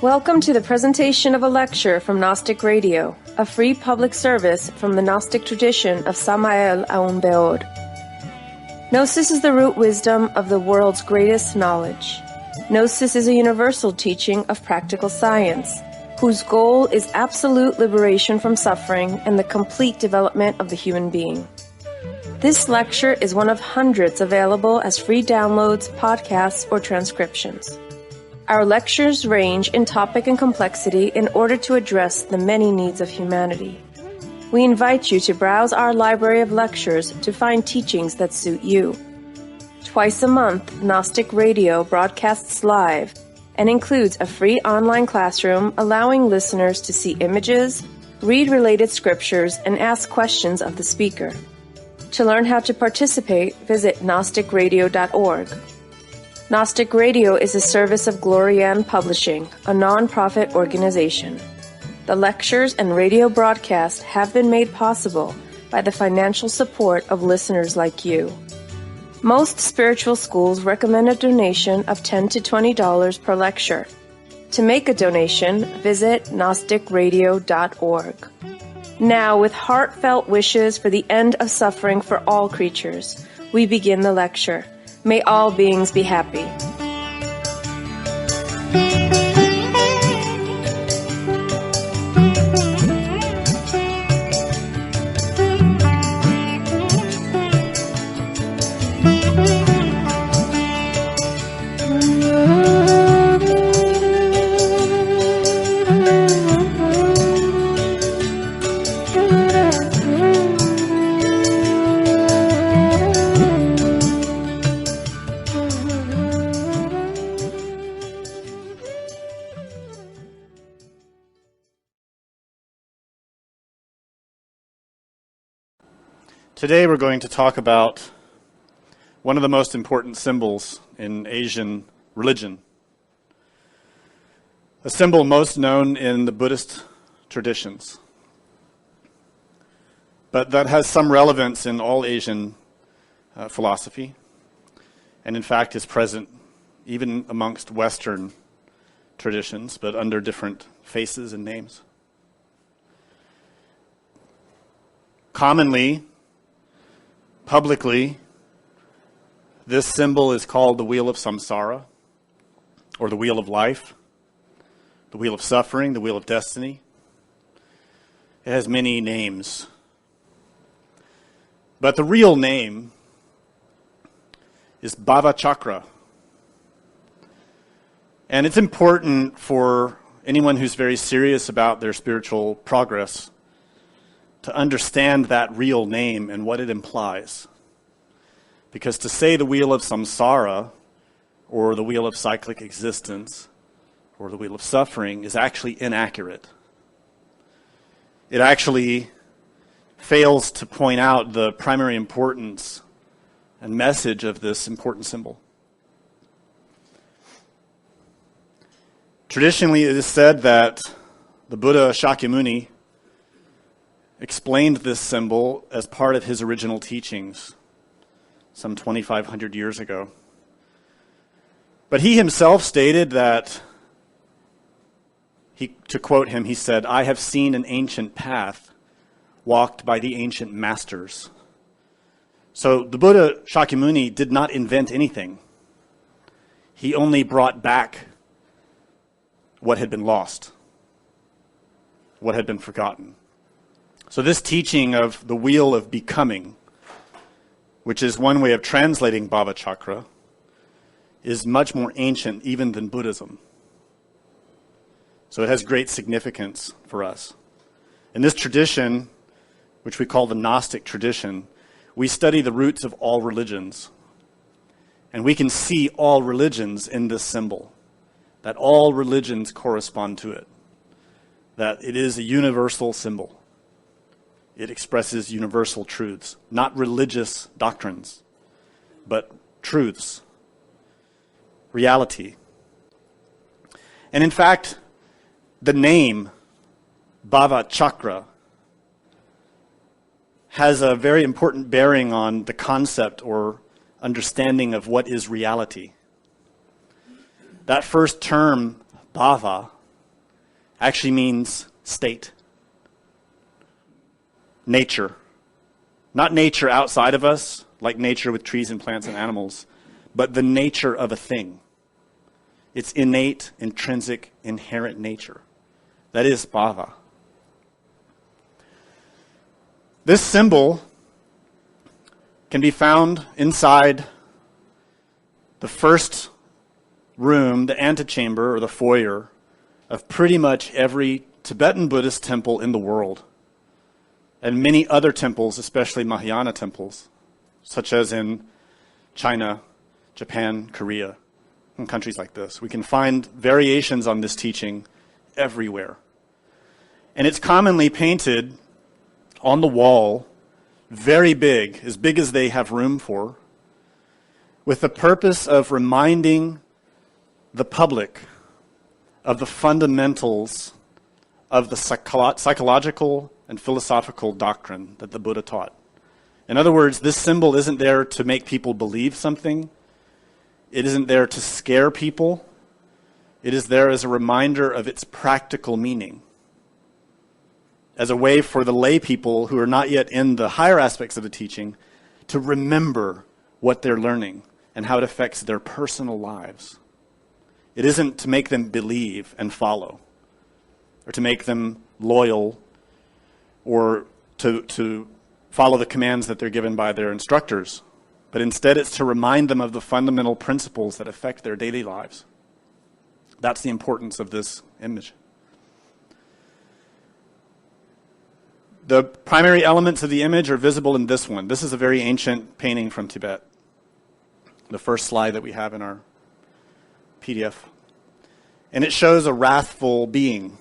Welcome to the presentation of a lecture from Gnostic Radio, a free public service from the Gnostic tradition of Samael Aun Beor. Gnosis is the root wisdom of the world's greatest knowledge. Gnosis is a universal teaching of practical science, whose goal is absolute liberation from suffering and the complete development of the human being. This lecture is one of hundreds available as free downloads, podcasts, or transcriptions. Our lectures range in topic and complexity in order to address the many needs of humanity. We invite you to browse our library of lectures to find teachings that suit you. Twice a month, Gnostic Radio broadcasts live and includes a free online classroom allowing listeners to see images, read related scriptures, and ask questions of the speaker. To learn how to participate, visit gnosticradio.org. Gnostic Radio is a service of Glorian Publishing, a non-profit organization. The lectures and radio broadcast have been made possible by the financial support of listeners like you. Most spiritual schools recommend a donation of $10 to $20 per lecture. To make a donation, visit gnosticradio.org. Now, with heartfelt wishes for the end of suffering for all creatures, we begin the lecture. May all beings be happy. Today we're going to talk about one of the most important symbols in Asian religion. A symbol most known in the Buddhist traditions, but that has some relevance in all Asian philosophy, and in fact is present even amongst Western traditions, but under different faces and names. Commonly, publicly, this symbol is called the Wheel of Samsara, or the Wheel of Life, the Wheel of Suffering, the Wheel of Destiny. It has many names. But the real name is Bhavachakra. And it's important for anyone who's very serious about their spiritual progress to understand that real name and what it implies. Because to say the Wheel of Samsara, or the Wheel of Cyclic Existence, or the Wheel of Suffering is actually inaccurate. It actually fails to point out the primary importance and message of this important symbol. Traditionally, it is said that the Buddha Shakyamuni explained this symbol as part of his original teachings some 2,500 years ago. But he himself stated that, to quote him, he said, "I have seen an ancient path walked by the ancient masters." So the Buddha Shakyamuni did not invent anything. He only brought back what had been lost, what had been forgotten. So this teaching of the wheel of becoming, which is one way of translating Bhavachakra, is much more ancient even than Buddhism. So it has great significance for us. In this tradition, which we call the Gnostic tradition, we study the roots of all religions. And we can see all religions in this symbol, that all religions correspond to it, that it is a universal symbol. It expresses universal truths, not religious doctrines, but truths, reality. And in fact, the name Bhavachakra has a very important bearing on the concept or understanding of what is reality. That first term, bhava, actually means state, nature. Not nature outside of us, like nature with trees and plants and animals, but the nature of a thing. Its innate, intrinsic, inherent nature. That is bhava. This symbol can be found inside the first room, the antechamber or the foyer, of pretty much every Tibetan Buddhist temple in the world, and many other temples, especially Mahayana temples, such as in China, Japan, Korea, and countries like this. We can find variations on this teaching everywhere. And it's commonly painted on the wall, very big as they have room for, with the purpose of reminding the public of the fundamentals of the psychological and philosophical doctrine that the Buddha taught. In other words, this symbol isn't there to make people believe something. It isn't there to scare people. It is there as a reminder of its practical meaning, as a way for the lay people who are not yet in the higher aspects of the teaching to remember what they're learning and how it affects their personal lives. It isn't to make them believe and follow, or to make them loyal, or to follow the commands that they're given by their instructors, but instead it's to remind them of the fundamental principles that affect their daily lives. That's the importance of this image. The primary elements of the image are visible in this one. This is a very ancient painting from Tibet, the first slide that we have in our PDF. And it shows a wrathful being,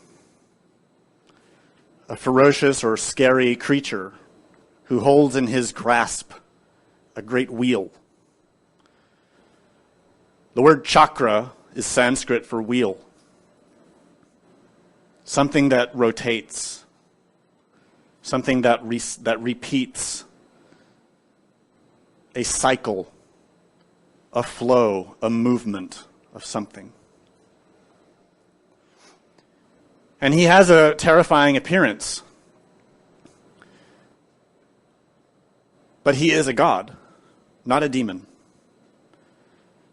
a ferocious or scary creature who holds in his grasp a great wheel. The word chakra is Sanskrit for wheel, something that rotates, something that repeats, a cycle, a flow, a movement of something. And he has a terrifying appearance. But he is a god, not a demon.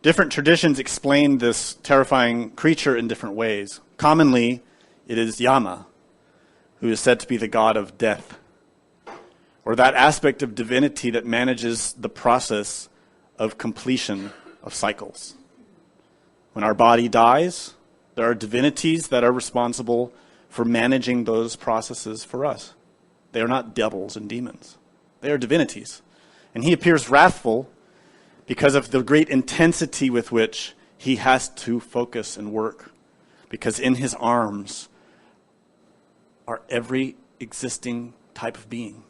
Different traditions explain this terrifying creature in different ways. Commonly, it is Yama, who is said to be the god of death, or that aspect of divinity that manages the process of completion of cycles. When our body dies, there are divinities that are responsible for managing those processes for us. They are not devils and demons. They are divinities. And he appears wrathful because of the great intensity with which he has to focus and work. Because in his arms are every existing type of being.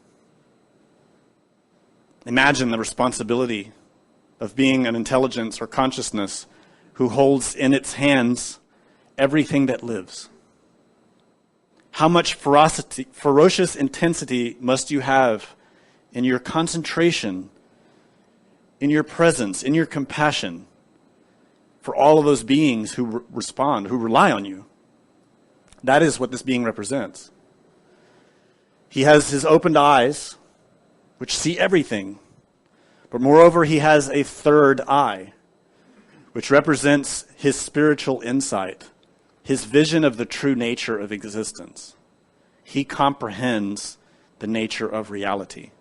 Imagine the responsibility of being an intelligence or consciousness who holds in its hands everything that lives. How much ferocious intensity must you have in your concentration, in your presence, in your compassion for all of those beings who respond, who rely on you? That is what this being represents. He has his opened eyes, which see everything. But moreover, he has a third eye, which represents his spiritual insight, his vision of the true nature of existence. He comprehends the nature of reality.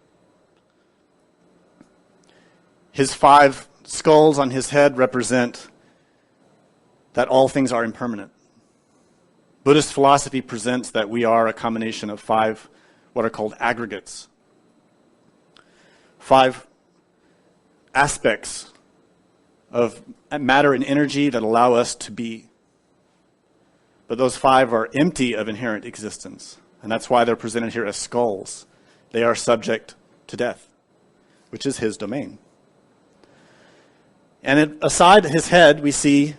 His 5 skulls on his head represent that all things are impermanent. Buddhist philosophy presents that we are a combination of 5 what are called aggregates. 5 aspects of matter and energy that allow us to be. But those 5 are empty of inherent existence. And that's why they're presented here as skulls. They are subject to death, which is his domain. And aside his head, we see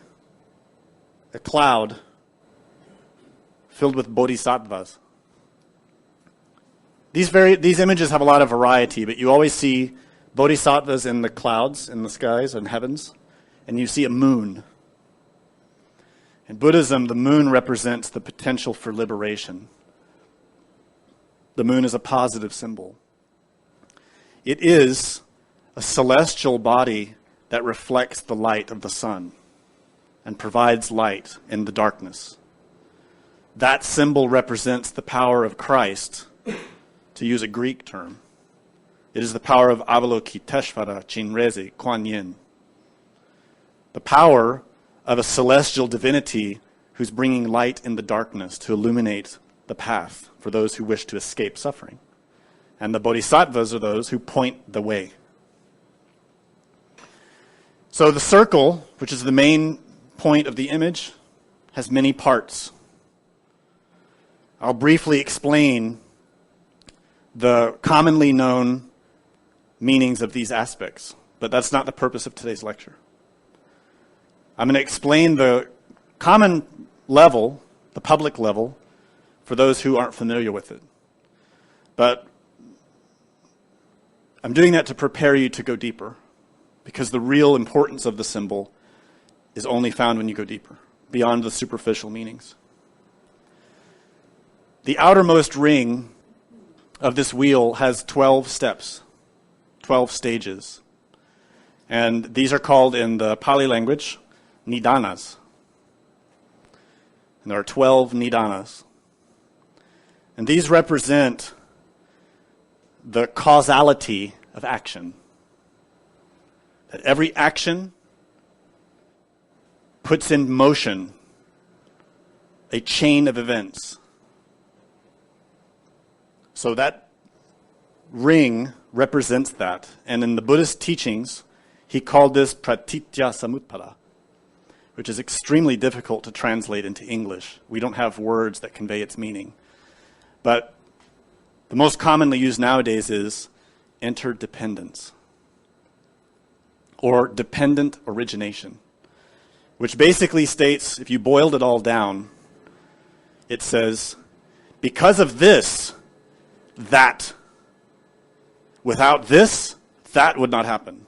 a cloud filled with bodhisattvas. These images have a lot of variety, but you always see bodhisattvas in the clouds, in the skies and heavens, and you see a moon. In Buddhism, the moon represents the potential for liberation. The moon is a positive symbol. It is a celestial body that reflects the light of the sun and provides light in the darkness. That symbol represents the power of Christ, to use a Greek term. It is the power of Avalokiteshvara Chinrezi Kuan Yin. The power of a celestial divinity who's bringing light in the darkness to illuminate the path for those who wish to escape suffering. And the bodhisattvas are those who point the way. So the circle, which is the main point of the image, has many parts. I'll briefly explain the commonly known meanings of these aspects, but that's not the purpose of today's lecture. I'm going to explain the common level, the public level, for those who aren't familiar with it. But I'm doing that to prepare you to go deeper, because the real importance of the symbol is only found when you go deeper, beyond the superficial meanings. The outermost ring of this wheel has 12 steps, 12 stages. And these are called in the Pali language nidanas. And there are 12 nidanas. And these represent the causality of action. That every action puts in motion a chain of events. So that ring represents that. And in the Buddhist teachings, he called this pratitya samutpada, which is extremely difficult to translate into English. We don't have words that convey its meaning. But the most commonly used nowadays is interdependence, or dependent origination, which basically states, if you boiled it all down, it says, because of this, that. Without this, that would not happen.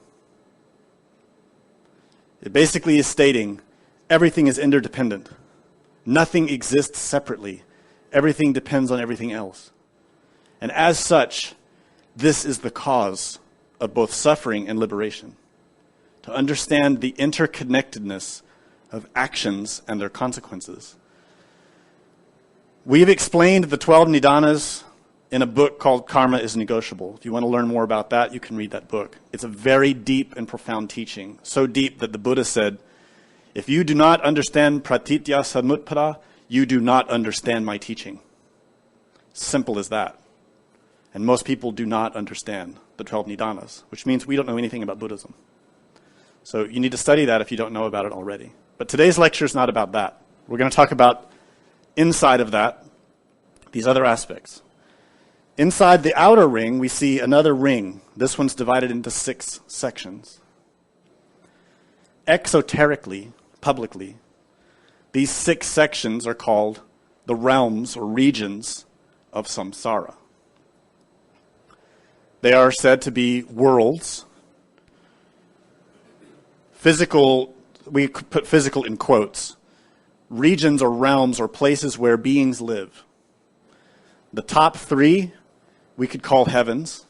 It basically is stating everything is interdependent. Nothing exists separately. Everything depends on everything else. And as such, this is the cause of both suffering and liberation. To understand the interconnectedness of actions and their consequences. We've explained the 12 nidanas in a book called Karma is Negotiable. If you want to learn more about that, you can read that book. It's a very deep and profound teaching. So deep that the Buddha said, if you do not understand pratitya samutpada, you do not understand my teaching. Simple as that. And most people do not understand the 12 nidanas, which means we don't know anything about Buddhism. So you need to study that if you don't know about it already. But today's lecture is not about that. We're going to talk about inside of that, these other aspects. Inside the outer ring, we see another ring. This one's divided into 6 sections. Exoterically, publicly, these 6 sections are called the realms or regions of samsara. They are said to be worlds. Physical, we put physical in quotes. Regions or realms or places where beings live. The top 3 we could call heavens,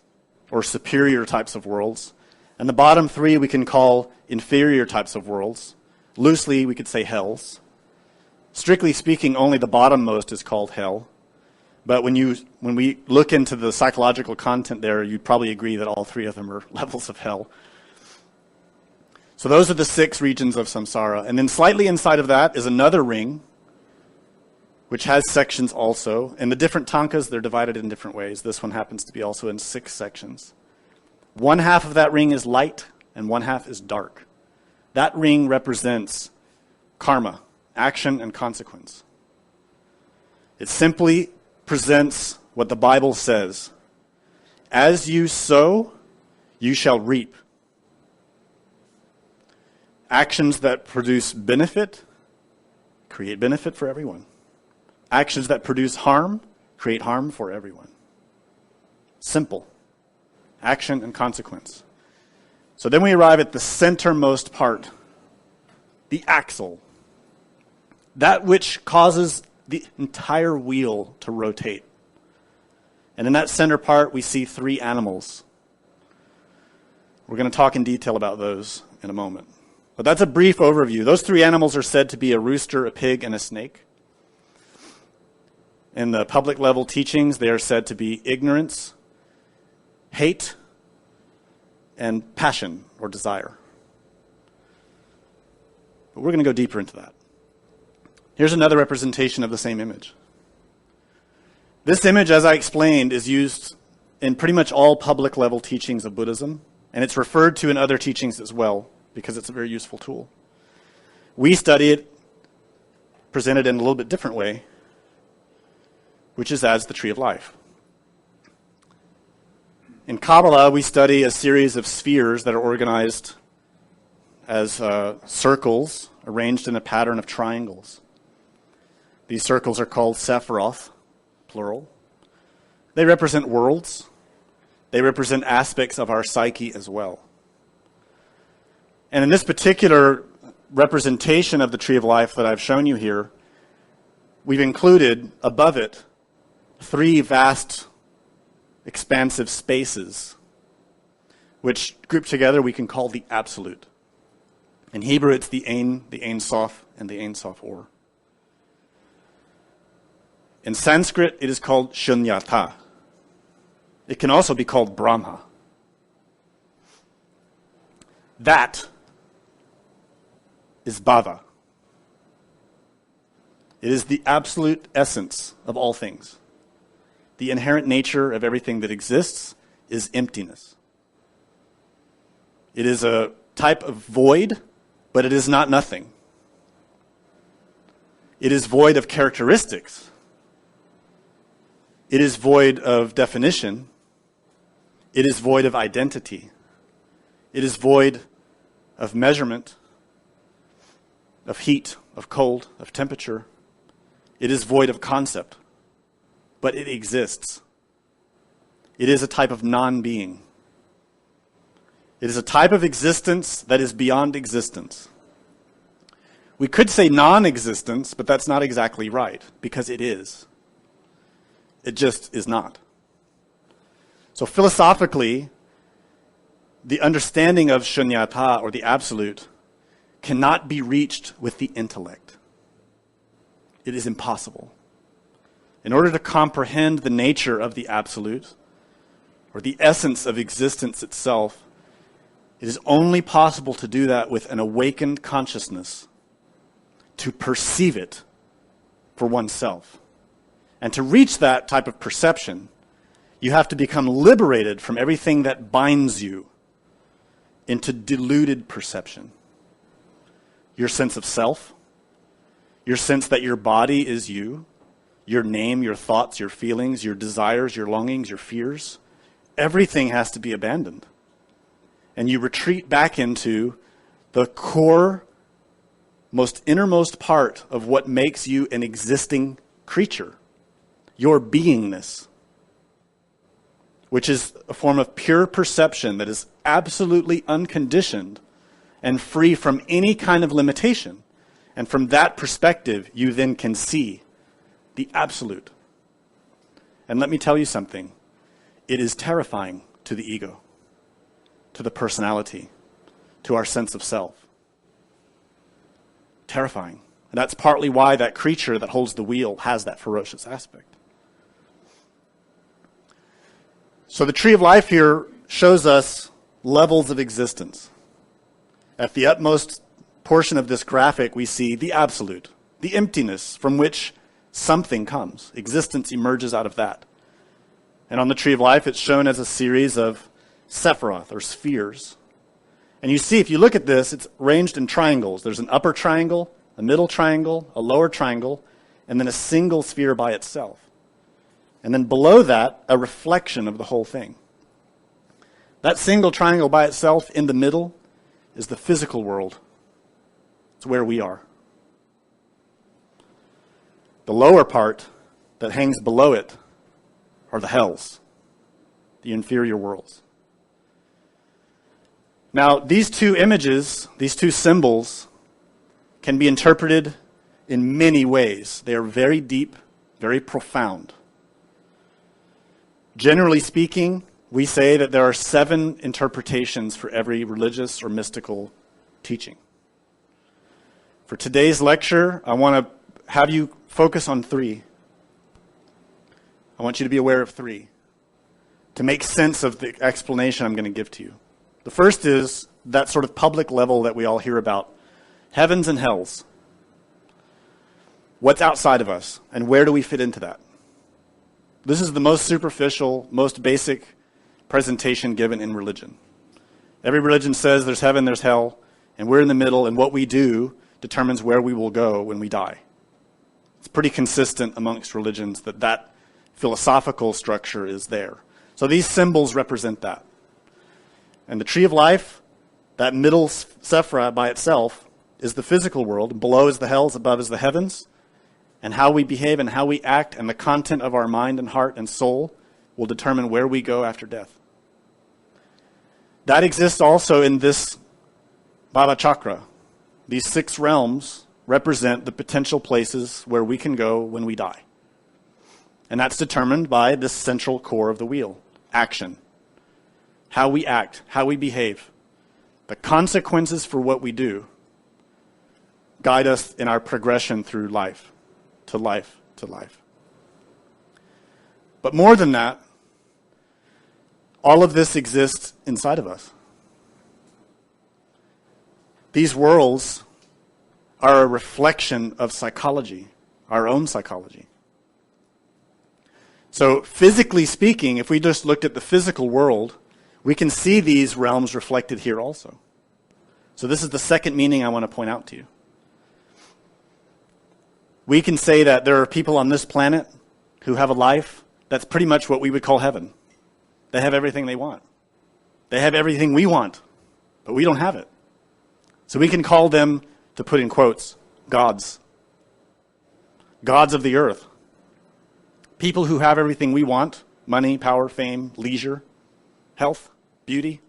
or superior types of worlds. And the bottom 3 we can call inferior types of worlds. Loosely, we could say hells. Strictly speaking, only the bottommost is called hell. But when we look into the psychological content there, you'd probably agree that all 3 of them are levels of hell. So those are the 6 regions of samsara. And then slightly inside of that is another ring, which has sections also. And the different tankas, they're divided in different ways. This one happens to be also in 6 sections. One half of that ring is light, and one half is dark. That ring represents karma, action and consequence. It simply presents what the Bible says. As you sow, you shall reap. Actions that produce benefit, create benefit for everyone. Actions that produce harm, create harm for everyone. Simple. Action and consequence. So then we arrive at the centermost part, the axle. that which causes the entire wheel to rotate. And in that center part, we see three animals. We're going to talk in detail about those in a moment. But that's a brief overview. Those three animals are said to be a rooster, a pig, and a snake. In the public level teachings, they are said to be ignorance, hate, and passion or desire. But we're going to go deeper into that. Here's another representation of the same image. This image, as I explained, is used in pretty much all public level teachings of Buddhism, and it's referred to in other teachings as well, because it's a very useful tool. We study it presented in a little bit different way, which is as the tree of life. In Kabbalah, we study a series of spheres that are organized as circles arranged in a pattern of triangles. These circles are called sephiroth, plural. They represent worlds. They represent aspects of our psyche as well. And in this particular representation of the tree of life that I've shown you here, we've included above it three vast, expansive spaces, which grouped together we can call the absolute. In Hebrew, it's the Ein Sof, and the Ein Sof Or. In Sanskrit, it is called Shunyata. It can also be called Brahma. That is Bhava. It is the absolute essence of all things. The inherent nature of everything that exists is emptiness. It is a type of void, but it is not nothing. It is void of characteristics. It is void of definition. It is void of identity. It is void of measurement, of heat, of cold, of temperature. It is void of concept, but it exists. It is a type of non-being. It is a type of existence that is beyond existence. We could say non-existence, but that's not exactly right, because it is. It just is not. So philosophically, the understanding of shunyata, or the absolute, cannot be reached with the intellect. It is impossible. In order to comprehend the nature of the absolute, or the essence of existence itself, it is only possible to do that with an awakened consciousness, to perceive it for oneself. And to reach that type of perception, you have to become liberated from everything that binds you into deluded perception. Your sense of self, your sense that your body is you, your name, your thoughts, your feelings, your desires, your longings, your fears, everything has to be abandoned. And you retreat back into the core, most innermost part of what makes you an existing creature, your beingness, which is a form of pure perception that is absolutely unconditioned and free from any kind of limitation. And from that perspective, you then can see the absolute. And let me tell you something. It is terrifying to the ego, to the personality, to our sense of self. Terrifying. And that's partly why that creature that holds the wheel has that ferocious aspect. So the tree of life here shows us levels of existence. At the utmost portion of this graphic, we see the absolute, the emptiness from which something comes. Existence emerges out of that. And on the tree of life, it's shown as a series of sephiroth, or spheres. And you see, if you look at this, it's arranged in triangles. There's an upper triangle, a middle triangle, a lower triangle, and then a single sphere by itself. And then below that, a reflection of the whole thing. That single triangle by itself in the middle is the physical world. It's where we are. The lower part that hangs below it are the hells, the inferior worlds. Now, these two images, these two symbols, can be interpreted in many ways. They are very deep, very profound. Generally speaking, we say that there are 7 interpretations for every religious or mystical teaching. For today's lecture, I want to have you focus on 3. I want you to be aware of 3 to make sense of the explanation I'm going to give to you. The first is that sort of public level that we all hear about, heavens and hells. What's outside of us, and where do we fit into that? This is the most superficial, most basic presentation given in religion. Every religion says there's heaven, there's hell, and we're in the middle, and what we do determines where we will go when we die. It's pretty consistent amongst religions that philosophical structure is there. So these symbols represent that. And the tree of life, that middle sephra by itself, is the physical world. Below is the hells, above is the heavens. And how we behave and how we act and the content of our mind and heart and soul will determine where we go after death. That exists also in this Bhavachakra. These 6 realms represent the potential places where we can go when we die. And that's determined by this central core of the wheel, action. How we act, how we behave. The consequences for what we do guide us in our progression through life, to life, to life. But more than that, all of this exists inside of us. These worlds are a reflection of psychology, our own psychology. So physically speaking, if we just looked at the physical world, we can see these realms reflected here also. So this is the second meaning I want to point out to you. We can say that there are people on this planet who have a life that's pretty much what we would call heaven. They have everything they want. They have everything we want, but we don't have it. So we can call them, to put in quotes, gods. Gods of the earth. People who have everything we want: money, power, fame, leisure, health, beauty,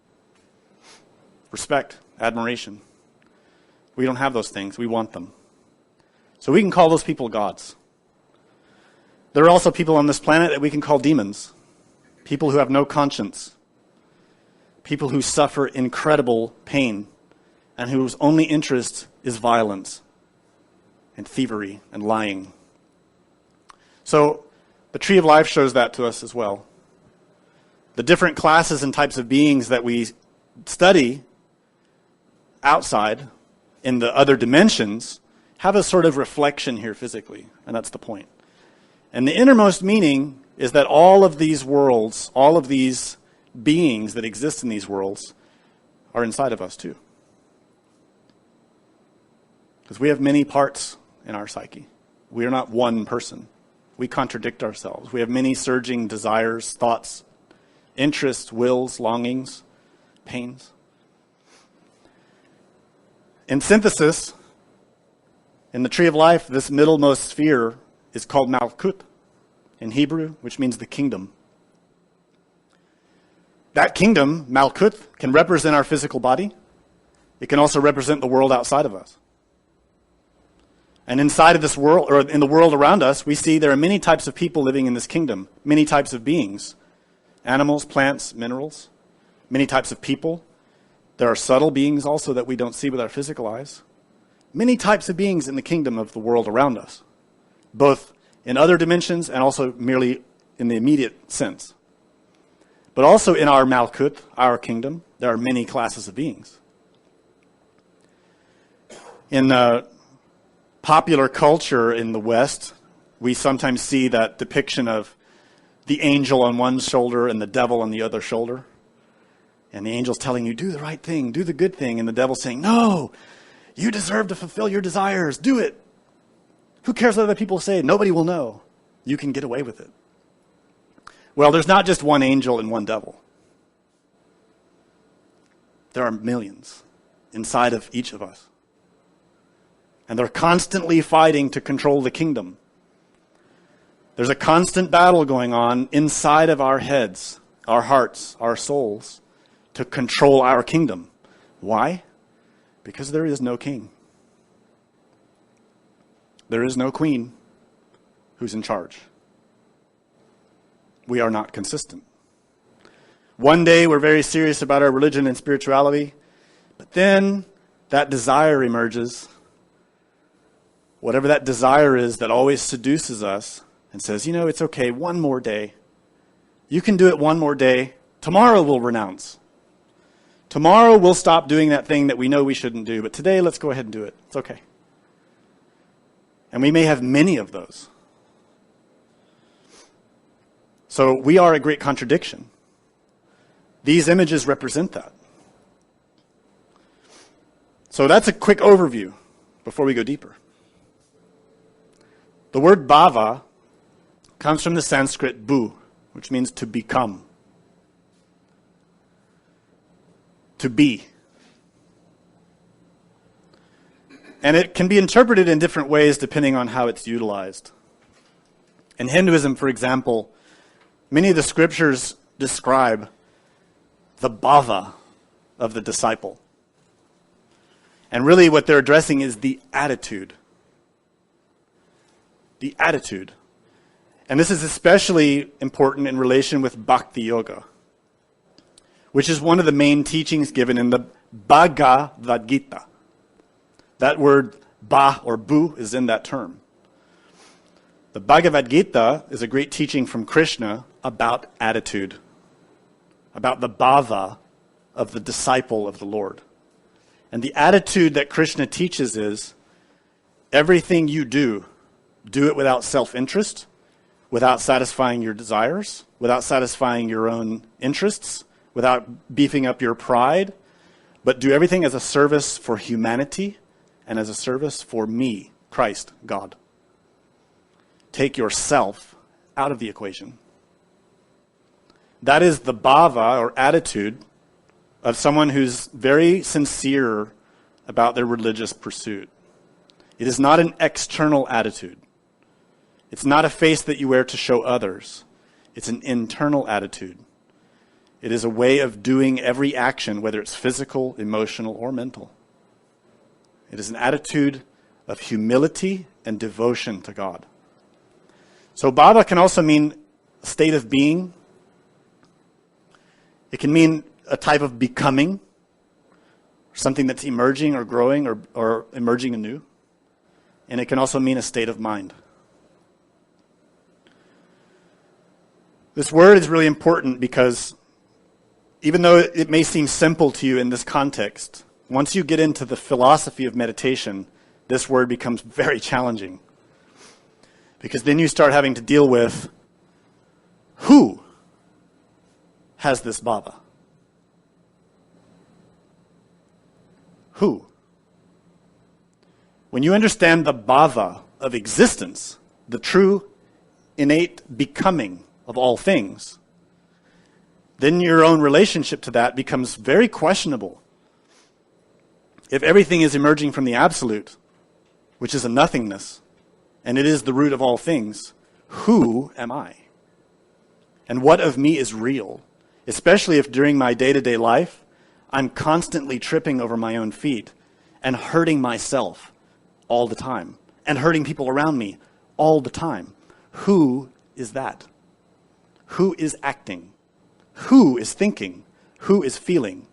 respect, admiration. We don't have those things. We want them. So we can call those people gods. There are also people on this planet that we can call demons. People who have no conscience. People who suffer incredible pain and whose only interest is violence and thievery and lying. So the tree of life shows that to us as well. The different classes and types of beings that we study outside in the other dimensions have a sort of reflection here physically, and that's the point. And the innermost meaning is that all of these worlds, all of these beings that exist in these worlds are inside of us too. Because we have many parts in our psyche. We are not one person. We contradict ourselves. We have many surging desires, thoughts, interests, wills, longings, pains. In synthesis, in the tree of life, this middlemost sphere is called Malkut in Hebrew, which means the kingdom. That kingdom, Malkut, can represent our physical body. It can also represent the world outside of us. And inside of this world, or in the world around us, we see there are many types of people living in this kingdom, many types of beings, animals, plants, minerals, many types of people. There are subtle beings also that we don't see with our physical eyes. Many types of beings in the kingdom of the world around us, both in other dimensions and also merely in the immediate sense. But also in our Malkut, our kingdom, there are many classes of beings. In popular culture in the West, we sometimes see that depiction of the angel on one shoulder and the devil on the other shoulder. And the angel's telling you, do the right thing, do the good thing. And the devil's saying, no, you deserve to fulfill your desires, do it. Who cares what other people say? Nobody will know. You can get away with it. Well, there's not just one angel and one devil. There are millions inside of each of us. And they're constantly fighting to control the kingdom. There's a constant battle going on inside of our heads, our hearts, our souls, to control our kingdom. Why? Because there is no king. There is no queen who's in charge. We are not consistent. One day we're very serious about our religion and spirituality, but then that desire emerges. Whatever that desire is that always seduces us and says, it's okay, one more day. You can do it one more day. Tomorrow we'll renounce. Tomorrow we'll stop doing that thing that we know we shouldn't do, but today let's go ahead and do it. It's okay. And we may have many of those. So we are a great contradiction. These images represent that. So that's a quick overview before we go deeper. The word bhava comes from the Sanskrit bhu, which means to become. To be. And it can be interpreted in different ways depending on how it's utilized. In Hinduism, for example, many of the scriptures describe the bhava of the disciple. And really what they're addressing is the attitude. The attitude. And this is especially important in relation with Bhakti Yoga, which is one of the main teachings given in the Bhagavad Gita. That word ba or bu is in that term. The Bhagavad Gita is a great teaching from Krishna about attitude, about the bhava of the disciple of the Lord. And the attitude that Krishna teaches is, everything you do it without self-interest, without satisfying your desires, without satisfying your own interests, without beefing up your pride, but do everything as a service for humanity and as a service for me, Christ, God. Take yourself out of the equation. That is the bhava, or attitude, of someone who's very sincere about their religious pursuit. It is not an external attitude. It's not a face that you wear to show others. It's an internal attitude. It is a way of doing every action, whether it's physical, emotional, or mental. It is an attitude of humility and devotion to God. So bhava can also mean a state of being. It can mean a type of becoming, something that's emerging or growing or emerging anew. And it can also mean a state of mind. This word is really important because even though it may seem simple to you in this context, once you get into the philosophy of meditation, this word becomes very challenging. Because then you start having to deal with who has this bhava? Who? When you understand the bhava of existence, the true innate becoming of all things, then your own relationship to that becomes very questionable. If everything is emerging from the absolute, which is a nothingness, and it is the root of all things, who am I? And what of me is real? Especially if during my day-to-day life, I'm constantly tripping over my own feet and hurting myself all the time, and hurting people around me all the time. Who is that? Who is acting? Who is thinking? Who is feeling?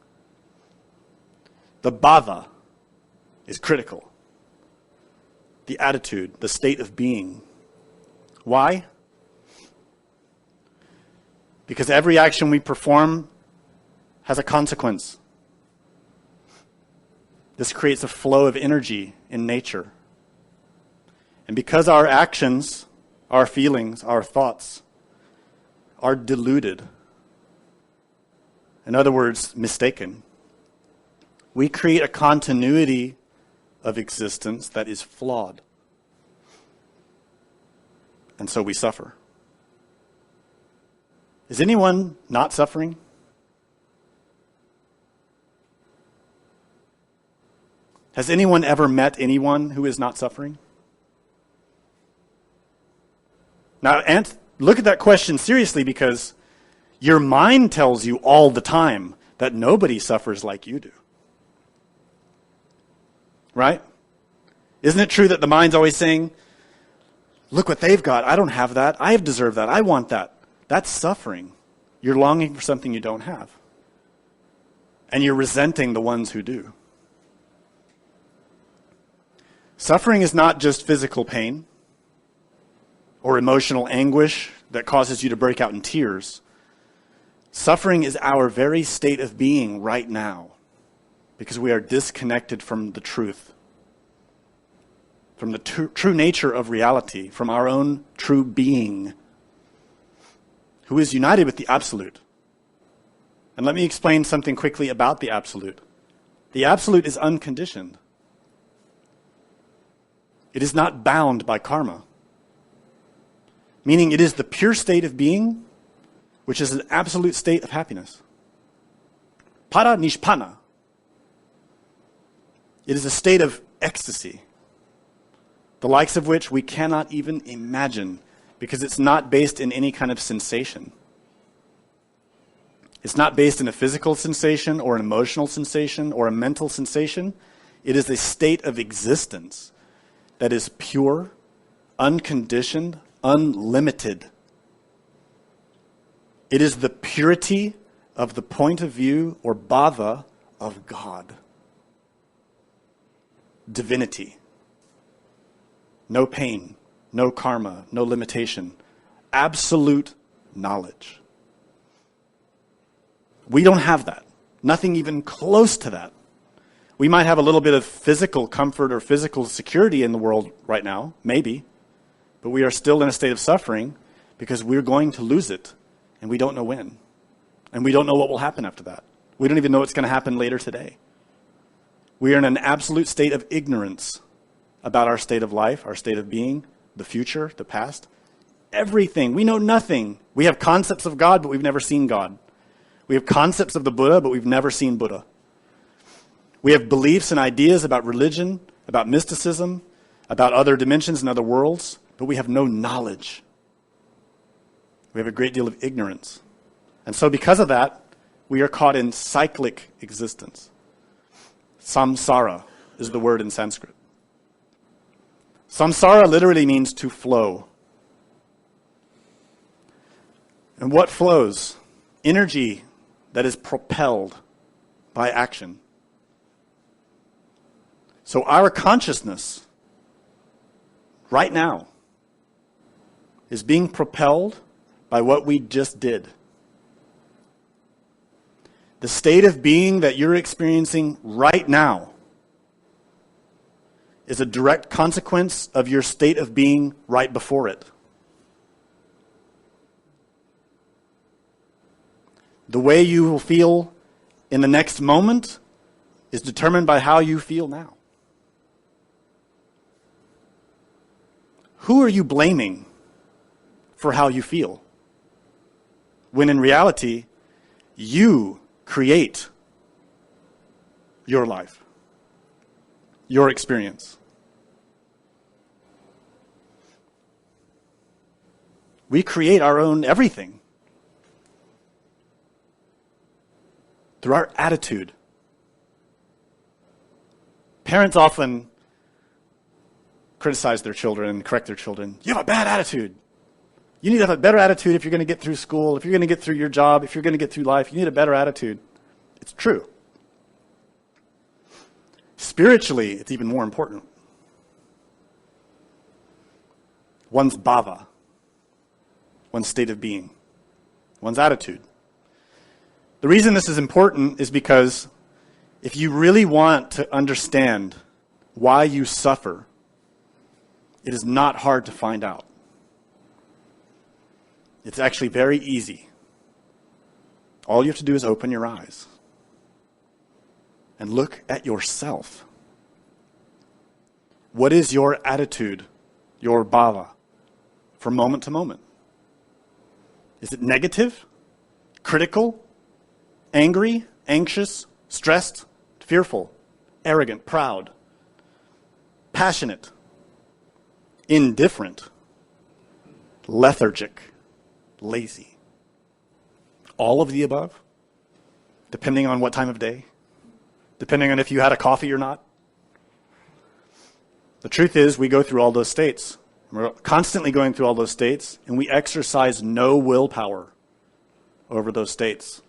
The bhava is critical. The attitude, the state of being. Why? Because every action we perform has a consequence. This creates a flow of energy in nature. And because our actions, our feelings, our thoughts are deluded, in other words, mistaken, we create a continuity of existence that is flawed. And so we suffer. Is anyone not suffering? Has anyone ever met anyone who is not suffering? Now, look at that question seriously, because your mind tells you all the time that nobody suffers like you do. Right? Isn't it true that the mind's always saying, Look what they've got. I don't have that. I deserve that. I want that. That's suffering. You're longing for something you don't have. And you're resenting the ones who do. Suffering is not just physical pain or emotional anguish that causes you to break out in tears. Suffering is our very state of being right now because we are disconnected from the truth, from the true nature of reality, from our own true being, who is united with the Absolute. And let me explain something quickly about the Absolute. The Absolute is unconditioned. It is not bound by karma, meaning it is the pure state of being, which is an absolute state of happiness. Para nishpana. It is a state of ecstasy, the likes of which we cannot even imagine because it's not based in any kind of sensation. It's not based in a physical sensation or an emotional sensation or a mental sensation. It is a state of existence that is pure, unconditioned, unlimited. It is the purity of the point of view or bhava of God. Divinity. No pain, no karma, no limitation. Absolute knowledge. We don't have that. Nothing even close to that. We might have a little bit of physical comfort or physical security in the world right now, maybe, but we are still in a state of suffering because we're going to lose it, and we don't know when. And we don't know what will happen after that. We don't even know what's going to happen later today. We are in an absolute state of ignorance about our state of life, our state of being, the future, the past, everything. We know nothing. We have concepts of God, but we've never seen God. We have concepts of the Buddha, but we've never seen Buddha. We have beliefs and ideas about religion, about mysticism, about other dimensions and other worlds, but we have no knowledge. We have a great deal of ignorance. And so because of that, we are caught in cyclic existence. Samsara is the word in Sanskrit. Samsara literally means to flow. And what flows? Energy that is propelled by action. So our consciousness right now is being propelled by what we just did. The state of being that you're experiencing right now is a direct consequence of your state of being right before it. The way you will feel in the next moment is determined by how you feel now. Who are you blaming for how you feel? When in reality, you create your life, your experience. We create our own everything through our attitude. Parents often criticize their children and correct their children. You have a bad attitude. You need to have a better attitude if you're going to get through school, if you're going to get through your job, if you're going to get through life. You need a better attitude. It's true. Spiritually, it's even more important. One's bhava, one's state of being, one's attitude. The reason this is important is because if you really want to understand why you suffer, it is not hard to find out. It's actually very easy. All you have to do is open your eyes and look at yourself. What is your attitude, your bhava, from moment to moment? Is it negative, critical, angry, anxious, stressed, fearful, arrogant, proud, passionate, indifferent, lethargic, lazy? All of the above, depending on what time of day, depending on if you had a coffee or not. The truth is, we go through all those states, We're constantly going through all those states, and we exercise no willpower over those states.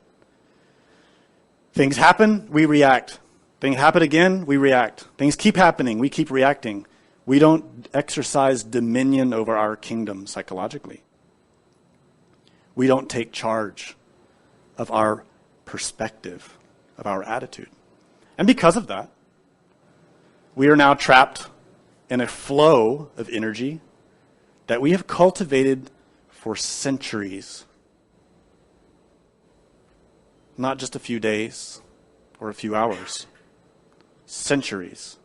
Things happen, we react. Things happen again, we react. Things keep happening, we keep reacting. We don't exercise dominion over our kingdom psychologically. We don't take charge of our perspective, of our attitude. And because of that, we are now trapped in a flow of energy that we have cultivated for centuries. Not just a few days or a few hours. Centuries.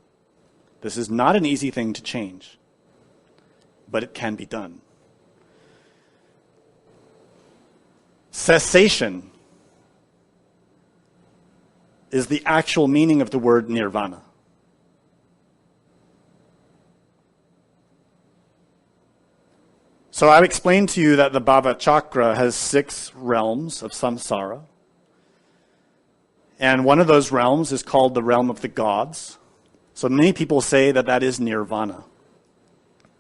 This is not an easy thing to change, but it can be done. Cessation is the actual meaning of the word nirvana. So I've explained to you that the Bhavachakra has 6 realms of samsara. And one of those realms is called the realm of the gods. So many people say that that is nirvana.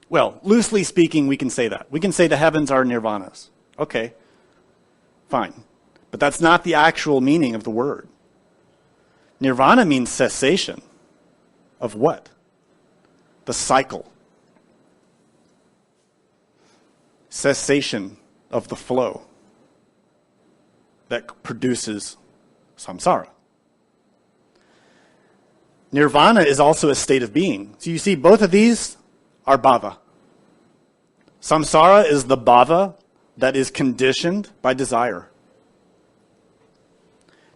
Well, loosely speaking, we can say that. We can say the heavens are nirvanas. Okay, fine. But that's not the actual meaning of the word. Nirvana means cessation. Of what? The cycle. Cessation of the flow that produces samsara. Nirvana is also a state of being. So you see, both of these are bhava. Samsara is the bhava that is conditioned by desire.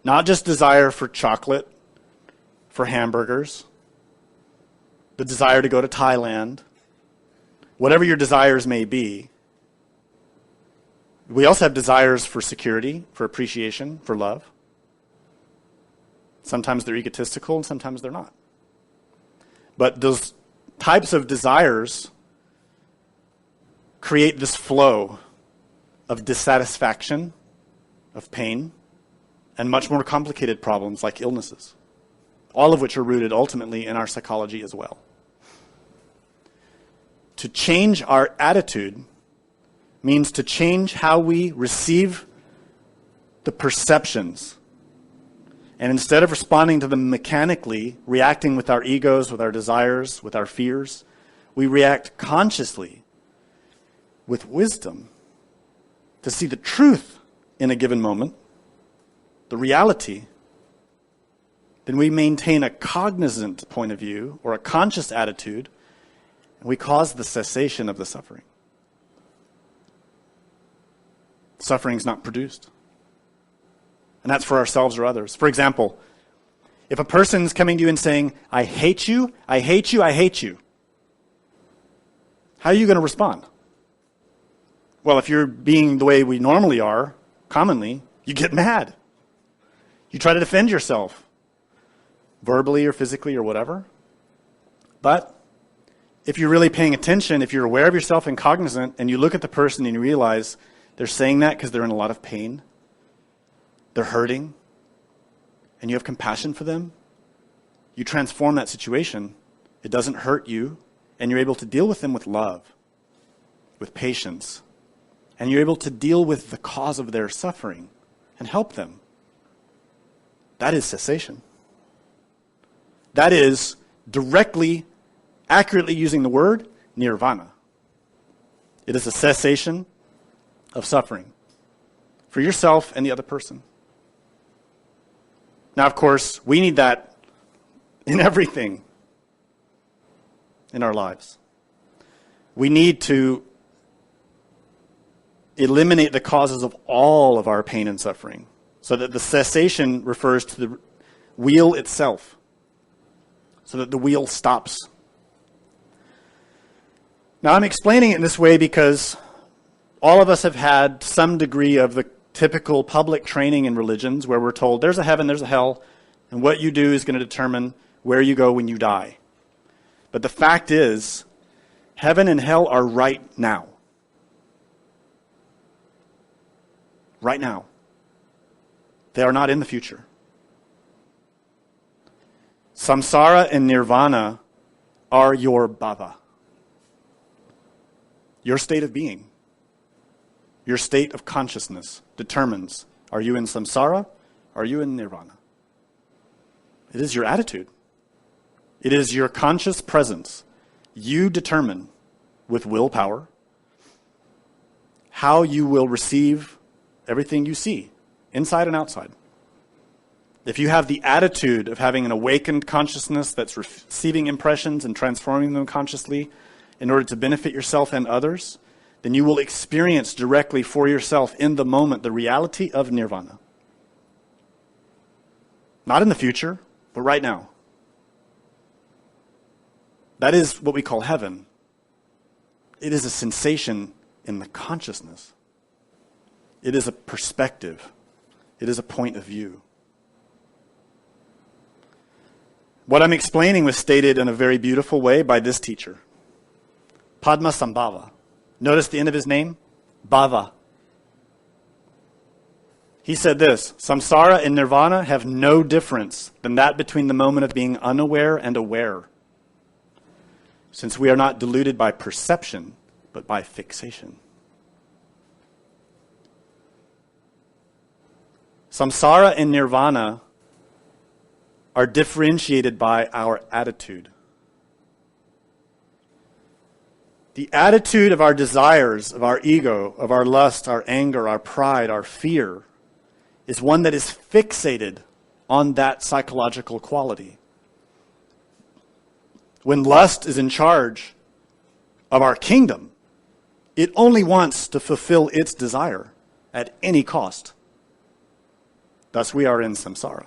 Not just desire for chocolate, for hamburgers, the desire to go to Thailand, whatever your desires may be. We also have desires for security, for appreciation, for love. Sometimes they're egotistical and sometimes they're not. But those types of desires create this flow of dissatisfaction, of pain, and much more complicated problems like illnesses, all of which are rooted ultimately in our psychology as well. To change our attitude means to change how we receive the perceptions. And instead of responding to them mechanically, reacting with our egos, with our desires, with our fears, we react consciously with wisdom to see the truth in a given moment, the reality. Then we maintain a cognizant point of view or a conscious attitude, and we cause the cessation of the suffering. Suffering is not produced. And that's for ourselves or others. For example, if a person's coming to you and saying, I hate you, I hate you, I hate you, how are you going to respond? Well, if you're being the way we normally are, commonly, you get mad. You try to defend yourself, verbally or physically or whatever. But if you're really paying attention, if you're aware of yourself and cognizant, and you look at the person and you realize they're saying that because they're in a lot of pain, they're hurting, and you have compassion for them, you transform that situation. It doesn't hurt you, and you're able to deal with them with love, with patience, and you're able to deal with the cause of their suffering and help them. That is cessation. That is directly, accurately using the word, nirvana. It is a cessation of suffering for yourself and the other person. Now, of course, we need that in everything in our lives. We need to eliminate the causes of all of our pain and suffering, so that the cessation refers to the wheel itself, so that the wheel stops. Now, I'm explaining it in this way because all of us have had some degree of the typical public training in religions where we're told there's a heaven, there's a hell, and what you do is going to determine where you go when you die. But the fact is, heaven and hell are right now. Right now. They are not in the future. Samsara and nirvana are your bhava. Your state of being, your state of consciousness determines, are you in samsara? Are you in nirvana? It is your attitude. It is your conscious presence. You determine with willpower how you will receive everything you see, inside and outside. If you have the attitude of having an awakened consciousness that's receiving impressions and transforming them consciously in order to benefit yourself and others, then you will experience directly for yourself in the moment the reality of nirvana. Not in the future, but right now. That is what we call heaven. It is a sensation in the consciousness. It is a perspective. It is a point of view. What I'm explaining was stated in a very beautiful way by this teacher, Padmasambhava. Notice the end of his name? Bhava. He said this, samsara and nirvana have no difference than that between the moment of being unaware and aware, since we are not deluded by perception, but by fixation. Samsara and nirvana are differentiated by our attitude. The attitude of our desires, of our ego, of our lust, our anger, our pride, our fear, is one that is fixated on that psychological quality. When lust is in charge of our kingdom, it only wants to fulfill its desire at any cost. Thus, we are in samsara.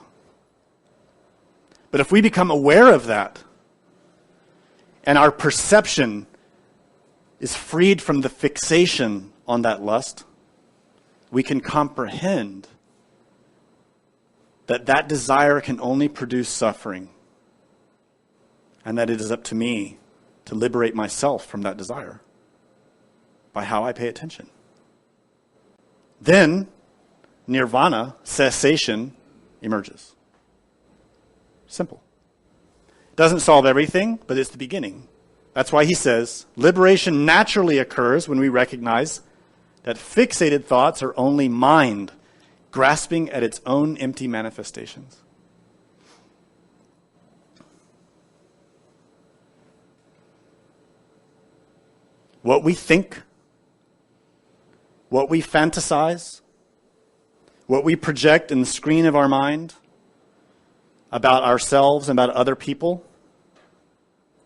But if we become aware of that, and our perception is freed from the fixation on that lust, we can comprehend that that desire can only produce suffering, and that it is up to me to liberate myself from that desire by how I pay attention. Then, nirvana, cessation, emerges. Simple. Doesn't solve everything, but it's the beginning. That's why he says, liberation naturally occurs when we recognize that fixated thoughts are only mind grasping at its own empty manifestations. What we think, what we fantasize, what we project in the screen of our mind about ourselves and about other people,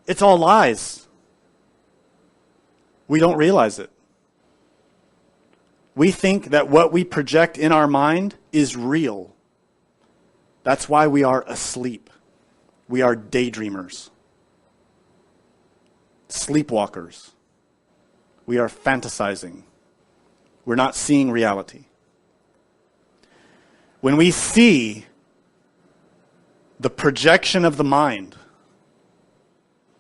it's all lies. We don't realize it. We think that what we project in our mind is real. That's why we are asleep. We are daydreamers, sleepwalkers. We are fantasizing. We're not seeing reality. When we see the projection of the mind,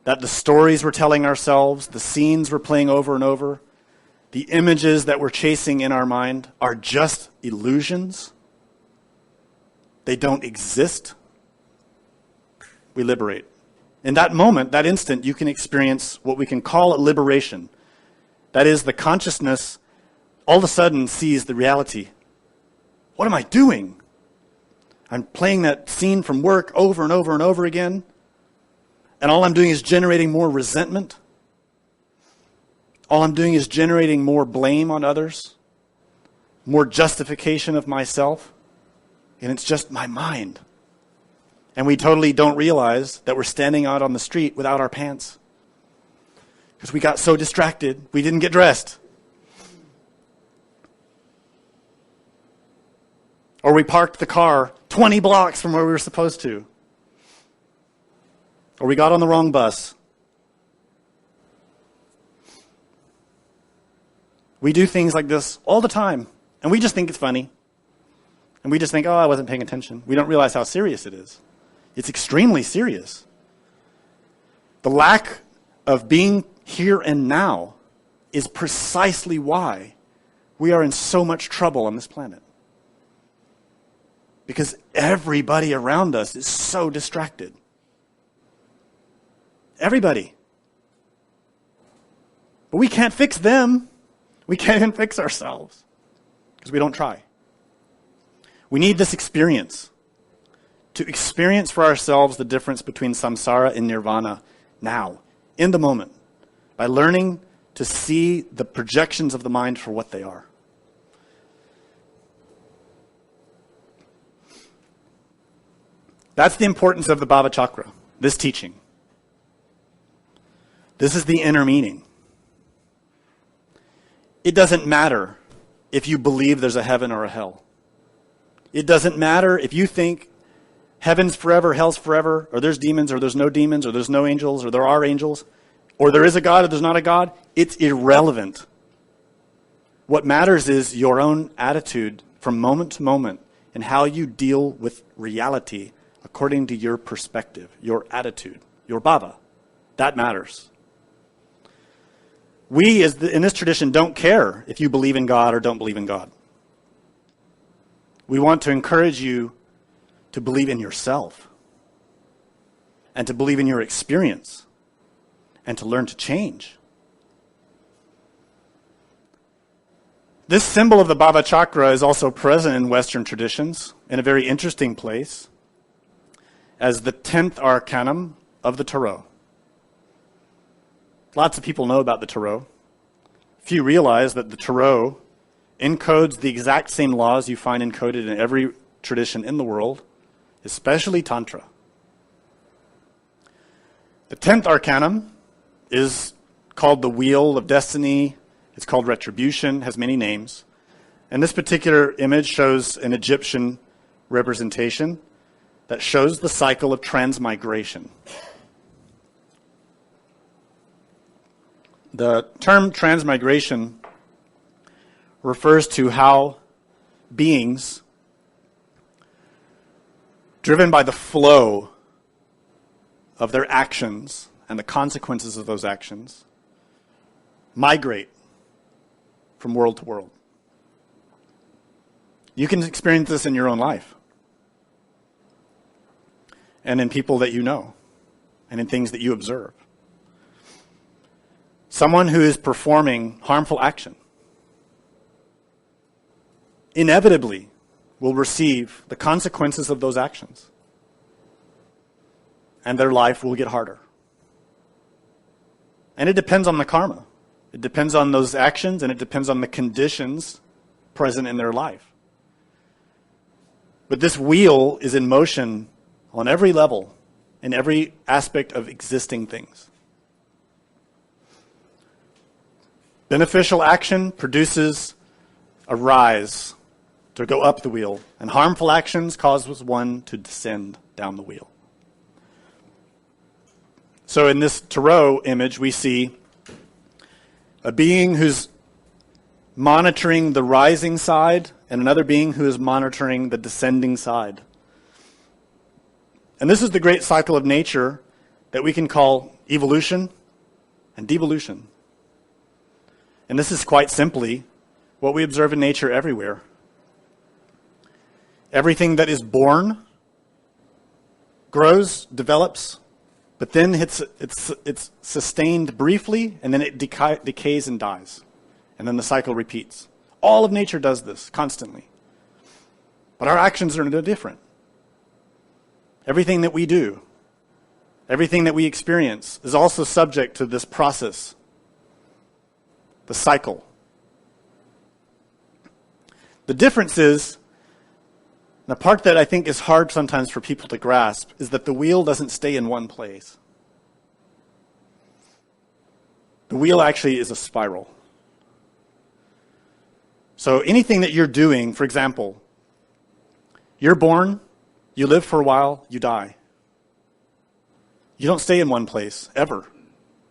that the stories we're telling ourselves, the scenes we're playing over and over, the images that we're chasing in our mind are just illusions, they don't exist, we liberate. In that moment, that instant, you can experience what we can call a liberation. That is, the consciousness all of a sudden sees the reality. What am I doing? I'm playing that scene from work over and over and over again, and all I'm doing is generating more resentment. All I'm doing is generating more blame on others, more justification of myself, and it's just my mind. And we totally don't realize that we're standing out on the street without our pants because we got so distracted, we didn't get dressed. Or we parked the car 20 blocks from where we were supposed to. Or we got on the wrong bus. We do things like this all the time, and we just think it's funny. And we just think, oh, I wasn't paying attention. We don't realize how serious it is. It's extremely serious. The lack of being here and now is precisely why we are in so much trouble on this planet. Because everybody around us is so distracted. Everybody. But we can't fix them. We can't even fix ourselves because we don't try. We need this experience to experience for ourselves the difference between samsara and nirvana now, in the moment, by learning to see the projections of the mind for what they are. That's the importance of the Bhavachakra, this teaching. This is the inner meaning. It doesn't matter if you believe there's a heaven or a hell. It doesn't matter if you think heaven's forever, hell's forever, or there's demons, or there's no demons, or there's no angels, or there are angels, or there is a God, or there's not a God. It's irrelevant. What matters is your own attitude from moment to moment and how you deal with reality according to your perspective, your attitude, your bhava. That matters. We, in this tradition, don't care if you believe in God or don't believe in God. We want to encourage you to believe in yourself and to believe in your experience and to learn to change. This symbol of the Bhavachakra is also present in Western traditions in a very interesting place as the 10th arcanum of the Tarot. Lots of people know about the Tarot. Few realize that the Tarot encodes the exact same laws you find encoded in every tradition in the world, especially Tantra. The 10th arcanum is called the Wheel of Destiny. It's called Retribution, has many names. And this particular image shows an Egyptian representation that shows the cycle of transmigration. The term transmigration refers to how beings, driven by the flow of their actions and the consequences of those actions, migrate from world to world. You can experience this in your own life and in people that you know and in things that you observe. Someone who is performing harmful action inevitably will receive the consequences of those actions, and their life will get harder. And it depends on the karma. It depends on those actions, and it depends on the conditions present in their life. But this wheel is in motion on every level, in every aspect of existing things. Beneficial action produces a rise to go up the wheel, and harmful actions causes one to descend down the wheel. So in this Tarot image, we see a being who's monitoring the rising side and another being who is monitoring the descending side. And this is the great cycle of nature that we can call evolution and devolution. And this is quite simply what we observe in nature everywhere. Everything that is born grows, develops, but then it's sustained briefly, and then it decays and dies. And then the cycle repeats. All of nature does this constantly. But our actions are no different. Everything that we do, everything that we experience is also subject to this process, the cycle. The difference is, the part that I think is hard sometimes for people to grasp, is that the wheel doesn't stay in one place. The wheel actually is a spiral. So anything that you're doing, for example, you're born, you live for a while, you die. You don't stay in one place, ever.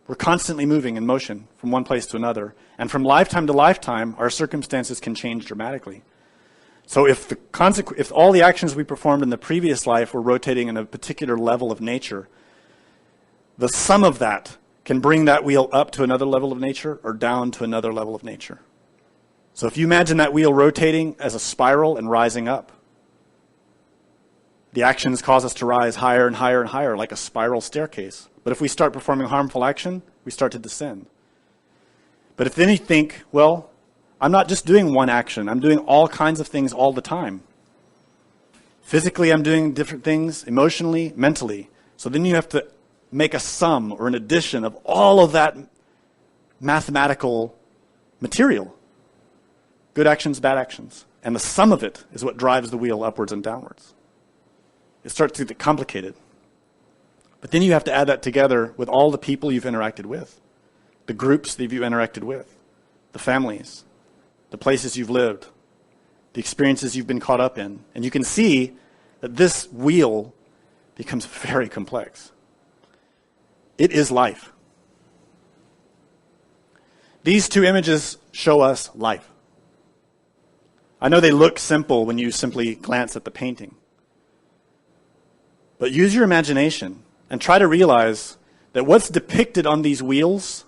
We're constantly moving in motion from one place to another. And from lifetime to lifetime, our circumstances can change dramatically. So if all the actions we performed in the previous life were rotating in a particular level of nature, the sum of that can bring that wheel up to another level of nature or down to another level of nature. So if you imagine that wheel rotating as a spiral and rising up, the actions cause us to rise higher and higher and higher, like a spiral staircase. But if we start performing harmful action, we start to descend. But if then you think, well, I'm not just doing one action, I'm doing all kinds of things all the time. Physically, I'm doing different things, emotionally, mentally. So then you have to make a sum or an addition of all of that mathematical material. Good actions, bad actions. And the sum of it is what drives the wheel upwards and downwards. It starts to get complicated. But then you have to add that together with all the people you've interacted with, the groups that you've interacted with, the families, the places you've lived, the experiences you've been caught up in. And you can see that this wheel becomes very complex. It is life. These two images show us life. I know they look simple when you simply glance at the painting. But use your imagination and try to realize that what's depicted on these wheels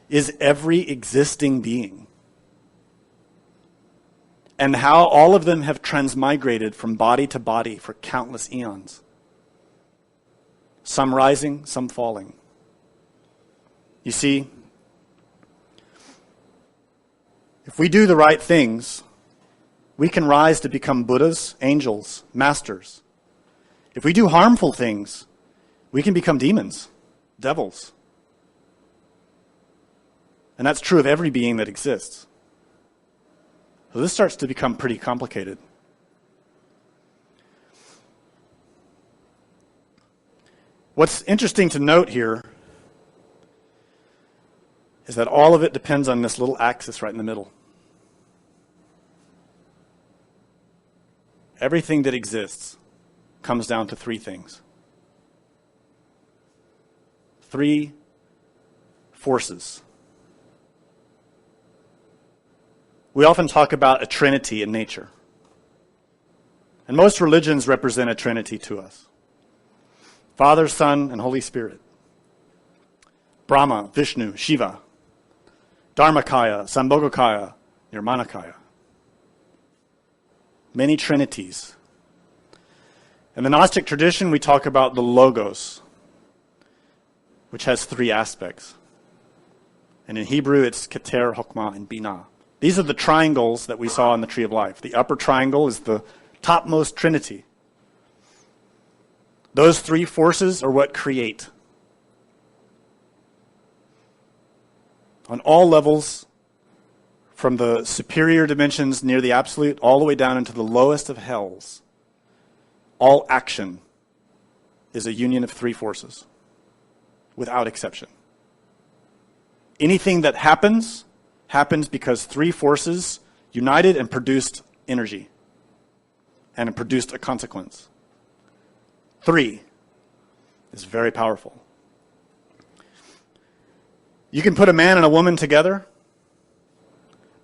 is every existing being. And how all of them have transmigrated from body to body for countless eons. Some rising, some falling. You see, if we do the right things, we can rise to become Buddhas, angels, masters. If we do harmful things, we can become demons, devils. And that's true of every being that exists. So this starts to become pretty complicated. What's interesting to note here is that all of it depends on this little axis right in the middle. Everything that exists comes down to three things. Three forces. We often talk about a trinity in nature. And most religions represent a trinity to us. Father, Son, and Holy Spirit. Brahma, Vishnu, Shiva. Dharmakaya, Sambhogakaya, Nirmanakaya. Many trinities. In the Gnostic tradition, we talk about the Logos, which has three aspects. And in Hebrew, it's Keter, Hokmah, and Binah. These are the triangles that we saw in the Tree of Life. The upper triangle is the topmost trinity. Those three forces are what create. On all levels, from the superior dimensions near the absolute, all the way down into the lowest of hells, all action is a union of three forces, without exception. Anything that happens because three forces united and produced energy, and it produced a consequence. Three is very powerful. You can put a man and a woman together,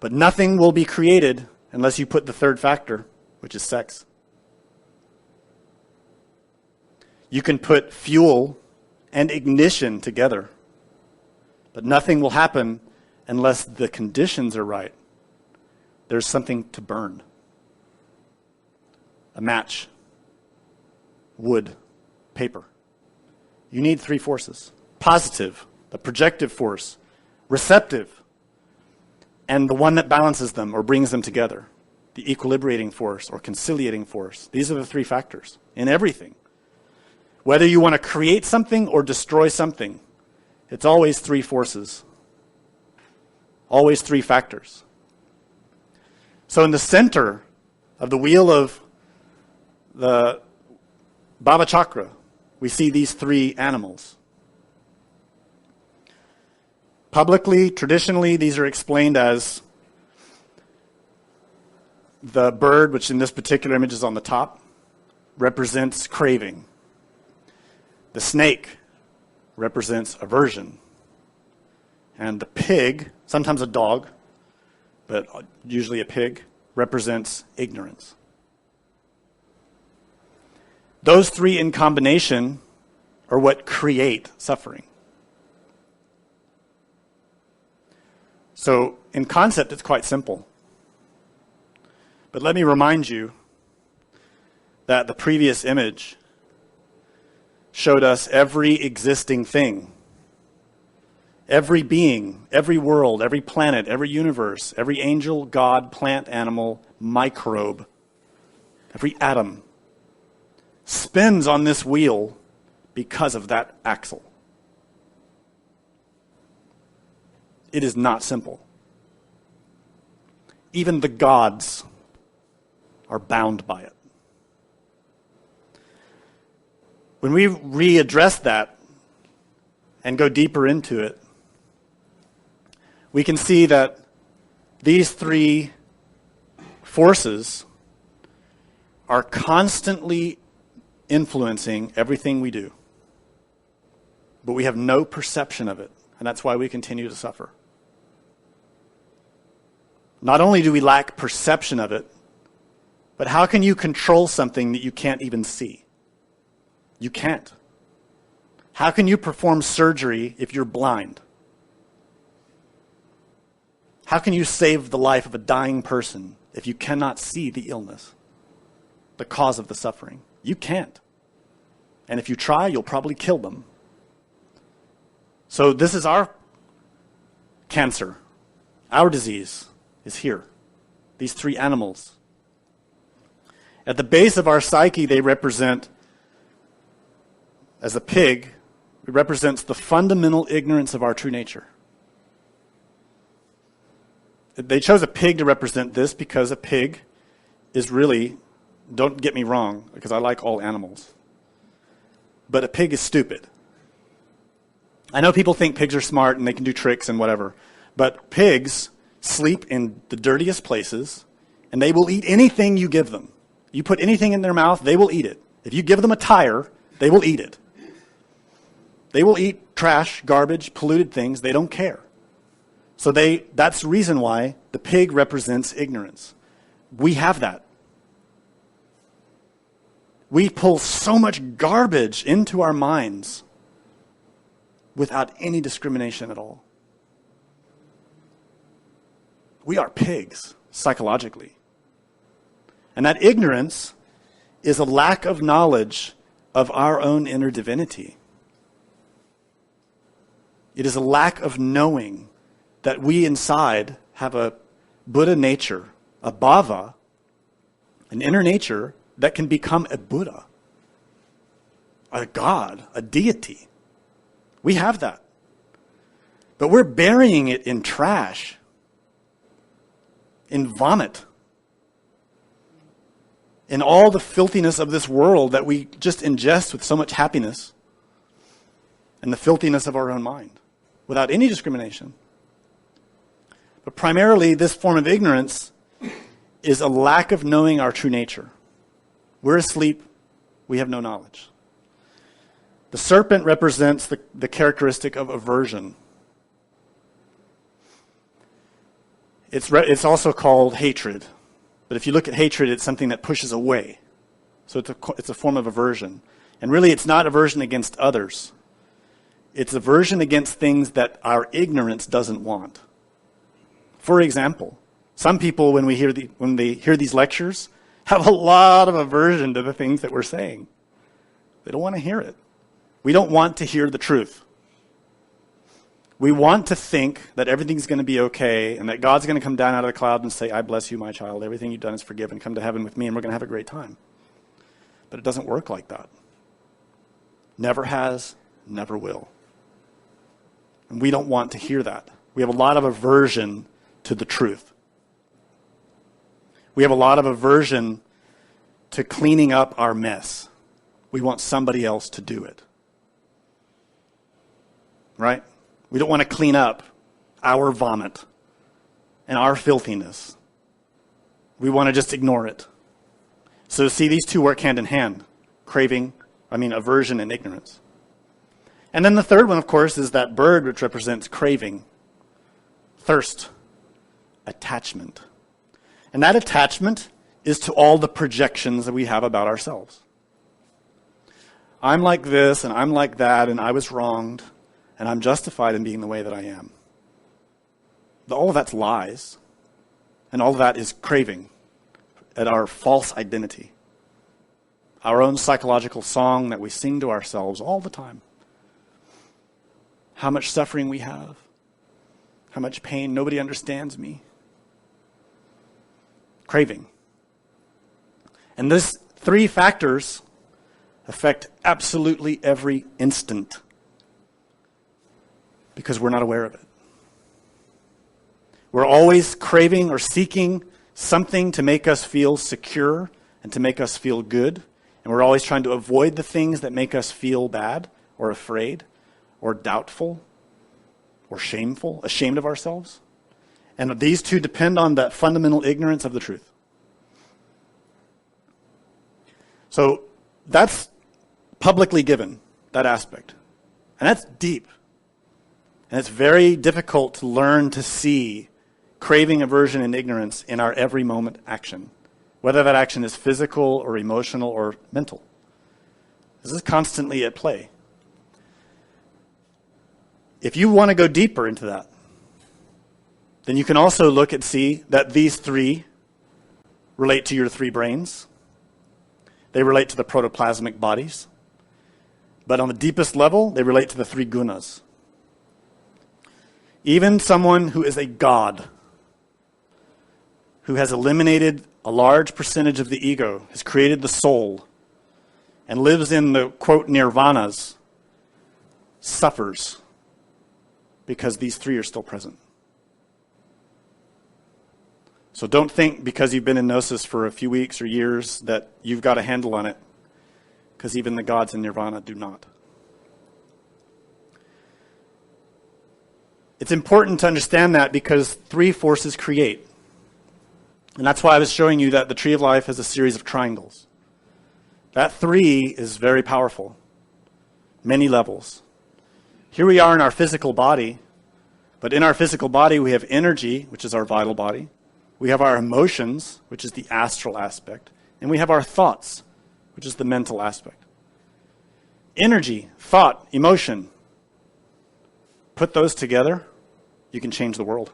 but nothing will be created unless you put the third factor, which is sex. You can put fuel and ignition together, but nothing will happen unless the conditions are right. There's something to burn. A match, wood, paper. You need three forces. Positive, the projective force, receptive, and the one that balances them or brings them together, the equilibrating force or conciliating force. These are the three factors in everything. Whether you want to create something or destroy something, it's always three forces. Always three factors. So in the center of the wheel of the Bhavachakra, we see these three animals. Publicly, traditionally, these are explained as the bird, which in this particular image is on the top, represents craving. The snake represents aversion. And the pig, sometimes a dog, but usually a pig, represents ignorance. Those three in combination are what create suffering. So in concept, it's quite simple. But let me remind you that the previous image showed us every existing thing, Every being, every world, every planet, every universe, every angel, God, plant, animal, microbe, every atom spins on this wheel because of that axle. It is not simple. Even the gods are bound by it. When we readdress that and go deeper into it, we can see that these three forces are constantly influencing everything we do. But we have no perception of it, and that's why we continue to suffer. Not only do we lack perception of it, but how can you control something that you can't even see? You can't. How can you perform surgery if you're blind? How can you save the life of a dying person if you cannot see the illness, the cause of the suffering? You can't. And if you try, you'll probably kill them. So this is our cancer. Our disease is here. These three animals. At the base of our psyche, they represent, as a pig, it represents the fundamental ignorance of our true nature. They chose a pig to represent this because a pig is really, don't get me wrong, because I like all animals, but a pig is stupid. I know people think pigs are smart and they can do tricks and whatever, but pigs sleep in the dirtiest places and they will eat anything you give them. You put anything in their mouth, they will eat it. If you give them a tire, they will eat it. They will eat trash, garbage, polluted things. They don't care. So that's the reason why the pig represents ignorance. We have that. We pull so much garbage into our minds without any discrimination at all. We are pigs, psychologically. And that ignorance is a lack of knowledge of our own inner divinity. It is a lack of knowing that we inside have a Buddha nature, a bhava, an inner nature that can become a Buddha, a God, a deity. We have that. But we're burying it in trash, in vomit, in all the filthiness of this world that we just ingest with so much happiness, and the filthiness of our own mind, without any discrimination. But primarily, this form of ignorance is a lack of knowing our true nature. We're asleep. We have no knowledge. The serpent represents the characteristic of aversion. It's also called hatred. But if you look at hatred, it's something that pushes away. So it's a form of aversion. And really, it's not aversion against others. It's aversion against things that our ignorance doesn't want. For example, some people, when they hear these lectures, have a lot of aversion to the things that we're saying. They don't want to hear it. We don't want to hear the truth. We want to think that everything's going to be okay and that God's going to come down out of the cloud and say, I bless you, my child. Everything you've done is forgiven. Come to heaven with me and we're going to have a great time. But it doesn't work like that. Never has, never will. And we don't want to hear that. We have a lot of aversion to the truth. We have a lot of aversion to cleaning up our mess. We want somebody else to do it. Right? We don't want to clean up our vomit and our filthiness. We want to just ignore it. So see, these two work hand in hand. Aversion and ignorance. And then the third one, of course, is that bird which represents craving, thirst, attachment. And that attachment is to all the projections that we have about ourselves. I'm like this, and I'm like that, and I was wronged, and I'm justified in being the way that I am. All of that's lies, and all of that is craving at our false identity. Our own psychological song that we sing to ourselves all the time. how much suffering we have, how much pain, nobody understands me. Craving. And these three factors affect absolutely every instant because we're not aware of it. We're always craving or seeking something to make us feel secure and to make us feel good. And we're always trying to avoid the things that make us feel bad or afraid or doubtful or shameful, ashamed of ourselves. And these two depend on that fundamental ignorance of the truth. So that's publicly given, that aspect. And that's deep. And it's very difficult to learn to see craving, aversion, and ignorance in our every moment action, whether that action is physical or emotional or mental. This is constantly at play. If you want to go deeper into that, then you can also look and see that these three relate to your three brains. They relate to the protoplasmic bodies. But on the deepest level, they relate to the three gunas. Even someone who is a god, who has eliminated a large percentage of the ego, has created the soul, and lives in the, quote, nirvanas, suffers because these three are still present. So don't think because you've been in gnosis for a few weeks or years that you've got a handle on it, because even the gods in nirvana do not. It's important to understand that because three forces create. And that's why I was showing you that the tree of life is a series of triangles. That three is very powerful. Many levels. Here we are in our physical body, but in our physical body we have energy, which is our vital body. We have our emotions, which is the astral aspect. And we have our thoughts, which is the mental aspect. Energy, thought, emotion. Put those together, you can change the world.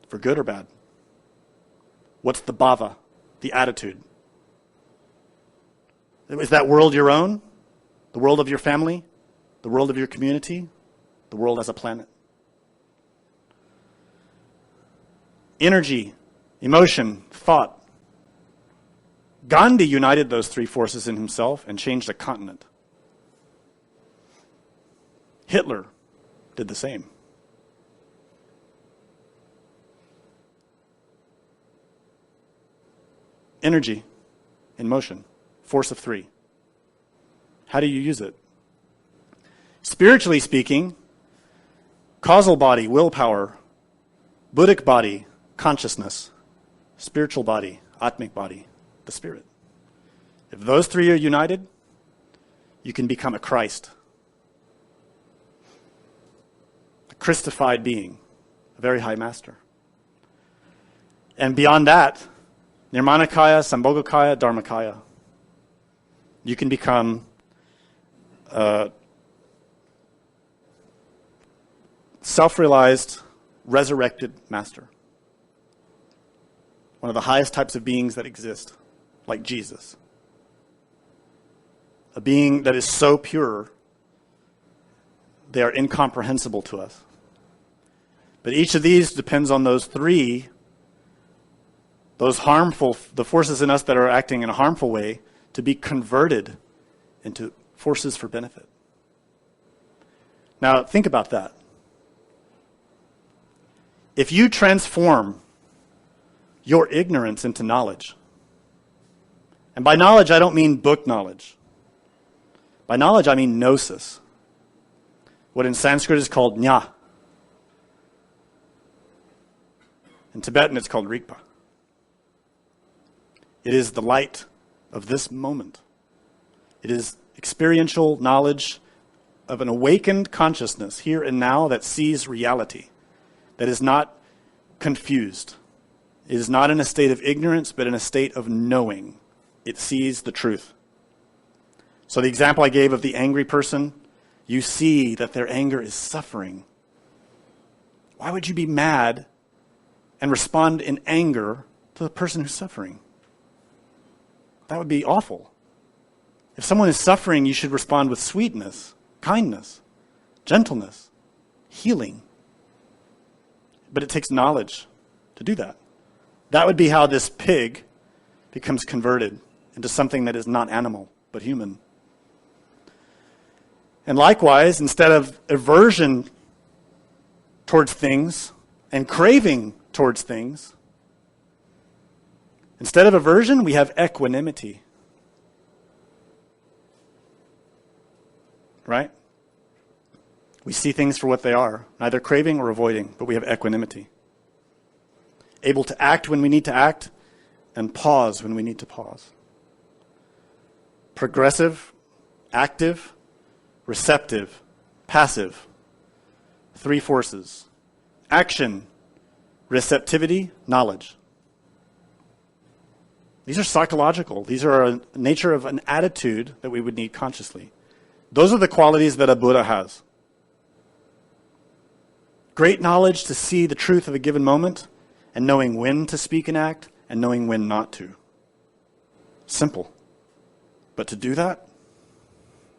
For good or bad. What's the bhava, the attitude? Is that world your own? The world of your family? The world of your community? The world as a planet? Energy, emotion, thought. Gandhi united those three forces in himself and changed a continent. Hitler did the same. Energy in motion, force of three. How do you use it? Spiritually speaking, causal body, willpower, Buddhic body, consciousness, spiritual body, atmic body, the spirit. If those three are united, you can become a Christ. A Christified being, a very high master. And beyond that, Nirmanakaya, Sambhogakaya, Dharmakaya. You can become a self-realized, resurrected master. One of the highest types of beings that exist, like Jesus. A being that is so pure, they are incomprehensible to us. But each of these depends on those three, those harmful, the forces in us that are acting in a harmful way, to be converted into forces for benefit. Now, think about that. If you transform your ignorance into knowledge, and by knowledge I don't mean book knowledge. By knowledge I mean gnosis. What in Sanskrit is called jna. In Tibetan it's called rigpa. It is the light of this moment. It is experiential knowledge of an awakened consciousness here and now that sees reality, that is not confused. It is not in a state of ignorance, but in a state of knowing. It sees the truth. So the example I gave of the angry person, you see that their anger is suffering. Why would you be mad and respond in anger to the person who's suffering? That would be awful. If someone is suffering, you should respond with sweetness, kindness, gentleness, healing. But it takes knowledge to do that. That would be how this pig becomes converted into something that is not animal, but human. And likewise, instead of aversion towards things and craving towards things, instead of aversion, we have equanimity. Right? We see things for what they are, neither craving or avoiding, but we have equanimity. Able to act when we need to act and pause when we need to pause. Progressive, active, receptive, passive. 3 forces. Action, receptivity, knowledge. These are psychological. These are a nature of an attitude that we would need consciously. Those are the qualities that a Buddha has. Great knowledge to see the truth of a given moment, and knowing when to speak and act, and knowing when not to. Simple. But to do that,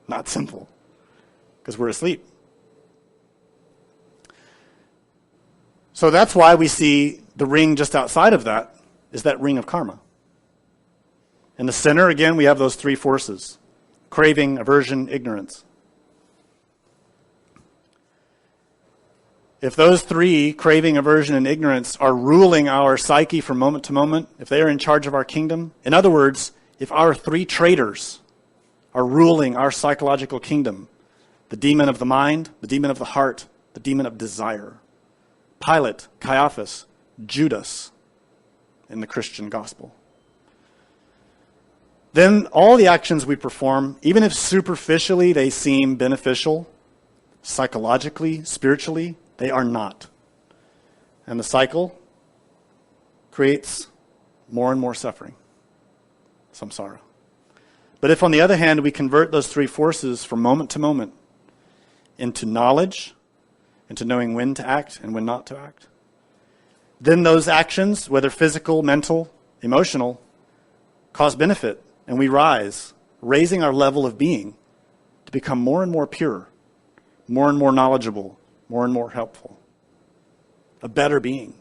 not simple, because we're asleep. So that's why we see the ring just outside of that is that ring of karma. In the center, again, we have those 3 forces: craving, aversion, ignorance. If those 3, craving, aversion, and ignorance, are ruling our psyche from moment to moment, if they are in charge of our kingdom, in other words, if our 3 traitors are ruling our psychological kingdom, the demon of the mind, the demon of the heart, the demon of desire, Pilate, Caiaphas, Judas in the Christian gospel, then all the actions we perform, even if superficially they seem beneficial, psychologically, spiritually, they are not. And the cycle creates more and more suffering, samsara. But if, on the other hand, we convert those 3 forces from moment to moment into knowledge, into knowing when to act and when not to act, then those actions, whether physical, mental, emotional, cause benefit, and we rise, raising our level of being to become more and more pure, more and more knowledgeable, more and more helpful, a better being.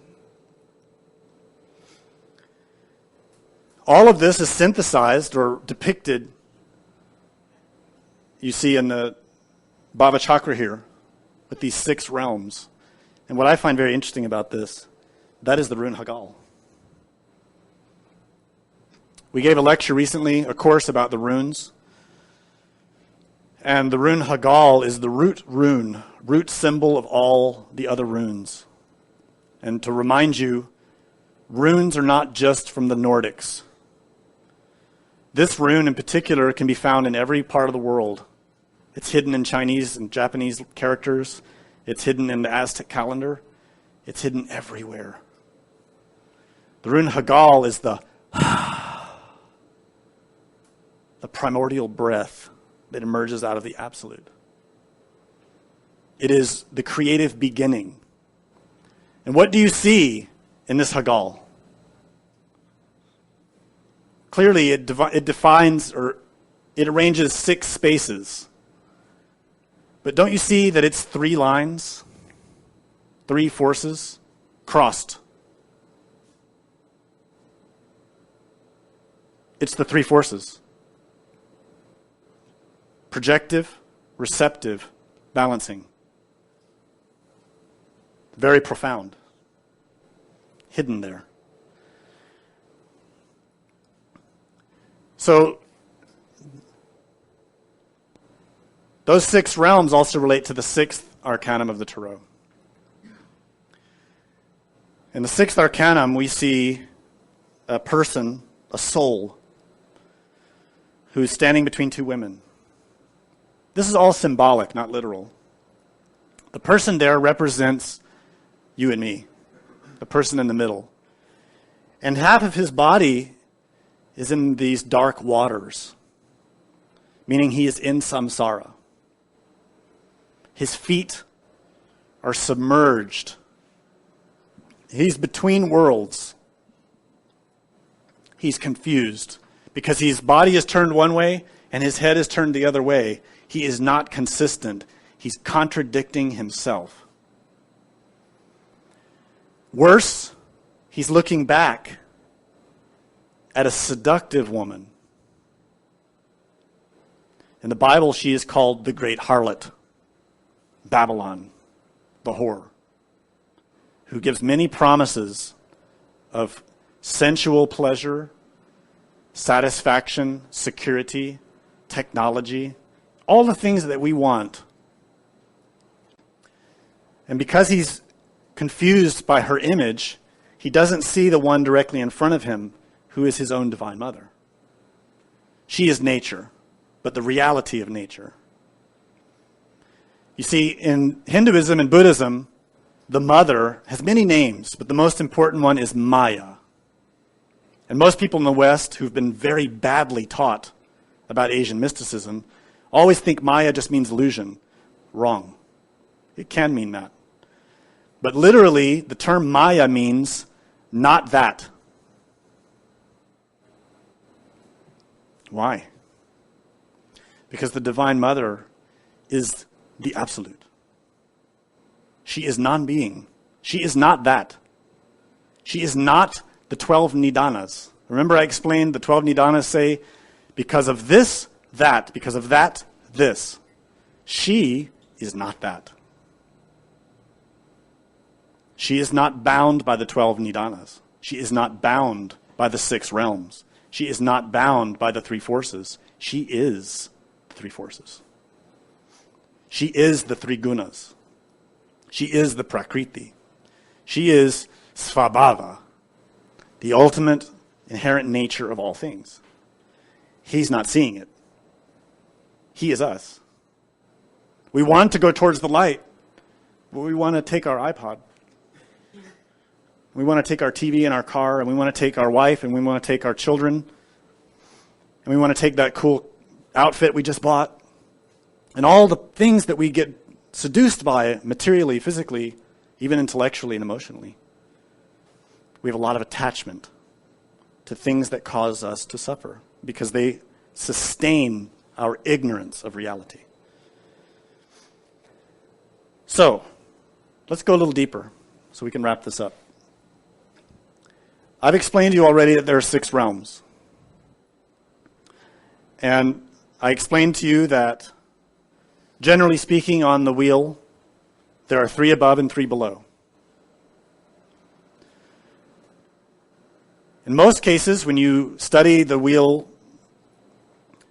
All of this is synthesized or depicted, you see in the Bhavachakra here, with these 6 realms. And what I find very interesting about this, that is the rune Hagal. We gave a lecture recently, a course about the runes. And the rune Hagal is the root rune, root symbol of all the other runes. And to remind you, runes are not just from the Nordics. This rune in particular can be found in every part of the world. It's hidden in Chinese and Japanese characters. It's hidden in the Aztec calendar. It's hidden everywhere. The rune Hagal is the primordial breath that emerges out of the absolute. It is the creative beginning. And what do you see in this Hagal? Clearly, it defines, or it arranges 6 spaces. But don't you see that it's 3 lines, 3 forces, crossed? It's the 3 forces. Projective, receptive, balancing. Very profound. Hidden there. So, those 6 realms also relate to the 6th arcanum of the Tarot. In the 6th arcanum, we see a person, a soul, who's standing between 2 women. This is all symbolic, not literal. The person there represents you and me, the person in the middle. And half of his body is in these dark waters, meaning he is in samsara. His feet are submerged. He's between worlds. He's confused because his body is turned one way and his head is turned the other way. He is not consistent. He's contradicting himself. Worse, he's looking back at a seductive woman. In the Bible, she is called the great harlot, Babylon, the whore, who gives many promises of sensual pleasure, satisfaction, security, technology, all the things that we want. And because he's confused by her image, he doesn't see the one directly in front of him, who is his own divine mother. She is nature, but the reality of nature. You see, in Hinduism and Buddhism, the mother has many names, but the most important one is Maya. And most people in the West who've been very badly taught about Asian mysticism always think Maya just means illusion. Wrong. It can mean that. But literally, the term Maya means not that. Why? Because the Divine Mother is the absolute. She is non-being. She is not that. She is not the 12 nidanas. Remember I explained the 12 nidanas say, because of this, that. Because of that, this. She is not that. She is not bound by the 12 nidanas. She is not bound by the 6 realms. She is not bound by the 3 forces. She is the 3 forces. She is the 3 gunas. She is the prakriti. She is svabhava, the ultimate inherent nature of all things. He's not seeing it. He is us. We want to go towards the light, but we want to take our iPod. We want to take our TV and our car, and we want to take our wife, and we want to take our children, and we want to take that cool outfit we just bought, and all the things that we get seduced by materially, physically, even intellectually and emotionally. We have a lot of attachment to things that cause us to suffer because they sustain our ignorance of reality. So, let's go a little deeper so we can wrap this up. I've explained to you already that there are 6 realms. And I explained to you that, generally speaking, on the wheel, there are 3 above and 3 below. In most cases, when you study the wheel,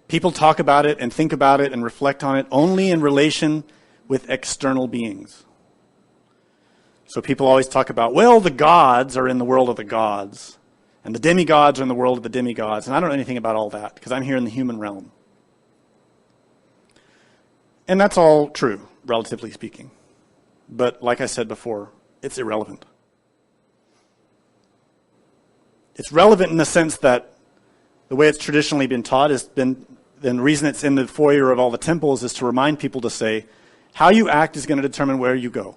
people talk about it and think about it and reflect on it only in relation with external beings. So people always talk about, well, the gods are in the world of the gods, and the demigods are in the world of the demigods, and I don't know anything about all that because I'm here in the human realm. And that's all true, relatively speaking. But like I said before, it's irrelevant. It's relevant in the sense that the way it's traditionally been taught has been, the reason it's in the foyer of all the temples is to remind people to say, how you act is going to determine where you go.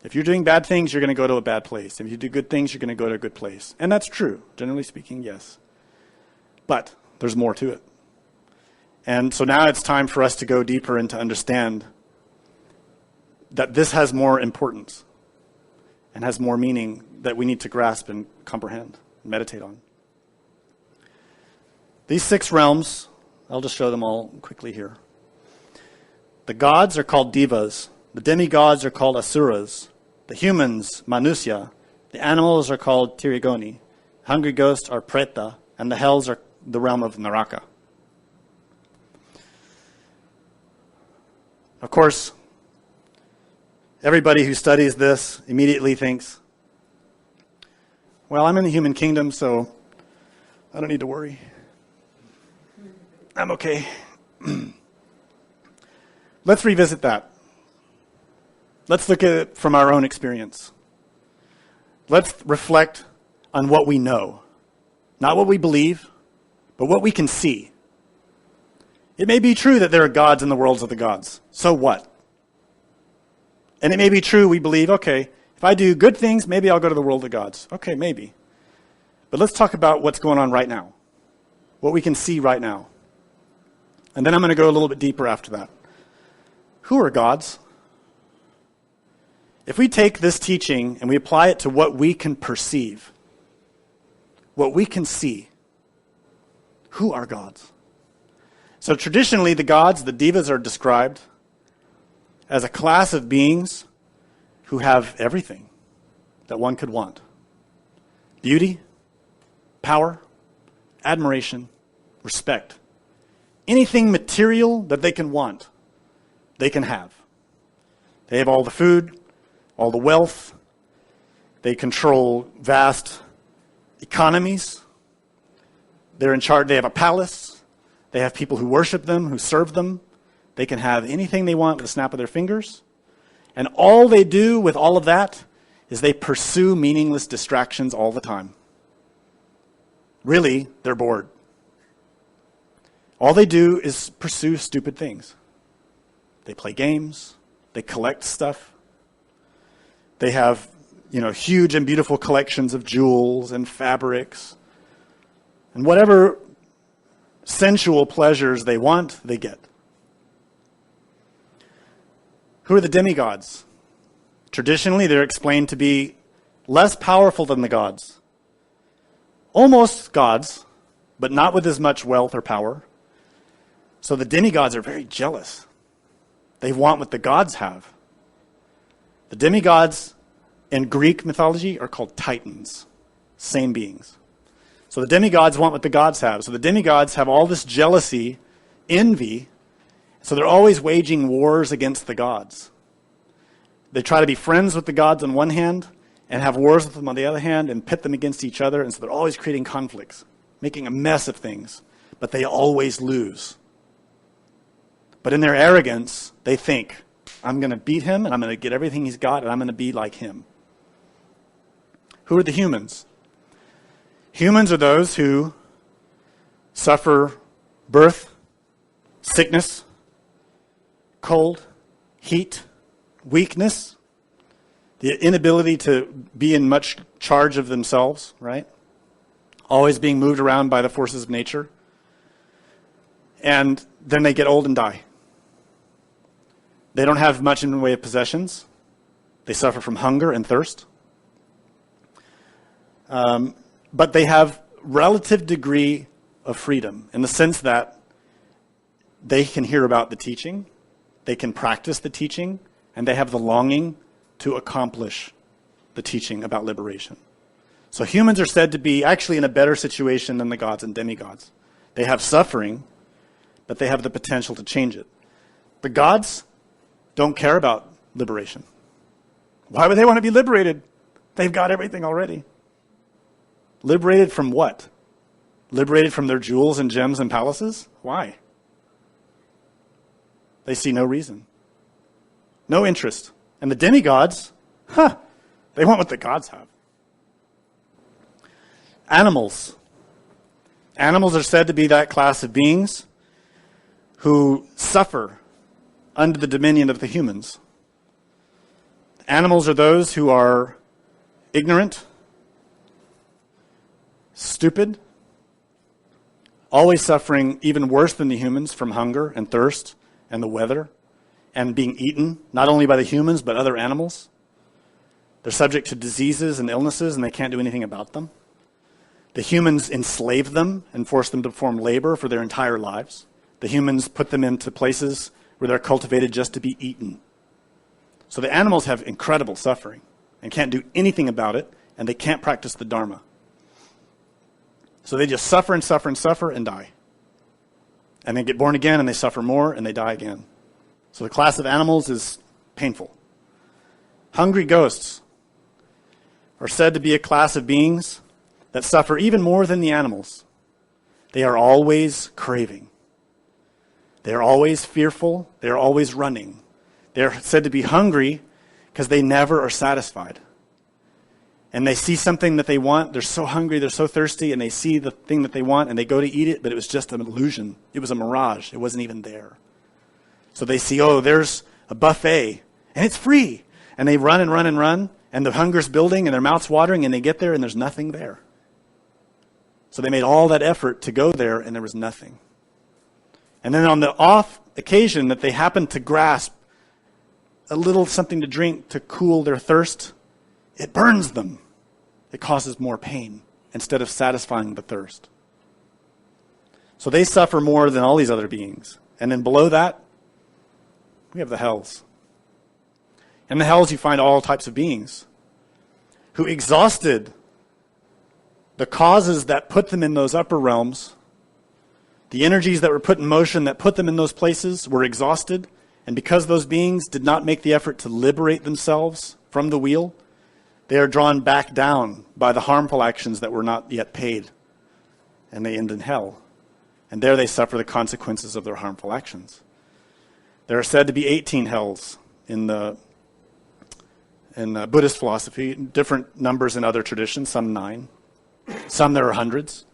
If you're doing bad things, you're going to go to a bad place. If you do good things, you're going to go to a good place. And that's true. Generally speaking, yes. But there's more to it. And so now it's time for us to go deeper and to understand that this has more importance and has more meaning that we need to grasp and comprehend and meditate on. These 6 realms, I'll just show them all quickly here. The gods are called devas. The demigods are called asuras. The humans, manusya. The animals are called tirigoni. Hungry ghosts are preta. And the hells are the realm of naraka. Of course, everybody who studies this immediately thinks, well, I'm in the human kingdom, so I don't need to worry. I'm okay. Let's revisit that. Let's look at it from our own experience. Let's reflect on what we know. Not what we believe, but what we can see. It may be true that there are gods in the worlds of the gods. So what? And it may be true we believe, okay, if I do good things, maybe I'll go to the world of the gods. Okay, maybe. But let's talk about what's going on right now. What we can see right now. And then I'm going to go a little bit deeper after that. Who are gods? If we take this teaching and we apply it to what we can perceive, what we can see, who are gods? So traditionally, the gods, the devas, are described as a class of beings who have everything that one could want. Beauty, power, admiration, respect. Anything material that they can want, they can have. They have all the food, all the wealth. They control vast economies. They're in charge. They have a palace. They have people who worship them, who serve them. They can have anything they want with a snap of their fingers. And all they do with all of that is they pursue meaningless distractions all the time. Really, they're bored. All they do is pursue stupid things. They play games. They collect stuff. They have, huge and beautiful collections of jewels and fabrics. And whatever sensual pleasures they want, they get. Who are the demigods? Traditionally, they're explained to be less powerful than the gods. Almost gods, but not with as much wealth or power. So the demigods are very jealous. They want what the gods have. The demigods in Greek mythology are called titans, same beings. So the demigods want what the gods have. So the demigods have all this jealousy, envy, so they're always waging wars against the gods. They try to be friends with the gods on one hand and have wars with them on the other hand and pit them against each other. And so they're always creating conflicts, making a mess of things, but they always lose. But in their arrogance, they think, I'm going to beat him and I'm going to get everything he's got and I'm going to be like him. Who are the humans? Humans are those who suffer birth, sickness, cold, heat, weakness, the inability to be in much charge of themselves, right? Always being moved around by the forces of nature. And then they get old and die. They don't have much in the way of possessions. They suffer from hunger and thirst. But they have relative degree of freedom in the sense that they can hear about the teaching, they can practice the teaching, and they have the longing to accomplish the teaching about liberation. So humans are said to be actually in a better situation than the gods and demigods. They have suffering, but they have the potential to change it. The gods don't care about liberation. Why would they want to be liberated? They've got everything already. Liberated from what? Liberated from their jewels and gems and palaces? Why? They see no reason. No interest. And the demigods, they want what the gods have. Animals. Animals are said to be that class of beings who suffer under the dominion of the humans. Animals are those who are ignorant, stupid, always suffering even worse than the humans from hunger and thirst and the weather and being eaten, not only by the humans but other animals. They're subject to diseases and illnesses and they can't do anything about them. The humans enslave them and force them to perform labor for their entire lives. The humans put them into places where they're cultivated just to be eaten. So the animals have incredible suffering and can't do anything about it, and they can't practice the Dharma. So they just suffer and suffer and suffer and die. And they get born again and they suffer more and they die again. So the class of animals is painful. Hungry ghosts are said to be a class of beings that suffer even more than the animals. They are always craving. They are always fearful. They are always running. They are said to be hungry because they never are satisfied. And they see something that they want. They're so hungry, they're so thirsty, and they see the thing that they want, and they go to eat it, but it was just an illusion. It was a mirage. It wasn't even there. So they see, there's a buffet, and it's free. And they run and run and run, and the hunger's building, and their mouth's watering, and they get there, and there's nothing there. So they made all that effort to go there, and there was nothing. And then on the off occasion that they happen to grasp a little something to drink to cool their thirst, it burns them. It causes more pain instead of satisfying the thirst. So they suffer more than all these other beings. And then below that, we have the hells. In the hells, you find all types of beings who exhausted the causes that put them in those upper realms. The energies that were put in motion that put them in those places were exhausted. And because those beings did not make the effort to liberate themselves from the wheel, they are drawn back down by the harmful actions that were not yet paid. And they end in hell. And there they suffer the consequences of their harmful actions. There are said to be 18 hells in Buddhist philosophy, different numbers in other traditions, some 9. Some there are hundreds.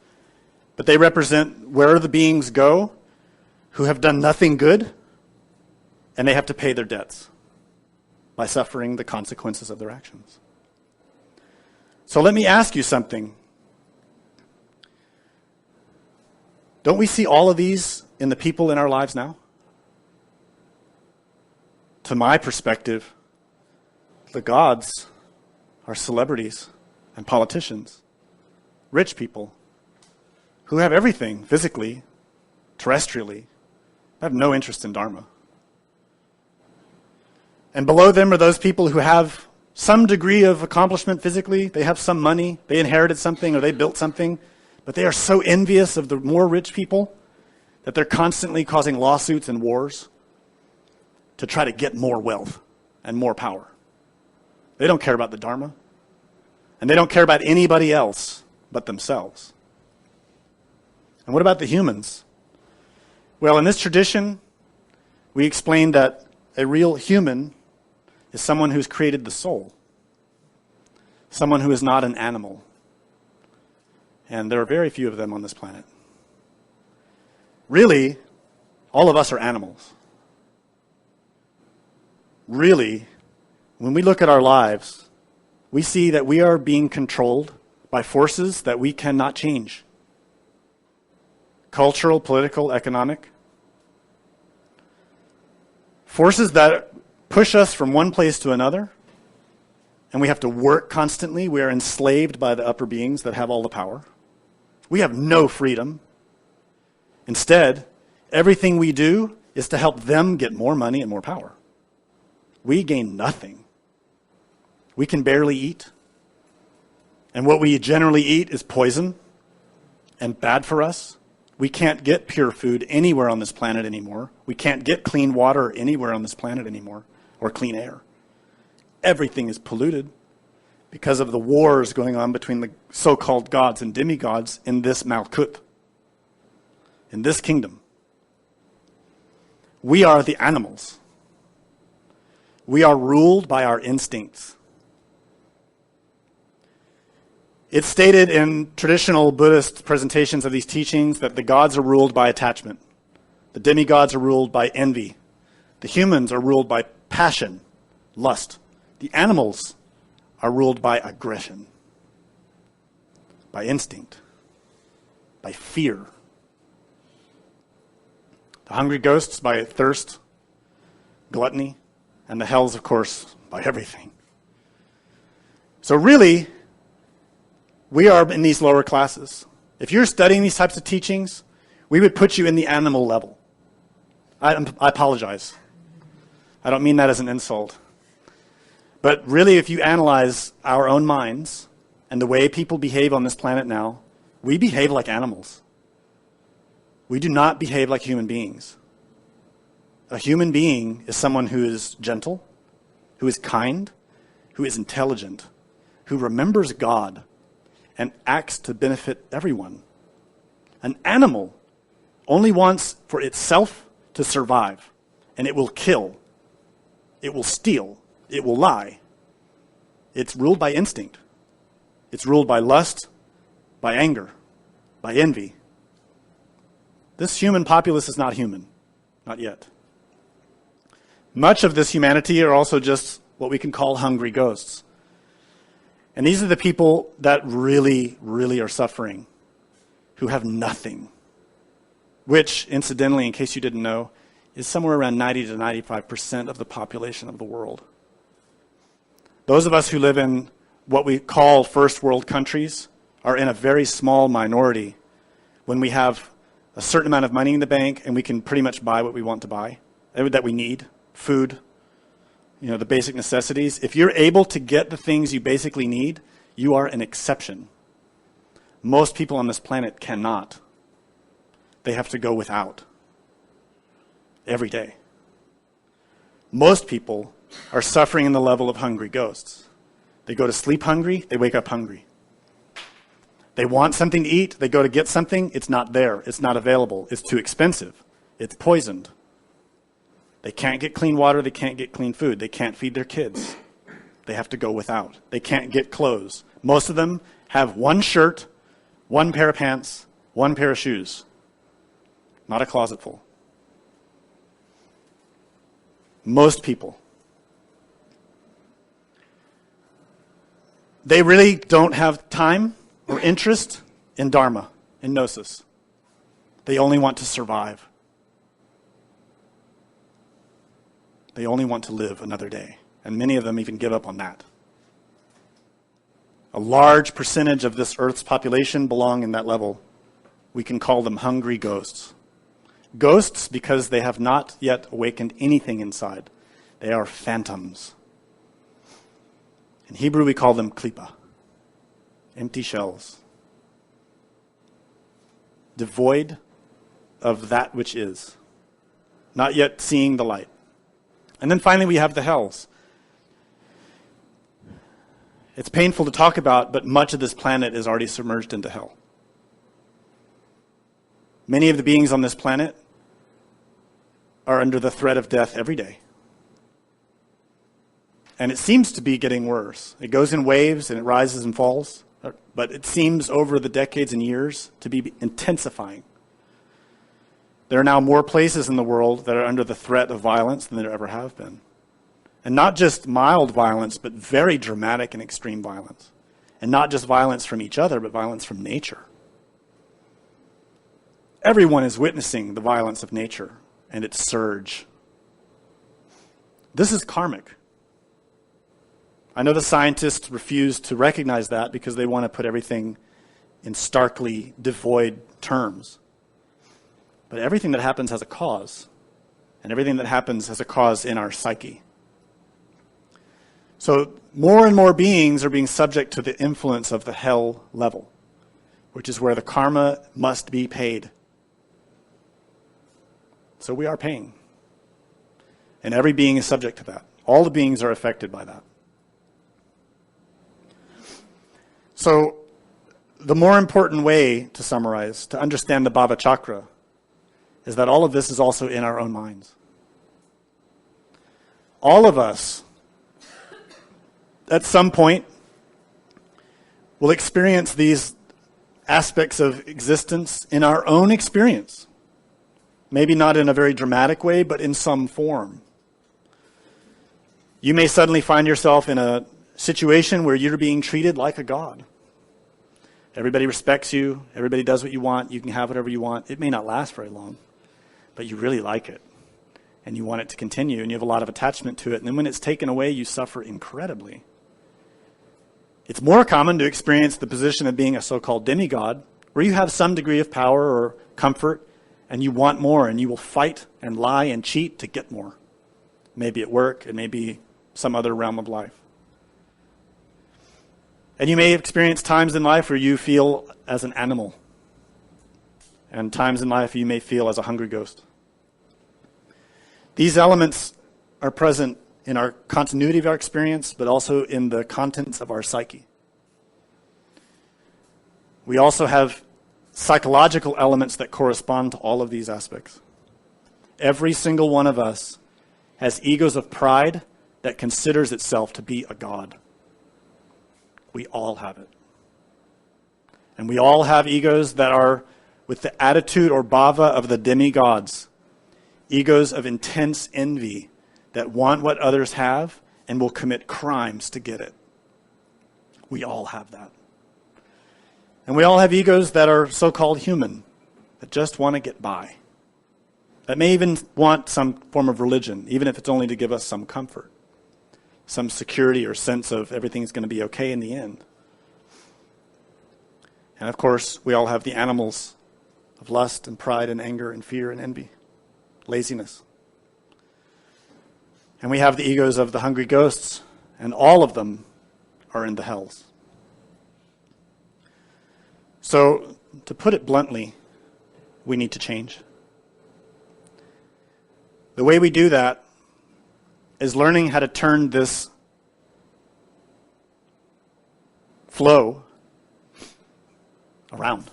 But they represent where the beings go who have done nothing good, and they have to pay their debts by suffering the consequences of their actions. So let me ask you something. Don't we see all of these in the people in our lives now? To my perspective, the gods are celebrities and politicians, rich people who have everything physically, terrestrially, have no interest in Dharma. And below them are those people who have some degree of accomplishment physically. They have some money, they inherited something, or they built something, but they are so envious of the more rich people that they're constantly causing lawsuits and wars to try to get more wealth and more power. They don't care about the Dharma, and they don't care about anybody else but themselves. And what about the humans? Well, in this tradition, we explained that a real human is someone who's created the soul, someone who is not an animal. And there are very few of them on this planet. Really, all of us are animals. Really, when we look at our lives, we see that we are being controlled by forces that we cannot change. Cultural, political, economic. Forces that push us from one place to another, and we have to work constantly. We are enslaved by the upper beings that have all the power. We have no freedom. Instead, everything we do is to help them get more money and more power. We gain nothing. We can barely eat. And what we generally eat is poison and bad for us. We can't get pure food anywhere on this planet anymore. We can't get clean water anywhere on this planet anymore, or clean air. Everything is polluted because of the wars going on between the so-called gods and demigods in this Malkut, in this kingdom. We are the animals. We are ruled by our instincts. It's stated in traditional Buddhist presentations of these teachings that the gods are ruled by attachment. The demigods are ruled by envy. The humans are ruled by passion, lust. The animals are ruled by aggression, by instinct, by fear. The hungry ghosts by thirst, gluttony, and the hells, of course, by everything. So really, we are in these lower classes. If you're studying these types of teachings, we would put you in the animal level. I apologize. I don't mean that as an insult. But really, if you analyze our own minds and the way people behave on this planet now, we behave like animals. We do not behave like human beings. A human being is someone who is gentle, who is kind, who is intelligent, who remembers God, and acts to benefit everyone. An animal only wants for itself to survive, and it will kill, it will steal, it will lie. It's ruled by instinct. It's ruled by lust, by anger, by envy. This human populace is not human, not yet. Much of this humanity are also just what we can call hungry ghosts. And these are the people that really, really are suffering, who have nothing. Which, incidentally, in case you didn't know, is somewhere around 90 to 95% of the population of the world. Those of us who live in what we call first world countries are in a very small minority when we have a certain amount of money in the bank and we can pretty much buy what we want to buy, that we need, food, the basic necessities. If you're able to get the things you basically need, you are an exception. Most people on this planet cannot. They have to go without every day. Most people are suffering in the level of hungry ghosts. They go to sleep hungry, they wake up hungry. They want something to eat, they go to get something, it's not there, it's not available, it's too expensive, it's poisoned. They can't get clean water, they can't get clean food, they can't feed their kids. They have to go without. They can't get clothes. Most of them have one shirt, one pair of pants, one pair of shoes. Not a closet full. Most people. They really don't have time or interest in Dharma, in Gnosis. They only want to survive. They only want to live another day. And many of them even give up on that. A large percentage of this Earth's population belong in that level. We can call them hungry ghosts. Ghosts because they have not yet awakened anything inside. They are phantoms. In Hebrew we call them klipa, empty shells, devoid of that which is, not yet seeing the light. And then finally we have the hells. It's painful to talk about, but much of this planet is already submerged into hell. Many of the beings on this planet are under the threat of death every day. And it seems to be getting worse. It goes in waves and it rises and falls, but it seems over the decades and years to be intensifying. There are now more places in the world that are under the threat of violence than there ever have been. And not just mild violence, but very dramatic and extreme violence. And not just violence from each other, but violence from nature. Everyone is witnessing the violence of nature and its surge. This is karmic. I know the scientists refuse to recognize that because they want to put everything in starkly devoid terms. But everything that happens has a cause. And everything that happens has a cause in our psyche. So more and more beings are being subject to the influence of the hell level, which is where the karma must be paid. So we are paying. And every being is subject to that. All the beings are affected by that. So the more important way to summarize, to understand the Bhavachakra, is that all of this is also in our own minds. All of us, at some point, will experience these aspects of existence in our own experience. Maybe not in a very dramatic way, but in some form. You may suddenly find yourself in a situation where you're being treated like a god. Everybody respects you. Everybody does what you want. You can have whatever you want. It may not last very long, but you really like it. And you want it to continue, and you have a lot of attachment to it. And then when it's taken away, you suffer incredibly. It's more common to experience the position of being a so-called demigod, where you have some degree of power or comfort, and you want more, and you will fight and lie and cheat to get more. Maybe at work, it may be some other realm of life. And you may experience times in life where you feel as an animal, and times in life you may feel as a hungry ghost. These elements are present in our continuity of our experience, but also in the contents of our psyche. We also have psychological elements that correspond to all of these aspects. Every single one of us has egos of pride that considers itself to be a god. We all have it. And we all have egos that are with the attitude or bhava of the demigods. Egos of intense envy that want what others have and will commit crimes to get it. We all have that. And we all have egos that are so-called human, that just want to get by. that may even want some form of religion, even if it's only to give us some comfort, some security or sense of everything's going to be okay in the end. And of course, we all have the animals of lust and pride and anger and fear and envy, laziness. And we have the egos of the hungry ghosts, and all of them are in the hells. So, to put it bluntly, we need to change. The way we do that is learning how to turn this flow around.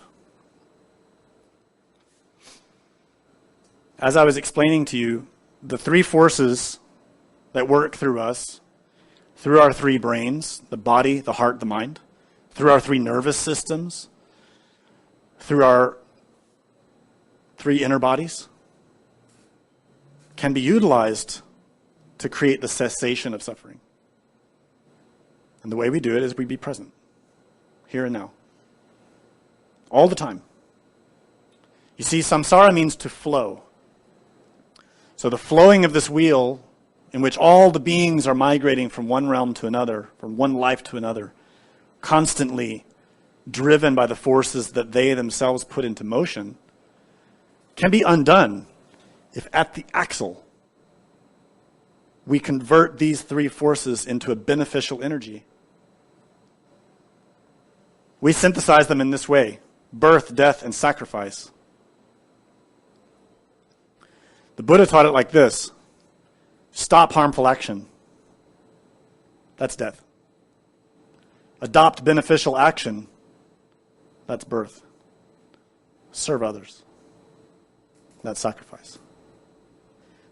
As I was explaining to you, the three forces that work through us, through our three brains, the body, the heart, the mind, through our three nervous systems, through our three inner bodies, can be utilized to create the cessation of suffering. And the way we do it is we be present, here and now, all the time. You see, samsara means to flow. So the flowing of this wheel in which all the beings are migrating from one realm to another, from one life to another, constantly driven by the forces that they themselves put into motion, can be undone if at the axle we convert these three forces into a beneficial energy. We synthesize them in this way: birth, death, and sacrifice. The Buddha taught it like this: stop harmful action. That's death. Adopt beneficial action. That's birth. Serve others. That's sacrifice.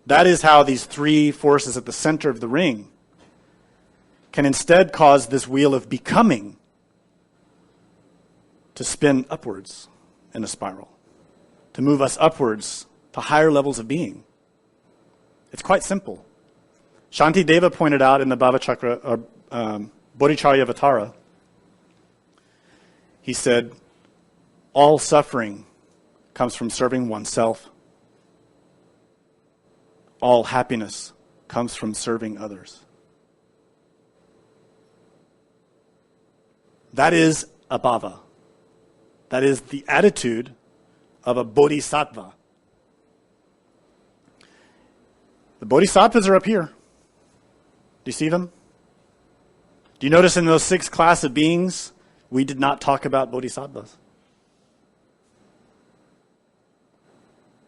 That is how these three forces at the center of the ring can instead cause this wheel of becoming to spin upwards in a spiral, to move us upwards to higher levels of being. It's quite simple. Shantideva pointed out in the Bhavachakra, Bodhicharyavatara, he said, all suffering comes from serving oneself. All happiness comes from serving others. That is a bhava. That is the attitude of a bodhisattva. The bodhisattvas are up here. Do you see them? Do you notice in those 6 classes of beings, we did not talk about bodhisattvas?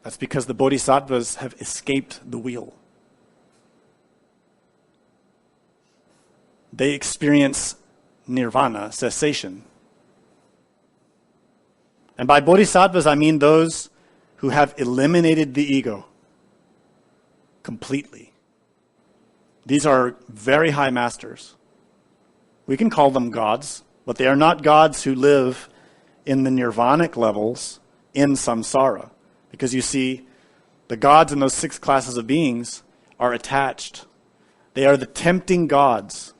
That's because the bodhisattvas have escaped the wheel. They experience nirvana, cessation. And by bodhisattvas, I mean those who have eliminated the ego completely. These are very high masters. We can call them gods, but they are not gods who live in the nirvanic levels in samsara. Because you see, the gods in those 6 classes of beings are attached. They are the tempting gods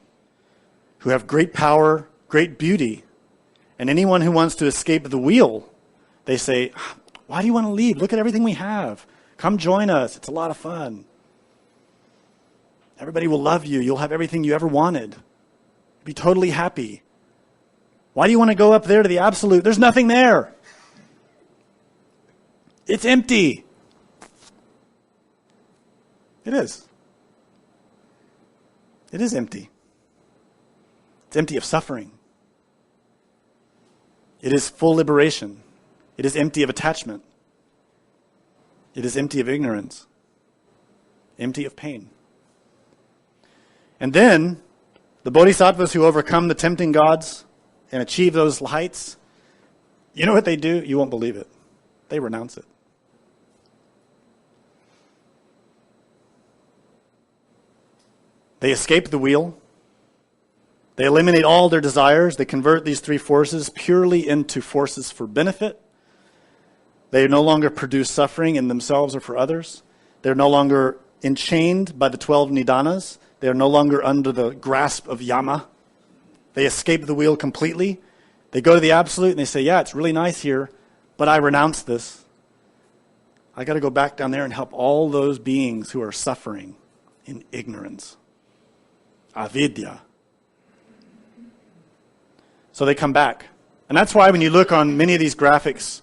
who have great power, great beauty. And anyone who wants to escape the wheel, they say, why do you want to leave? Look at everything we have. Come join us. It's a lot of fun. Everybody will love you. You'll have everything you ever wanted. You'll be totally happy. Why do you want to go up there to the absolute? There's nothing there. It's empty. It is. It is empty. It's empty of suffering. It is full liberation. It is empty of attachment. It is empty of ignorance. Empty of pain. And then, the bodhisattvas who overcome the tempting gods and achieve those heights, you know what they do? You won't believe it. They renounce it. They escape the wheel. They eliminate all their desires. They convert these 3 forces purely into forces for benefit. They no longer produce suffering in themselves or for others. They're no longer enchained by the 12 nidanas. They are no longer under the grasp of yama. They escape the wheel completely. They go to the absolute and they say, yeah, it's really nice here, but I renounce this. I got to go back down there and help all those beings who are suffering in ignorance. Avidya. So they come back. And that's why when you look on many of these graphics,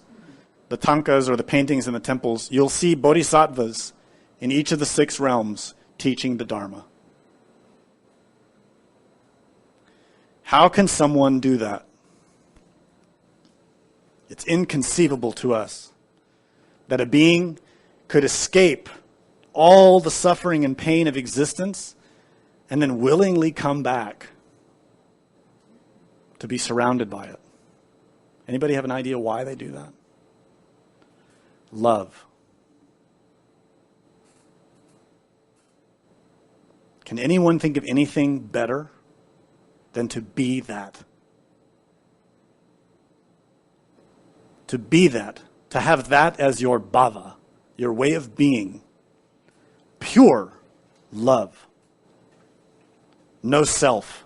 the tankas or the paintings in the temples, you'll see bodhisattvas in each of the 6 realms teaching the Dharma. How can someone do that? It's inconceivable to us that a being could escape all the suffering and pain of existence and then willingly come back to be surrounded by it. Anybody have an idea why they do that? Love. Can anyone think of anything better than to be that? To be that. To have that as your bhava, your way of being. Pure love. No self.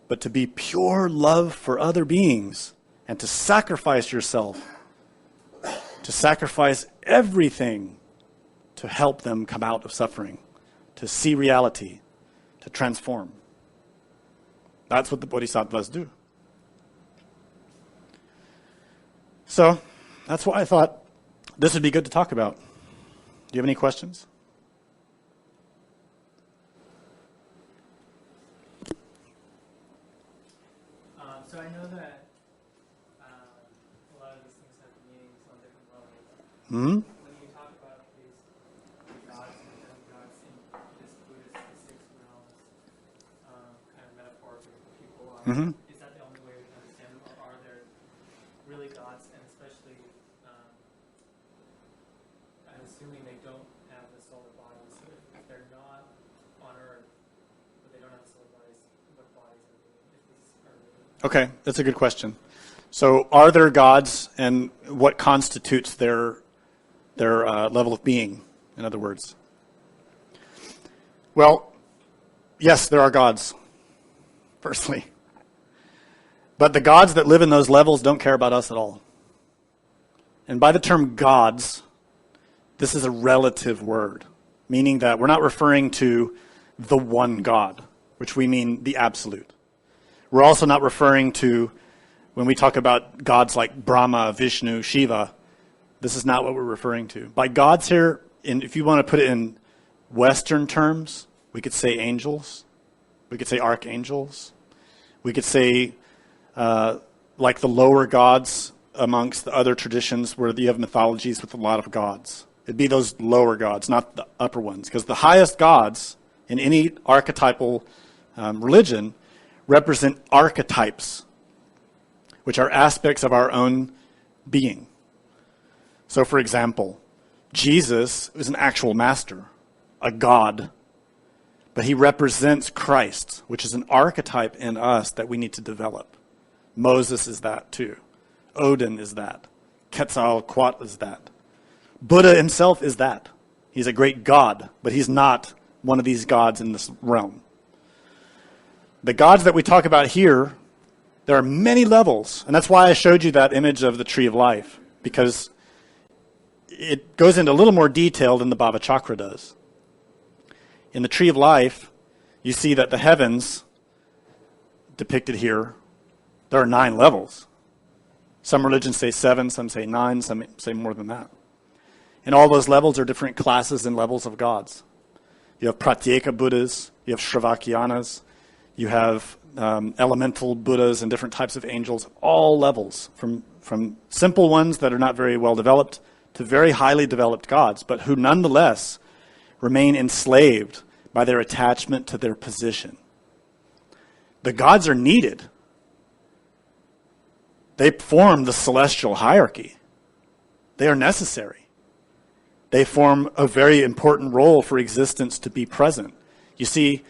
But to be pure love for other beings and to sacrifice yourself, to sacrifice everything to help them come out of suffering, to see reality, to transform. That's what the bodhisattvas do. So, that's why I thought this would be good to talk about. Do you have any questions? So I know that a lot of these things have meanings on different levels. Hmm? When you talk about these gods and demigods in this Buddhist, the 6 realms, kind of metaphorically for people, is that the only way we can understand them? Or are there really gods, and especially, I'm assuming they don't have the solar bodies, so if they're not on Earth, but they don't have solar bodies, what bodies are they? If these are really... Okay, that's a good question. So, are there gods, and what constitutes their level of being, in other words? Well, yes, there are gods, firstly. But the gods that live in those levels don't care about us at all. And by the term gods, this is a relative word, meaning that we're not referring to the one God, which we mean the absolute. We're also not referring to, when we talk about gods like Brahma, Vishnu, Shiva, this is not what we're referring to. By gods here, if you want to put it in Western terms, we could say angels. We could say archangels. We could say, like the lower gods amongst the other traditions where you have mythologies with a lot of gods. It'd be those lower gods, not the upper ones. Because the highest gods in any archetypal religion represent archetypes, which are aspects of our own being. So, for example, Jesus is an actual master, a god, but he represents Christ, which is an archetype in us that we need to develop. Moses is that too. Odin is that. Quetzalcoatl is that. Buddha himself is that. He's a great god, but he's not one of these gods in this realm. The gods that we talk about here, there are many levels, and that's why I showed you that image of the tree of life, because it goes into a little more detail than the Bhavachakra does. In the tree of life, you see that the heavens, depicted here, there are 9 levels. Some religions say 7, some say 9, some say more than that. And all those levels are different classes and levels of gods. You have Pratyeka Buddhas, you have Shravakiyanas, you have elemental Buddhas and different types of angels, all levels, from simple ones that are not very well developed to very highly developed gods, but who nonetheless remain enslaved by their attachment to their position. The gods are needed. They form the celestial hierarchy. They are necessary. They form a very important role for existence to be present. You see,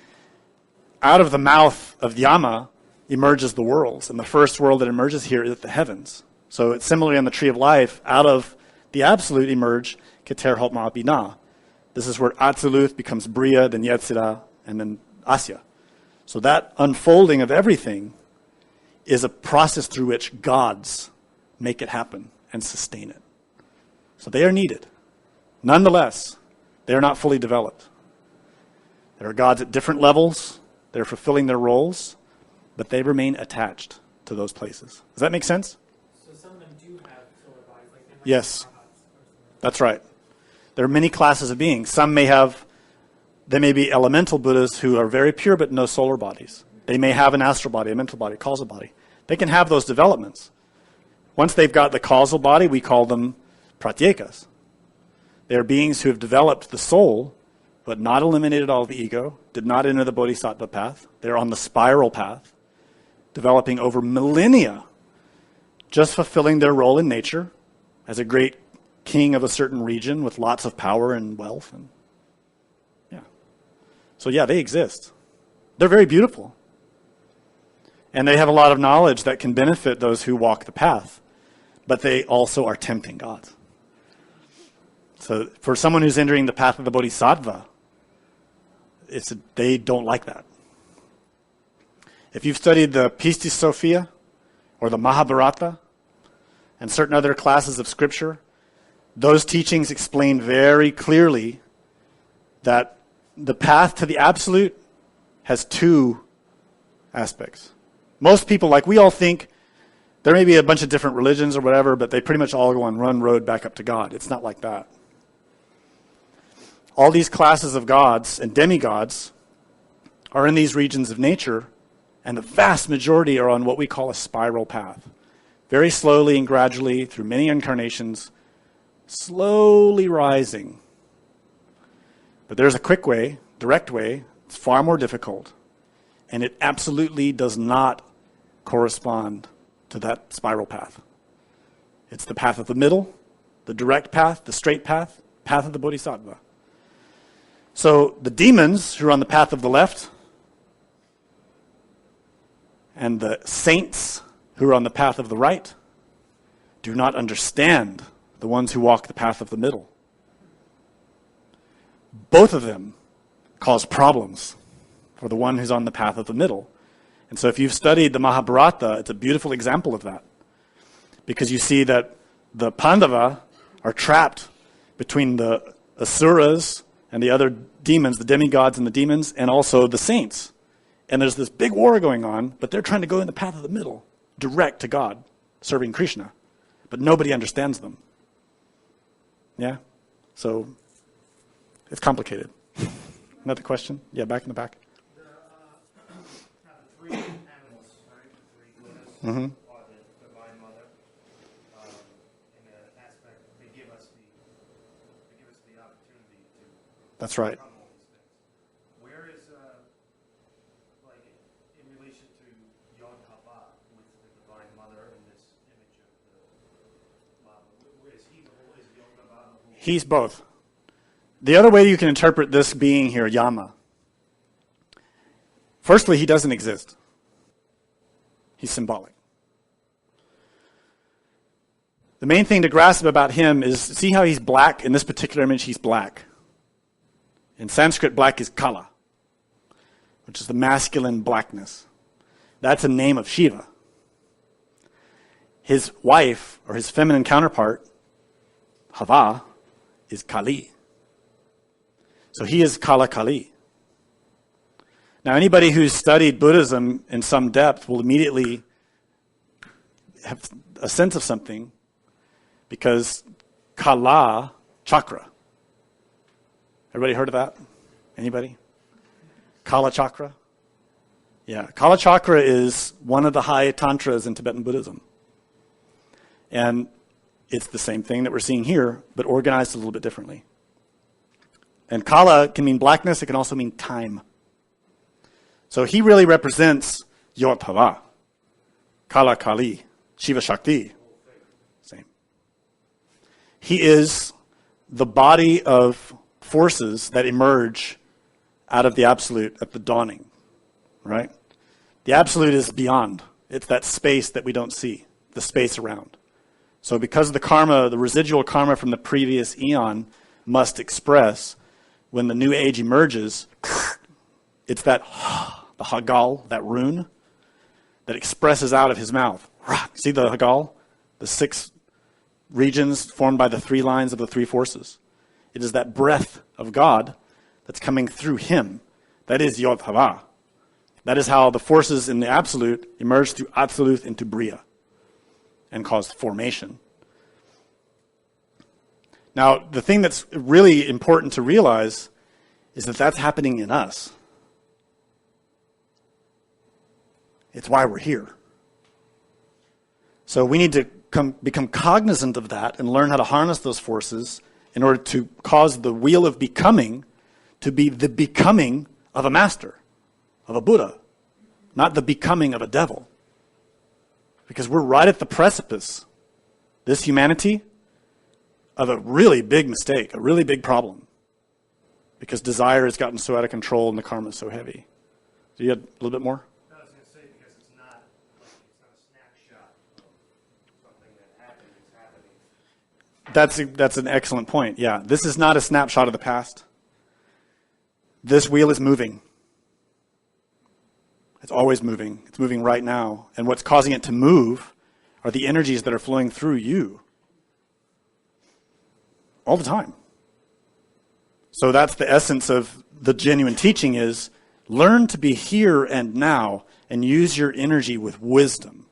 out of the mouth of Yama emerges the worlds, and the first world that emerges here is the heavens. So it's similarly on the tree of life, out of the absolute emerge Keter Hotma Binah. This is where Atziluth becomes Bria, then Yetzirah, and then Asya. So that unfolding of everything is a process through which gods make it happen and sustain it. So they are needed. Nonetheless, they are not fully developed. There are gods at different levels. They're fulfilling their roles, but they remain attached to those places. Does that make sense? So some of them do have solar bodies, like they might Yes. have arhats or something. That's right. There are many classes of beings. They may be elemental Buddhas who are very pure but no solar bodies. They may have an astral body, a mental body, a causal body. They can have those developments. Once they've got the causal body, we call them pratyekas. They are beings who have developed the soul, but not eliminated all of the ego, did not enter the bodhisattva path. They're on the spiral path, developing over millennia, just fulfilling their role in nature as a great king of a certain region with lots of power and wealth. And so they exist. They're very beautiful. And they have a lot of knowledge that can benefit those who walk the path. But they also are tempting gods. So for someone who's entering the path of the bodhisattva, they don't like that. If you've studied the Pistis Sophia or the Mahabharata and certain other classes of scripture, those teachings explain very clearly that the path to the absolute has two aspects. Most people, we all think there may be a bunch of different religions or whatever, but they pretty much all go on one road back up to God. It's not like that. All these classes of gods and demigods are in these regions of nature, and the vast majority are on what we call a spiral path. Very slowly and gradually, through many incarnations, slowly rising. But there's a quick way, direct way. It's far more difficult. And it absolutely does not correspond to that spiral path. It's the path of the middle, the direct path, the straight path, path of the bodhisattva. So the demons who are on the path of the left and the saints who are on the path of the right do not understand the ones who walk the path of the middle. Both of them cause problems for the one who's on the path of the middle. And so if you've studied the Mahabharata, it's a beautiful example of that. Because you see that the Pandava are trapped between the Asuras and the other demons, the demigods and the demons, and also the saints. And there's this big war going on, but they're trying to go in the path of the middle, direct to God, serving Krishna. But nobody understands them. Yeah? So it's complicated. Another question? Yeah, back in the back. The three animals, right? Three Buddhas Mm-hmm. are the Divine Mother. In an aspect, they give us the opportunity to That's right. become all these things. Where is, in relation to Yod Hava with the Divine Mother in this image of the Lama, where is he? Is Yod Hava? He's both. The other way you can interpret this being here, Yama, firstly, he doesn't exist. He's symbolic. The main thing to grasp about him is, see how he's black? In this particular image, he's black. In Sanskrit, black is kala, which is the masculine blackness. That's a name of Shiva. His wife, or his feminine counterpart, Hava, is Kali. So he is Kala Kali. Now, anybody who's studied Buddhism in some depth will immediately have a sense of something, because Kala Chakra. Everybody heard of that? Anybody? Kala Chakra? Yeah, Kala Chakra is one of the high tantras in Tibetan Buddhism. And it's the same thing that we're seeing here, but organized a little bit differently. And Kala can mean blackness, it can also mean time. So he really represents Yod Hava, Kala Kali, Shiva Shakti. Same. He is the body of forces that emerge out of the absolute at the dawning, right? The absolute is beyond. It's that space that we don't see, the space around. So because of the karma, the residual karma from the previous eon must express, when the new age emerges, it's that, the Hagal, that rune, that expresses out of his mouth. See the Hagal? The 6 regions formed by the three lines of the three forces. It is that breath of God that's coming through him. That is Yod Hava. That is how the forces in the Absolute emerge through Absolute into Bria and cause formation. Now, the thing that's really important to realize is that that's happening in us. It's why we're here. So we need to become cognizant of that and learn how to harness those forces in order to cause the wheel of becoming to be the becoming of a master, of a Buddha, not the becoming of a devil. Because we're right at the precipice, this humanity, of a really big mistake, a really big problem. Because desire has gotten so out of control and the karma is so heavy. Do you have a little bit more? I was going to say, because it's not a snapshot of something that happened, it's happening. That's an excellent point. Yeah, this is not a snapshot of the past. This wheel is moving. It's always moving. It's moving right now. And what's causing it to move are the energies that are flowing through you. All the time. So that's the essence of the genuine teaching is learn to be here and now and use your energy with wisdom,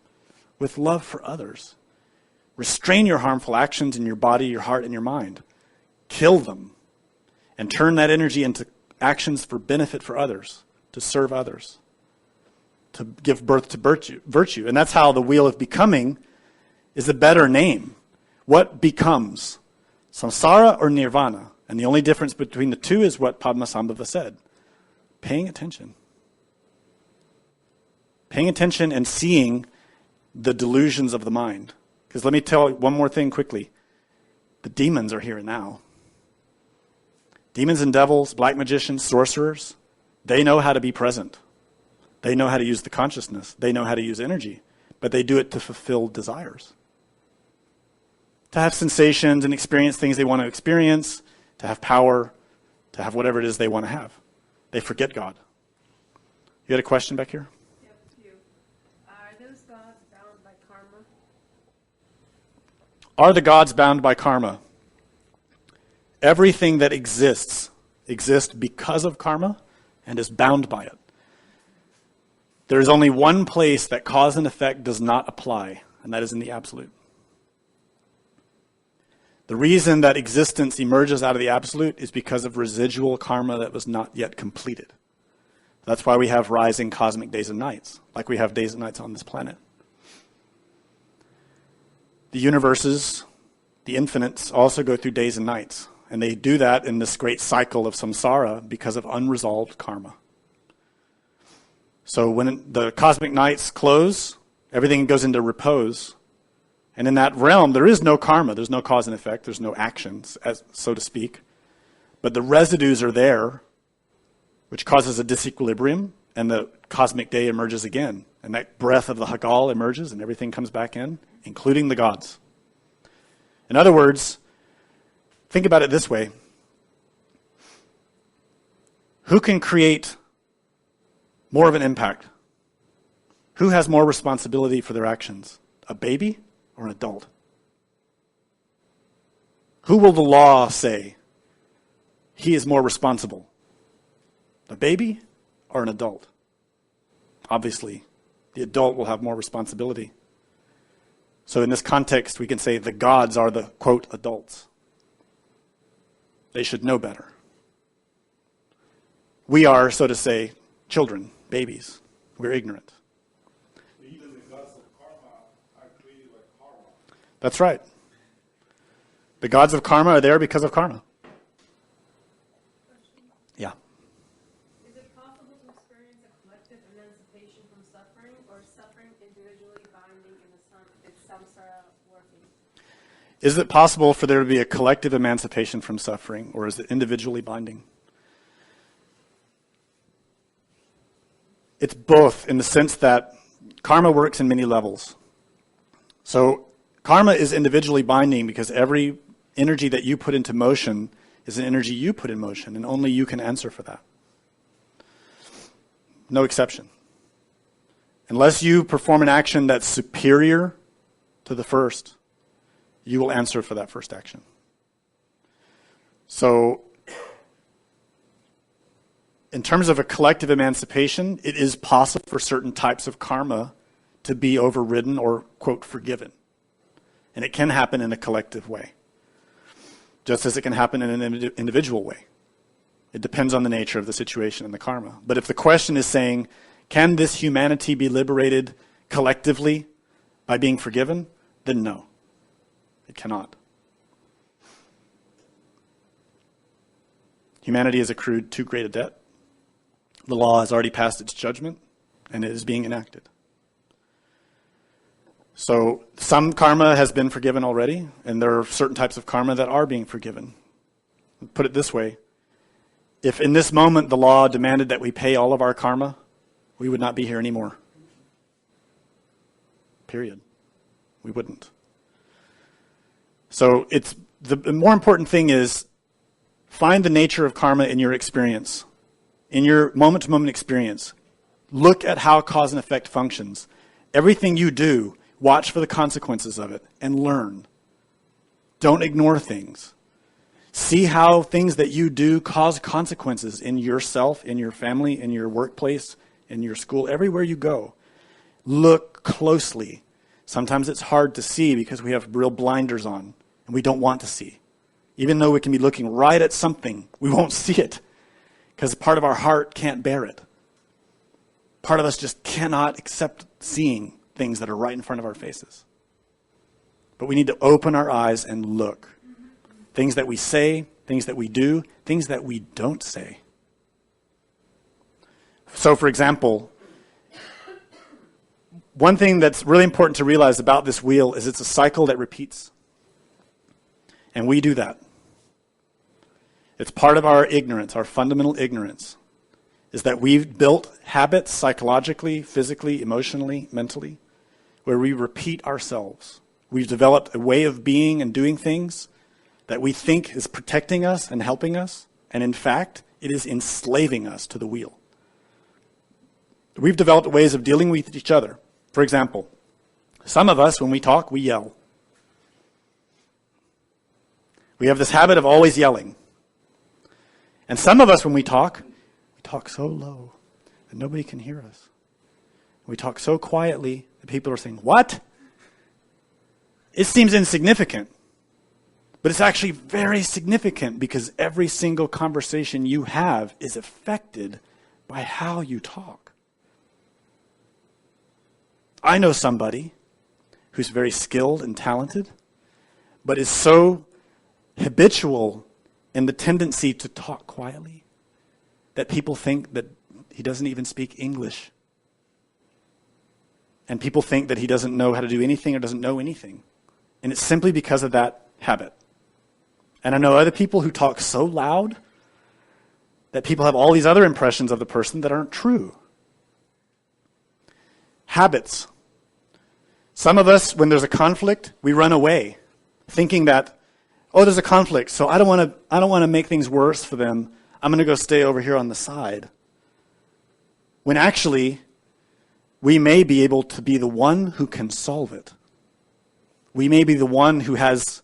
with love for others. Restrain your harmful actions in your body, your heart, and your mind. Kill them and turn that energy into actions for benefit for others, to serve others, to give birth to virtue. And that's how the wheel of becoming is a better name. What becomes? Samsara or nirvana? And the only difference between the two is what Padmasambhava said. Paying attention. Paying attention and seeing the delusions of the mind. Because let me tell you one more thing quickly. The demons are here now. Demons and devils, black magicians, sorcerers, they know how to be present. They know how to use the consciousness. They know how to use energy. But they do it to fulfill desires. To have sensations and experience things they want to experience, to have power, to have whatever it is they want to have. They forget God. You had a question back here? Yep, you. Are those gods bound by karma? Are the gods bound by karma? Everything that exists because of karma and is bound by it. There is only one place that cause and effect does not apply, and that is in the Absolute. The reason that existence emerges out of the Absolute is because of residual karma that was not yet completed. That's why we have rising cosmic days and nights, like we have days and nights on this planet. The universes, the infinites, also go through days and nights. And they do that in this great cycle of samsara because of unresolved karma. So when the cosmic nights close, everything goes into repose. And in that realm, there is no karma. There's no cause and effect. There's no actions, so to speak. But the residues are there, which causes a disequilibrium, and the cosmic day emerges again. And that breath of the Hagal emerges, and everything comes back in, including the gods. In other words, think about it this way. Who can create more of an impact? Who has more responsibility for their actions? A baby or an adult? Who will the law say he is more responsible? A baby or an adult? Obviously, the adult will have more responsibility. So in this context, we can say the gods are the, quote, adults. They should know better. We are, so to say, children, babies. We're ignorant. Even the gods of karma are created like karma. That's right. The gods of karma are there because of karma. Yeah. Is it possible to experience a collective emancipation from suffering, or suffering individually binding in its samsara working? Is it possible for there to be a collective emancipation from suffering, or is it individually binding? It's both, in the sense that karma works in many levels. So karma is individually binding because every energy that you put into motion is an energy you put in motion, and only you can answer for that. No exception. Unless you perform an action that's superior to the first, you will answer for that first action. So, in terms of a collective emancipation, it is possible for certain types of karma to be overridden or, quote, forgiven. And it can happen in a collective way, just as it can happen in an individual way. It depends on the nature of the situation and the karma. But if the question is saying, can this humanity be liberated collectively by being forgiven? Then no, it cannot. Humanity has accrued too great a debt. The law has already passed its judgment, and it is being enacted. So some karma has been forgiven already, and there are certain types of karma that are being forgiven. Put it this way. If in this moment the law demanded that we pay all of our karma, we would not be here anymore. Period. We wouldn't. So the more important thing is find the nature of karma in your experience, in your moment-to-moment experience. Look at how cause and effect functions. Everything you do, watch for the consequences of it and learn. Don't ignore things. See how things that you do cause consequences in yourself, in your family, in your workplace, in your school, everywhere you go. Look closely. Sometimes it's hard to see because we have real blinders on and we don't want to see. Even though we can be looking right at something, we won't see it because part of our heart can't bear it. Part of us just cannot accept seeing things that are right in front of our faces. But we need to open our eyes and look. Things that we say, things that we do, things that we don't say. So, for example, one thing that's really important to realize about this wheel is it's a cycle that repeats. And we do that. It's part of our ignorance, our fundamental ignorance, is that we've built habits psychologically, physically, emotionally, mentally, where we repeat ourselves. We've developed a way of being and doing things that we think is protecting us and helping us, and in fact, it is enslaving us to the wheel. We've developed ways of dealing with each other. For example, some of us, when we talk, we yell. We have this habit of always yelling. And some of us, when we talk so low that nobody can hear us. We talk so quietly that people are saying, "What?" It seems insignificant. But it's actually very significant because every single conversation you have is affected by how you talk. I know somebody who's very skilled and talented, but is so habitual in the tendency to talk quietly that people think that he doesn't even speak English. And people think that he doesn't know how to do anything or doesn't know anything. And it's simply because of that habit. And I know other people who talk so loud that people have all these other impressions of the person that aren't true. Habits. Some of us, when there's a conflict, we run away, thinking that, oh, there's a conflict, so I don't want to make things worse for them. I'm going to go stay over here on the side. When actually, we may be able to be the one who can solve it. We may be the one who has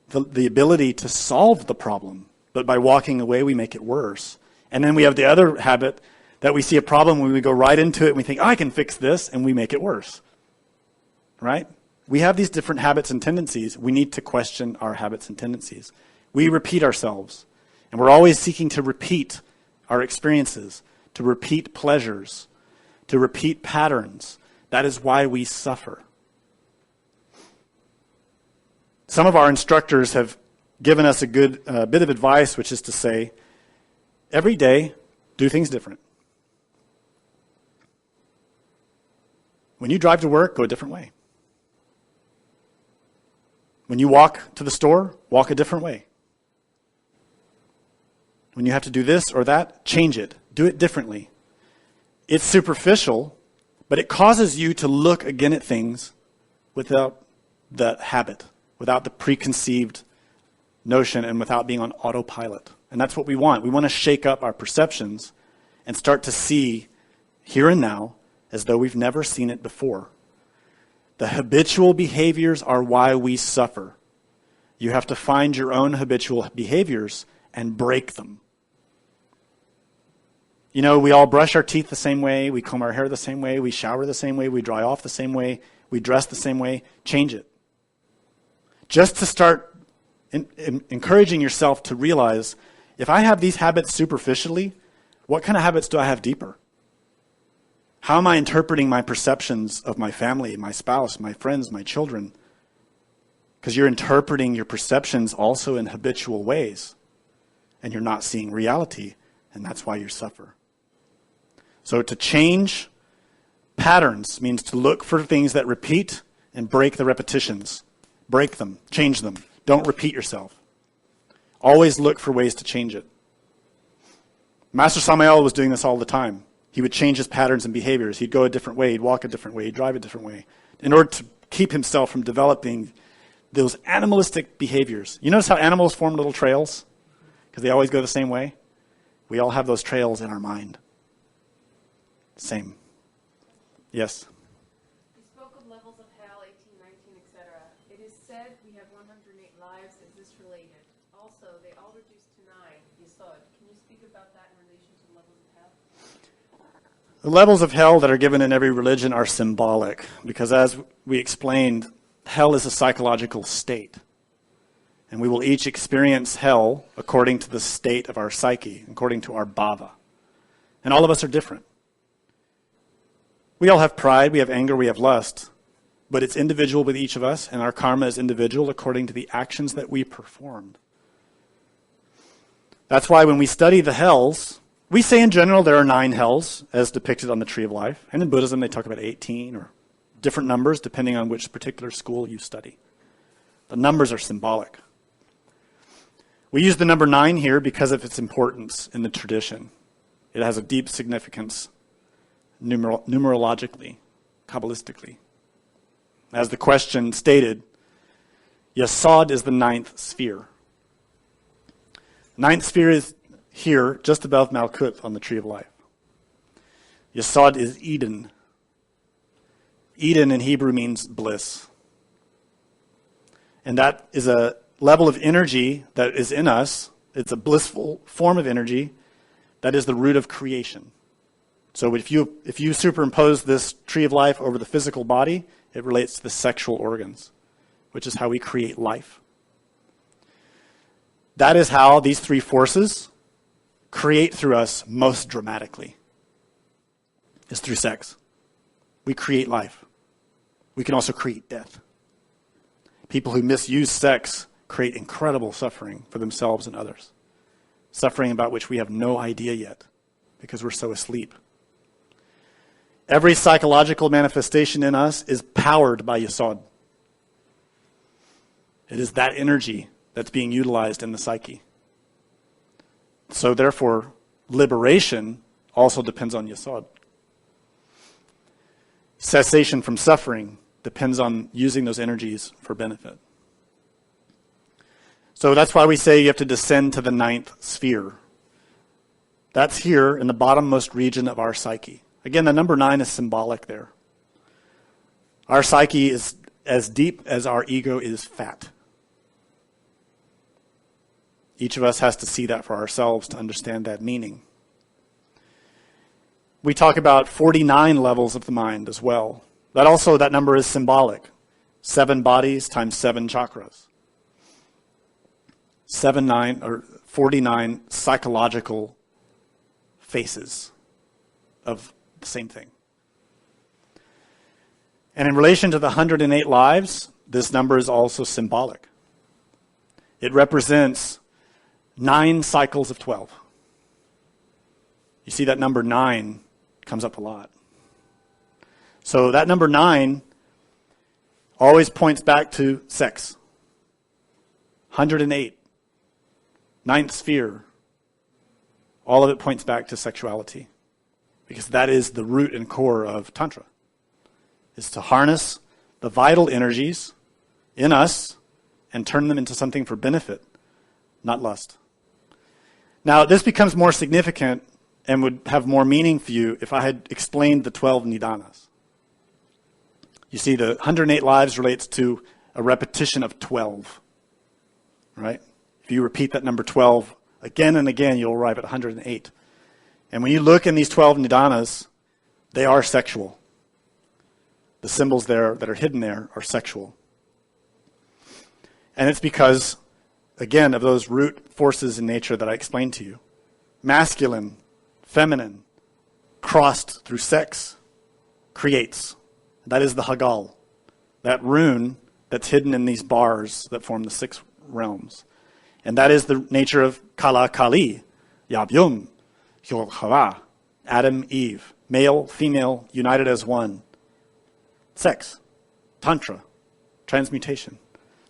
the ability to solve the problem, but by walking away, we make it worse. And then we have the other habit that we see a problem when we go right into it and we think, I can fix this, and we make it worse. Right? We have these different habits and tendencies. We need to question our habits and tendencies. We repeat ourselves, and we're always seeking to repeat our experiences, to repeat pleasures, to repeat patterns. That is why we suffer. Some of our instructors have given us a good bit of advice, which is to say, every day, do things different. When you drive to work, go a different way. When you walk to the store, walk a different way. When you have to do this or that, change it. Do it differently. It's superficial, but it causes you to look again at things without the habit, without the preconceived notion, and without being on autopilot. And that's what we want. We want to shake up our perceptions and start to see here and now as though we've never seen it before. The habitual behaviors are why we suffer. You have to find your own habitual behaviors and break them. You know, we all brush our teeth the same way, we comb our hair the same way, we shower the same way, we dry off the same way, we dress the same way. Change it. Just to start encouraging yourself to realize, if I have these habits superficially, what kind of habits do I have deeper? How am I interpreting my perceptions of my family, my spouse, my friends, my children? Because you're interpreting your perceptions also in habitual ways, and you're not seeing reality, and that's why you suffer. So to change patterns means to look for things that repeat and break the repetitions. Break them, change them. Don't repeat yourself. Always look for ways to change it. Master Samael was doing this all the time. He would change his patterns and behaviors. He'd go a different way, he'd walk a different way, he'd drive a different way, in order to keep himself from developing those animalistic behaviors. You notice how animals form little trails? Because they always go the same way? We all have those trails in our mind. Same. Yes? You spoke of levels of hell, 18, 19, etc. It is said we have 108 lives. Is this related? Also, they all reduce to 9, Yesod. Can you speak about that in relation to the levels of hell? The levels of hell that are given in every religion are symbolic, because as we explained, hell is a psychological state. And we will each experience hell according to the state of our psyche, according to our bhava. And all of us are different. We all have pride, we have anger, we have lust, but it's individual with each of us, and our karma is individual according to the actions that we performed. That's why when we study the hells, we say in general there are 9 hells, as depicted on the Tree of Life, and in Buddhism they talk about 18 or different numbers depending on which particular school you study. The numbers are symbolic. We use the number 9 here because of its importance in the tradition. It has a deep significance numerologically, Kabbalistically. As the question stated, Yesod is the 9th sphere. 9th sphere is here, just above Malkut on the Tree of Life. Yesod is Eden. Eden in Hebrew means bliss. And that is a level of energy that is in us. It's a blissful form of energy that is the root of creation. So if you superimpose this Tree of Life over the physical body, it relates to the sexual organs, which is how we create life. That is how these 3 forces create through us most dramatically, is through sex. We create life. We can also create death. People who misuse sex create incredible suffering for themselves and others, suffering about which we have no idea yet because we're so asleep. Every psychological manifestation in us is powered by Yesod. It is that energy that's being utilized in the psyche. So therefore, liberation also depends on Yesod. Cessation from suffering depends on using those energies for benefit. So that's why we say you have to descend to the 9th sphere. That's here in the bottommost region of our psyche. Again, the number 9 is symbolic there. Our psyche is as deep as our ego is fat. Each of us has to see that for ourselves to understand that meaning. We talk about 49 levels of the mind as well. That number is symbolic. 7 bodies times 7 chakras. 49 psychological faces of the same thing. And in relation to the 108 lives, this number is also symbolic. It represents 9 cycles of 12. You see that number 9 comes up a lot. So that number 9 always points back to sex. 108. 9th sphere. All of it points back to sexuality. Because that is the root and core of Tantra. Is to harness the vital energies in us and turn them into something for benefit, not lust. Now, this becomes more significant and would have more meaning for you if I had explained the 12 nidanas. You see, the 108 lives relates to a repetition of 12. right? If you repeat that number 12 again and again, you'll arrive at 108. And when you look in these 12 nidanas, they are sexual. The symbols there that are hidden there are sexual. And it's because, again, of those root forces in nature that I explained to you. Masculine, feminine, crossed through sex, creates. That is the Hagal, that rune that's hidden in these bars that form the 6 realms. And that is the nature of Kala Kali, Yabyum, Hyol Hava, Adam, Eve, male, female, united as one. Sex, Tantra, transmutation.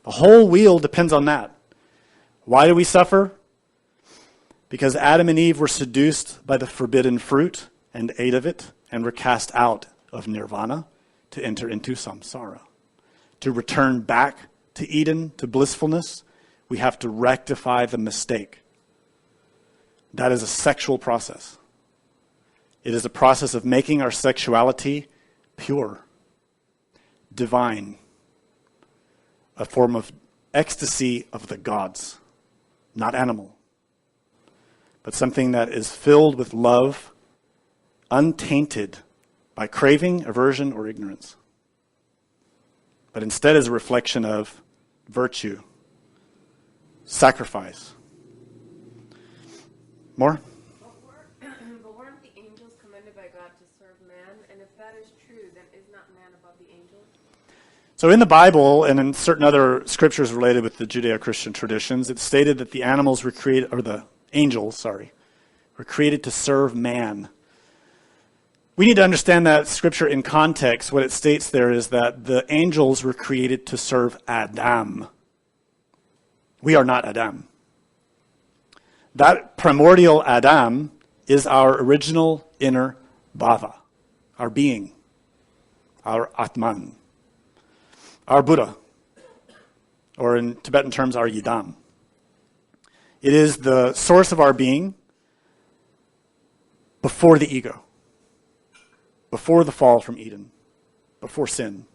The whole wheel depends on that. Why do we suffer? Because Adam and Eve were seduced by the forbidden fruit and ate of it and were cast out of nirvana to enter into samsara. To return back to Eden, to blissfulness, we have to rectify the mistake. That is a sexual process. It is a process of making our sexuality pure, divine, a form of ecstasy of the gods, not animal, but something that is filled with love, untainted by craving, aversion, or ignorance, but instead is a reflection of virtue, sacrifice. More? But weren't the angels commanded by God to serve man? And if that is true, then is not man above the angels? So in the Bible and in certain other scriptures related with the Judeo-Christian traditions, it's stated that the animals were created, or the angels, were created to serve man. We need to understand that scripture in context. What it states there is that the angels were created to serve Adam. We are not Adam. That primordial Adam is our original inner bhava, our being, our Atman, our Buddha, or in Tibetan terms, our Yidam. It is the source of our being before the ego, before the fall from Eden, before sin.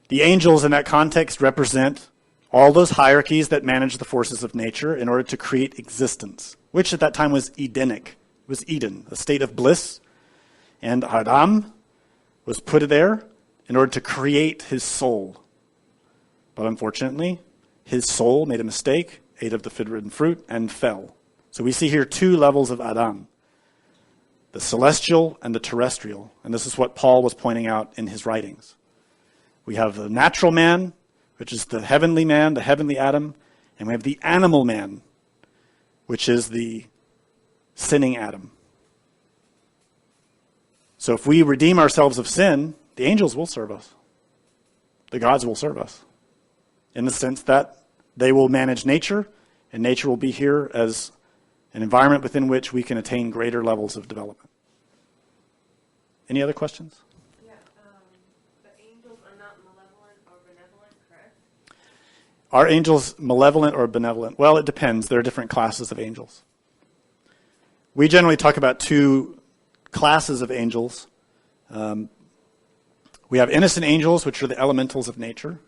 The angels in that context represent all those hierarchies that manage the forces of nature in order to create existence, which at that time was Edenic. It was Eden, a state of bliss. And Adam was put there in order to create his soul. But unfortunately, his soul made a mistake, ate of the forbidden fruit, and fell. So we see here 2 levels of Adam, the celestial and the terrestrial. And this is what Paul was pointing out in his writings. We have the natural man, which is the heavenly man, the heavenly Adam, and we have the animal man, which is the sinning Adam. So if we redeem ourselves of sin, the angels will serve us. The gods will serve us, in the sense that they will manage nature, and nature will be here as an environment within which we can attain greater levels of development. Any other questions? The angels are not malevolent or benevolent, correct? Are angels malevolent or benevolent? Well, it depends. There are different classes of angels. We generally talk about 2 classes of angels. We have innocent angels, which are the elementals of nature,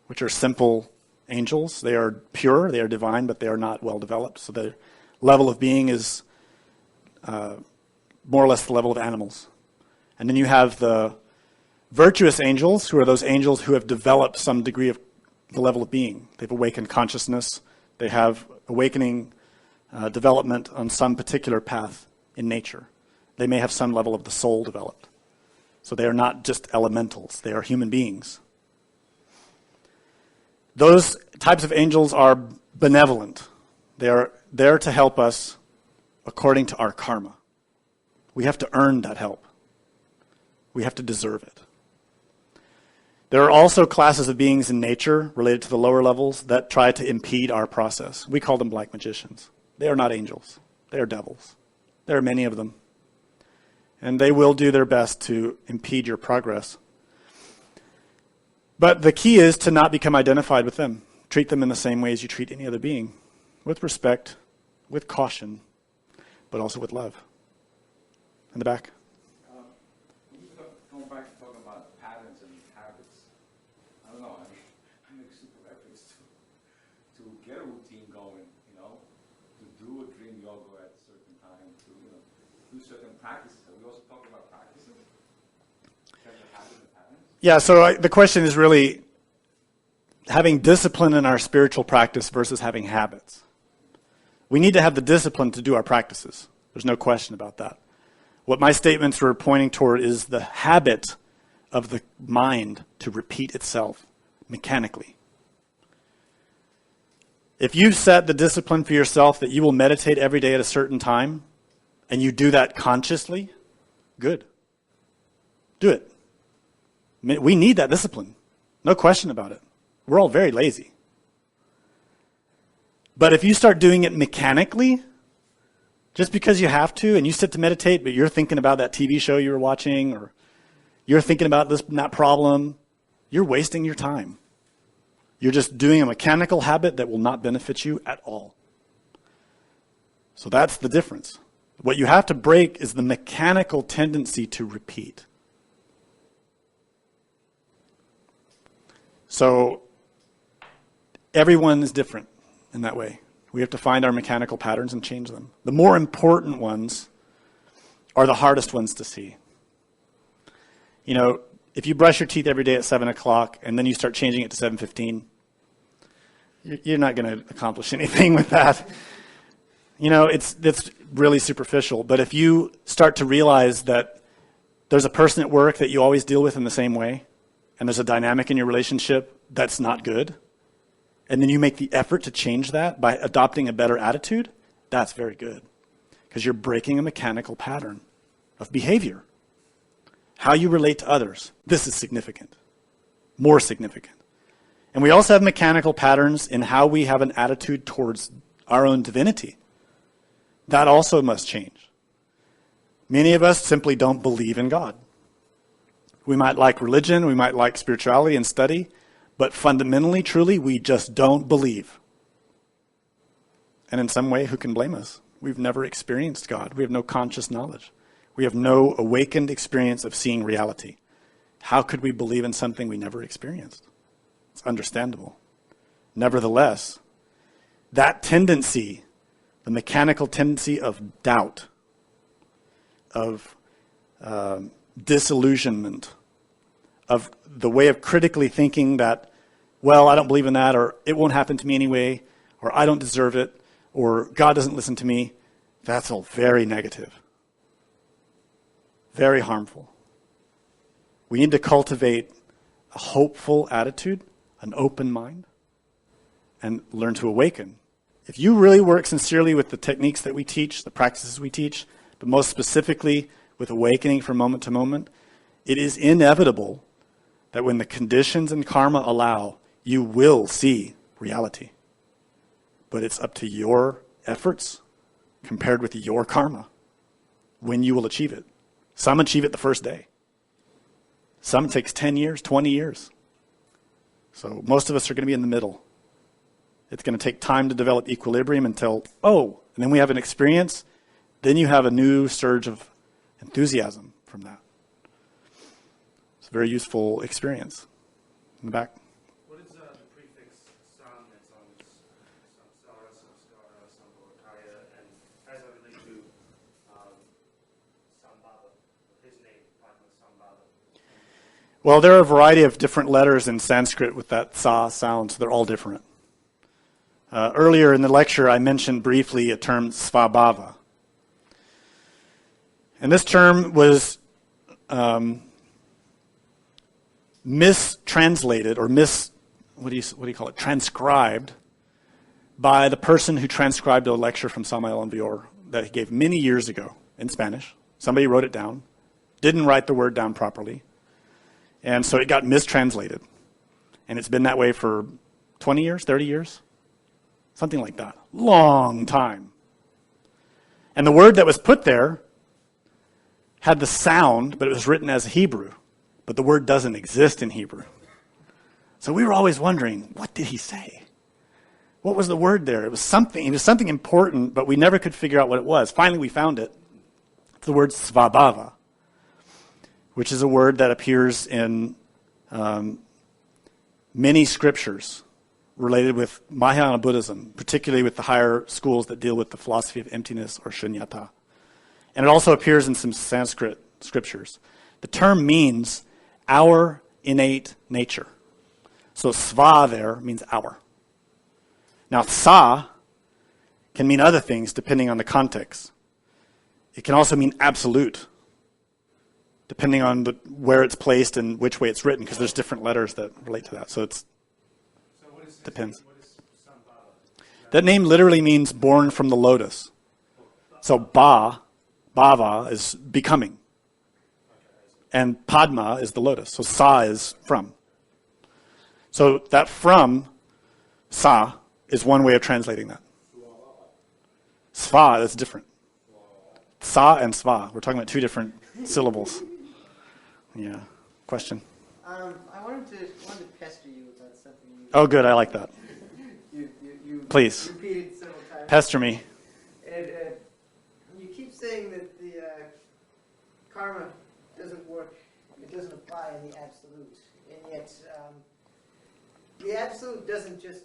which are simple angels. They are pure, they are divine, but they are not well developed. So their level of being is more or less the level of animals. And then you have the virtuous angels, who are those angels who have developed some degree of the level of being. They've awakened consciousness. They have awakening development on some particular path in nature. They may have some level of the soul developed. So they are not just elementals. They are human beings. Those types of angels are benevolent. They are there to help us according to our karma. We have to earn that help. We have to deserve it. There are also classes of beings in nature related to the lower levels that try to impede our process. We call them black magicians. They are not angels. They are devils. There are many of them. And they will do their best to impede your progress. But the key is to not become identified with them. Treat them in the same way as you treat any other being. With respect, with caution, but also with love. In the back. Going back to talking about patterns and habits, I don't know, I make super efforts to all go at a certain time to do certain practices. We also talk about practices. Yeah, so the question is really having discipline in our spiritual practice versus having habits. We need to have the discipline to do our practices. There's no question about that. What my statements were pointing toward is the habit of the mind to repeat itself mechanically. If you set the discipline for yourself that you will meditate every day at a certain time, and you do that consciously, good. Do it. We need that discipline. No question about it. We're all very lazy. But if you start doing it mechanically, just because you have to, and you sit to meditate, but you're thinking about that TV show you were watching, or you're thinking about this and that problem, you're wasting your time. You're just doing a mechanical habit that will not benefit you at all. So that's the difference. What you have to break is the mechanical tendency to repeat. So everyone is different in that way. We have to find our mechanical patterns and change them. The more important ones are the hardest ones to see. You know, if you brush your teeth every day at 7 o'clock and then you start changing it to 7:15, you're not going to accomplish anything with that. You know, it's really superficial. But if you start to realize that there's a person at work that you always deal with in the same way, and there's a dynamic in your relationship that's not good, and then you make the effort to change that by adopting a better attitude, that's very good. Because you're breaking a mechanical pattern of behavior. How you relate to others, this is significant. More significant. And we also have mechanical patterns in how we have an attitude towards our own divinity. That also must change. Many of us simply don't believe in God. We might like religion, we might like spirituality and study, but fundamentally, truly, we just don't believe. And in some way, who can blame us? We've never experienced God. We have no conscious knowledge. We have no awakened experience of seeing reality. How could we believe in something we never experienced? It's understandable. Nevertheless, that tendency, the mechanical tendency of doubt, of disillusionment, of the way of critically thinking that, well, I don't believe in that, or it won't happen to me anyway, or I don't deserve it, or God doesn't listen to me, that's all very negative, very harmful. We need to cultivate a hopeful attitude, an open mind, and learn to awaken. If you really work sincerely with the techniques that we teach, the practices we teach, but most specifically with awakening from moment to moment, it is inevitable that when the conditions and karma allow, you will see reality. But it's up to your efforts compared with your karma when you will achieve it. Some achieve it the first day. Some takes 10 years, 20 years. So most of us are going to be in the middle. It's going to take time to develop equilibrium until, and then we have an experience. Then you have a new surge of enthusiasm from that. It's a very useful experience. In the back. What is the prefix sam that's on samsara, samskara, sambhavakaya, and how does that relate to sambhava, his name, sambhava? Well, there are a variety of different letters in Sanskrit with that sa sound, so they're all different. Earlier in the lecture, I mentioned briefly a term svabhava. And this term was mistranslated or transcribed by the person who transcribed a lecture from Samael and Vior that he gave many years ago in Spanish. Somebody wrote it down, didn't write the word down properly, and so it got mistranslated. And it's been that way for 20 years, 30 years, something like that. Long time. And the word that was put there had the sound, but it was written as Hebrew. But the word doesn't exist in Hebrew. So we were always wondering, what did he say? What was the word there? It was something important, but we never could figure out what it was. Finally, we found it. It's the word svabhava, which is a word that appears in many scriptures related with Mahayana Buddhism, particularly with the higher schools that deal with the philosophy of emptiness or shunyata. And it also appears in some Sanskrit scriptures. The term means our innate nature. So sva there means our. Now sa can mean other things depending on the context. It can also mean absolute, depending on where it's placed and which way it's written, because there's different letters that relate to that. So it's depends. That name literally means born from the lotus. So bhava is becoming. And padma is the lotus. So sa is from. So that from, sa, is one way of translating that. Sva, that's different. Sa and sva. We're talking about two different syllables. Yeah. Question? I wanted to pester you about something. Oh, good. I like that. You Please. repeated several times. Pester me. And you keep saying that the karma doesn't work, it doesn't apply in the absolute. And yet, the absolute doesn't just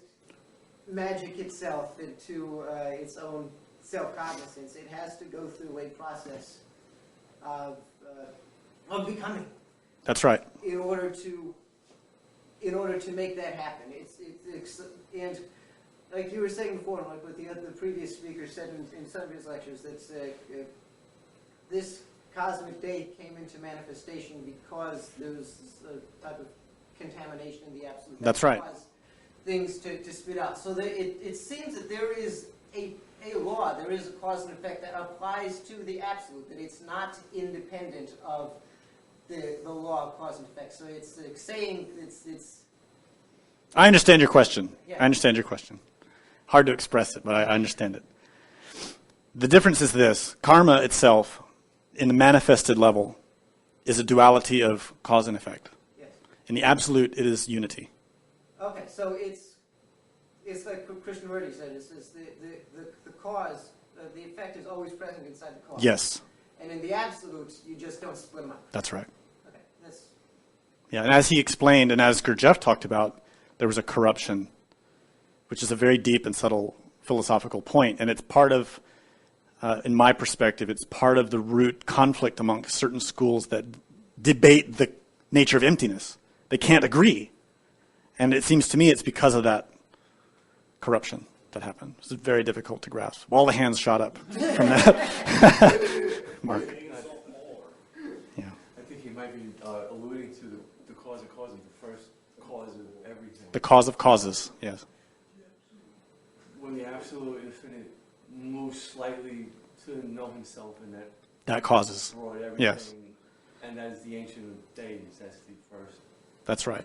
magic itself into its own self-cognizance. It has to go through a process of becoming. That's right. In order to make that happen, and like you were saying before, like what the previous speaker said in some of his lectures, that this cosmic day came into manifestation because there was a type of contamination in the absolute. That's right. Caused things to spit out. So it seems that there is a law, there is a cause and effect that applies to the absolute, that it's not independent of the law of cause and effect. So it's saying it's. I understand your question. Yeah. I understand your question. Hard to express it, but I understand it. The difference is this. Karma itself, in the manifested level, is a duality of cause and effect. Yes. In the absolute, it is unity. Okay, so it's like Krishnamurti said, it's the cause, the effect is always present inside the cause. Yes. And in the absolute, you just don't split them up. That's right. Okay, that's... Yeah, and as he explained, and as Gurdjieff talked about, there was a corruption, which is a very deep and subtle philosophical point, and it's part of, in my perspective, it's part of the root conflict among certain schools that debate the nature of emptiness. They can't agree. And it seems to me it's because of that corruption that happened. It's very difficult to grasp. All the hands shot up from that. Mark. Yeah. I think he might be alluding to the cause of causes, the first cause of everything. The cause of causes, yes. When the absolute infinite moves slightly to know himself, and that causes. Brought everything, yes. And as the ancient days, that's the first. That's right.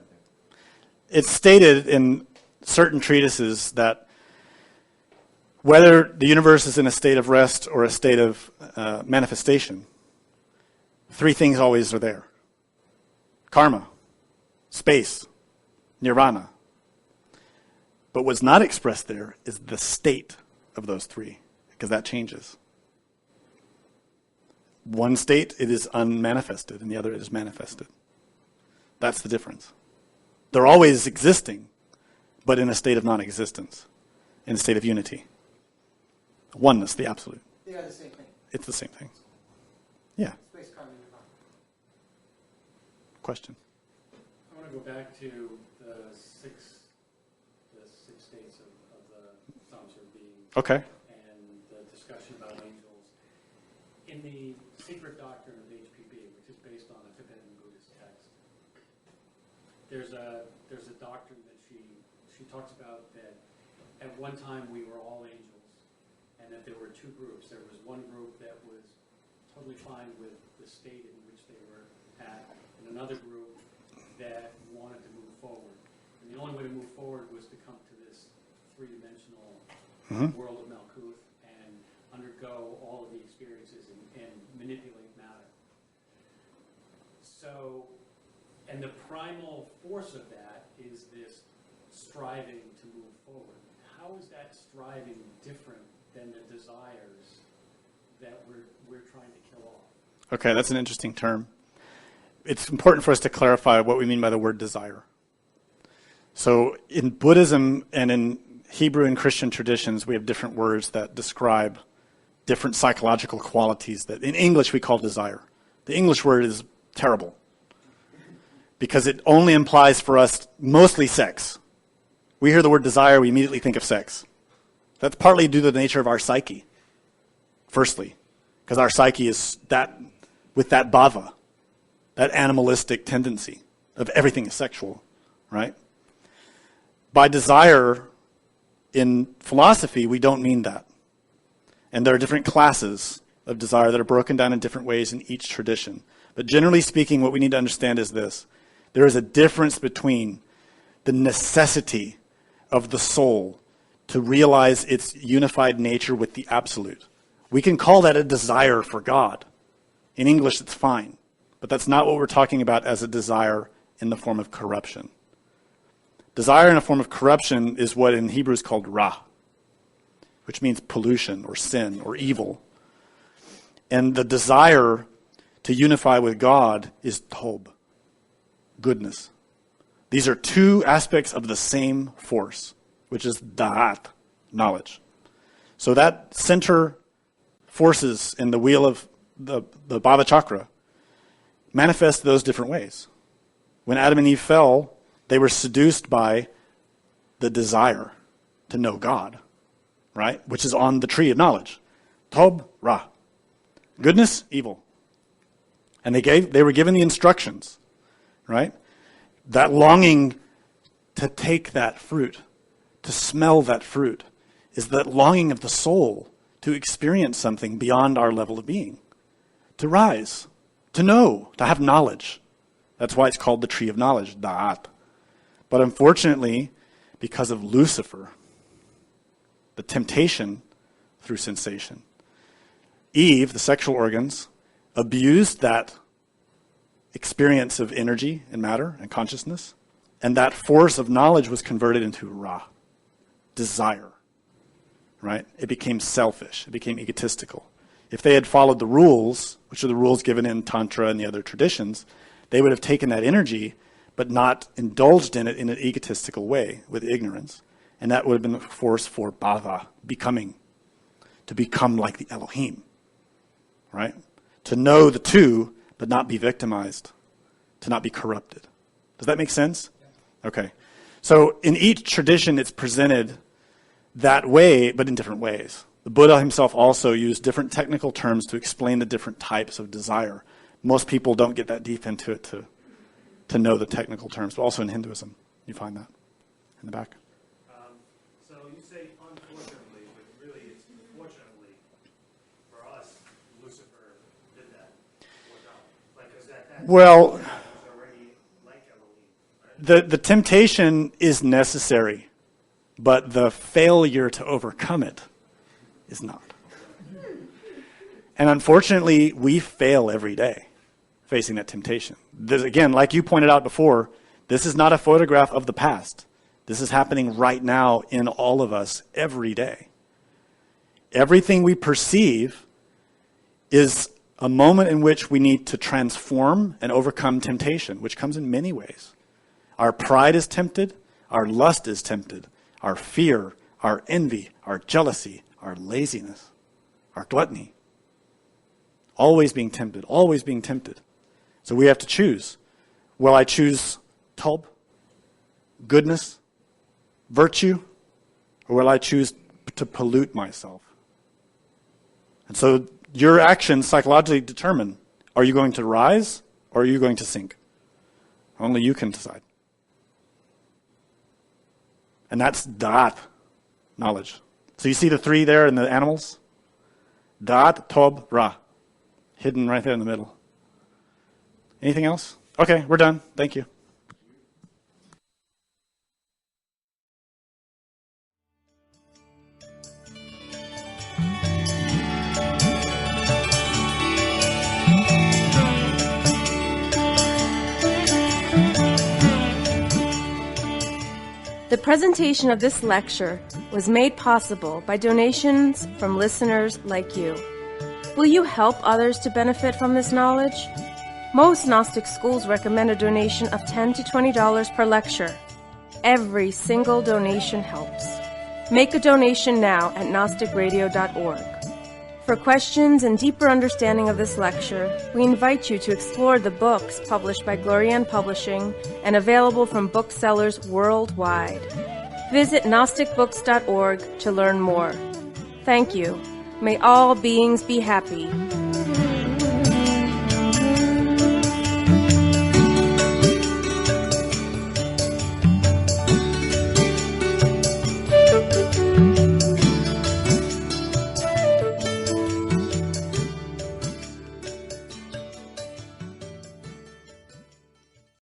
It's stated in certain treatises that whether the universe is in a state of rest or a state of manifestation, three things always are there. Karma, space, nirvana. But what's not expressed there is the state of those three, because that changes. One state, it is unmanifested, and the other, it is manifested. That's the difference. They're always existing, but in a state of non-existence, in a state of unity. Oneness, the absolute. They are the same thing. It's the same thing. Yeah. Space, karma, nirvana. Question? I want to go back to the six states of the Samsara being. Okay. And the discussion about angels. In the Secret Doctrine of HPB, which is based on a Tibetan Buddhist text, there's a doctrine that she talks about that at one time we were all angels, and that there were two groups. There was one group that was totally fine with the state in which they were at, and another group that wanted to move forward. And the only way to move forward was to come to this three-dimensional world of Malkuth and undergo all of the experiences and manipulate matter. So, and the primal force of that is this striving to move forward. How is that striving different than the desires that we're trying to kill off? Okay, that's an interesting term. It's important for us to clarify what we mean by the word desire. So in Buddhism and in Hebrew and Christian traditions, we have different words that describe different psychological qualities that in English we call desire. The English word is terrible because it only implies for us mostly sex. We hear the word desire, we immediately think of sex. That's partly due to the nature of our psyche, firstly, because our psyche is that with that bhava, that animalistic tendency of everything is sexual, right? By desire, in philosophy, we don't mean that. And there are different classes of desire that are broken down in different ways in each tradition. But generally speaking, what we need to understand is this. There is a difference between the necessity of the soul to realize its unified nature with the absolute. We can call that a desire for God. In English, it's fine. But that's not what we're talking about as a desire in the form of corruption. Desire in a form of corruption is what in Hebrew is called ra, which means pollution or sin or evil. And the desire to unify with God is tob, goodness. These are two aspects of the same force, which is da'at, knowledge. So that center forces in the wheel of the Bhavachakra manifest those different ways. When Adam and Eve fell, they were seduced by the desire to know God, right? Which is on the tree of knowledge. Tob, ra. Goodness, evil. And they were given the instructions, right? That longing to take that fruit, to smell that fruit, is that longing of the soul to experience something beyond our level of being, to rise, to know, to have knowledge. That's why it's called the tree of knowledge, da'at. But unfortunately, because of Lucifer, the temptation through sensation, Eve, the sexual organs, abused that experience of energy and matter and consciousness, and that force of knowledge was converted into ra, desire, right? It became selfish. It became egotistical. If they had followed the rules, which are the rules given in Tantra and the other traditions, they would have taken that energy but not indulged in it in an egotistical way with ignorance. And that would have been a force for bhava, becoming, to become like the Elohim, right? To know the two, but not be victimized, to not be corrupted. Does that make sense? Okay. So in each tradition, it's presented that way, but in different ways. The Buddha himself also used different technical terms to explain the different types of desire. Most people don't get that deep into it to know the technical terms, but also in Hinduism, you find that in the back. So you say unfortunately, but really it's fortunately for us, Lucifer did that. Like, is that well, was already like Elohim, right? the temptation is necessary, but the failure to overcome it is not. And unfortunately, we fail every day facing that temptation. Again, like you pointed out before, this is not a photograph of the past. This is happening right now in all of us every day. Everything we perceive is a moment in which we need to transform and overcome temptation, which comes in many ways. Our pride is tempted, our lust is tempted, our fear, our envy, our jealousy, our laziness, our gluttony. Always being tempted, always being tempted. So we have to choose. Will I choose tob, goodness, virtue, or will I choose to pollute myself? And so your actions psychologically determine, are you going to rise or are you going to sink? Only you can decide. And that's da'at, knowledge. So you see the three there in the animals? Da'at, tob, ra. Hidden right there in the middle. Anything else? Okay, we're done. Thank you. The presentation of this lecture was made possible by donations from listeners like you. Will you help others to benefit from this knowledge? Most Gnostic schools recommend a donation of $10 to $20 per lecture. Every single donation helps. Make a donation now at gnosticradio.org. For questions and deeper understanding of this lecture, we invite you to explore the books published by Glorian Publishing and available from booksellers worldwide. Visit gnosticbooks.org to learn more. Thank you. May all beings be happy.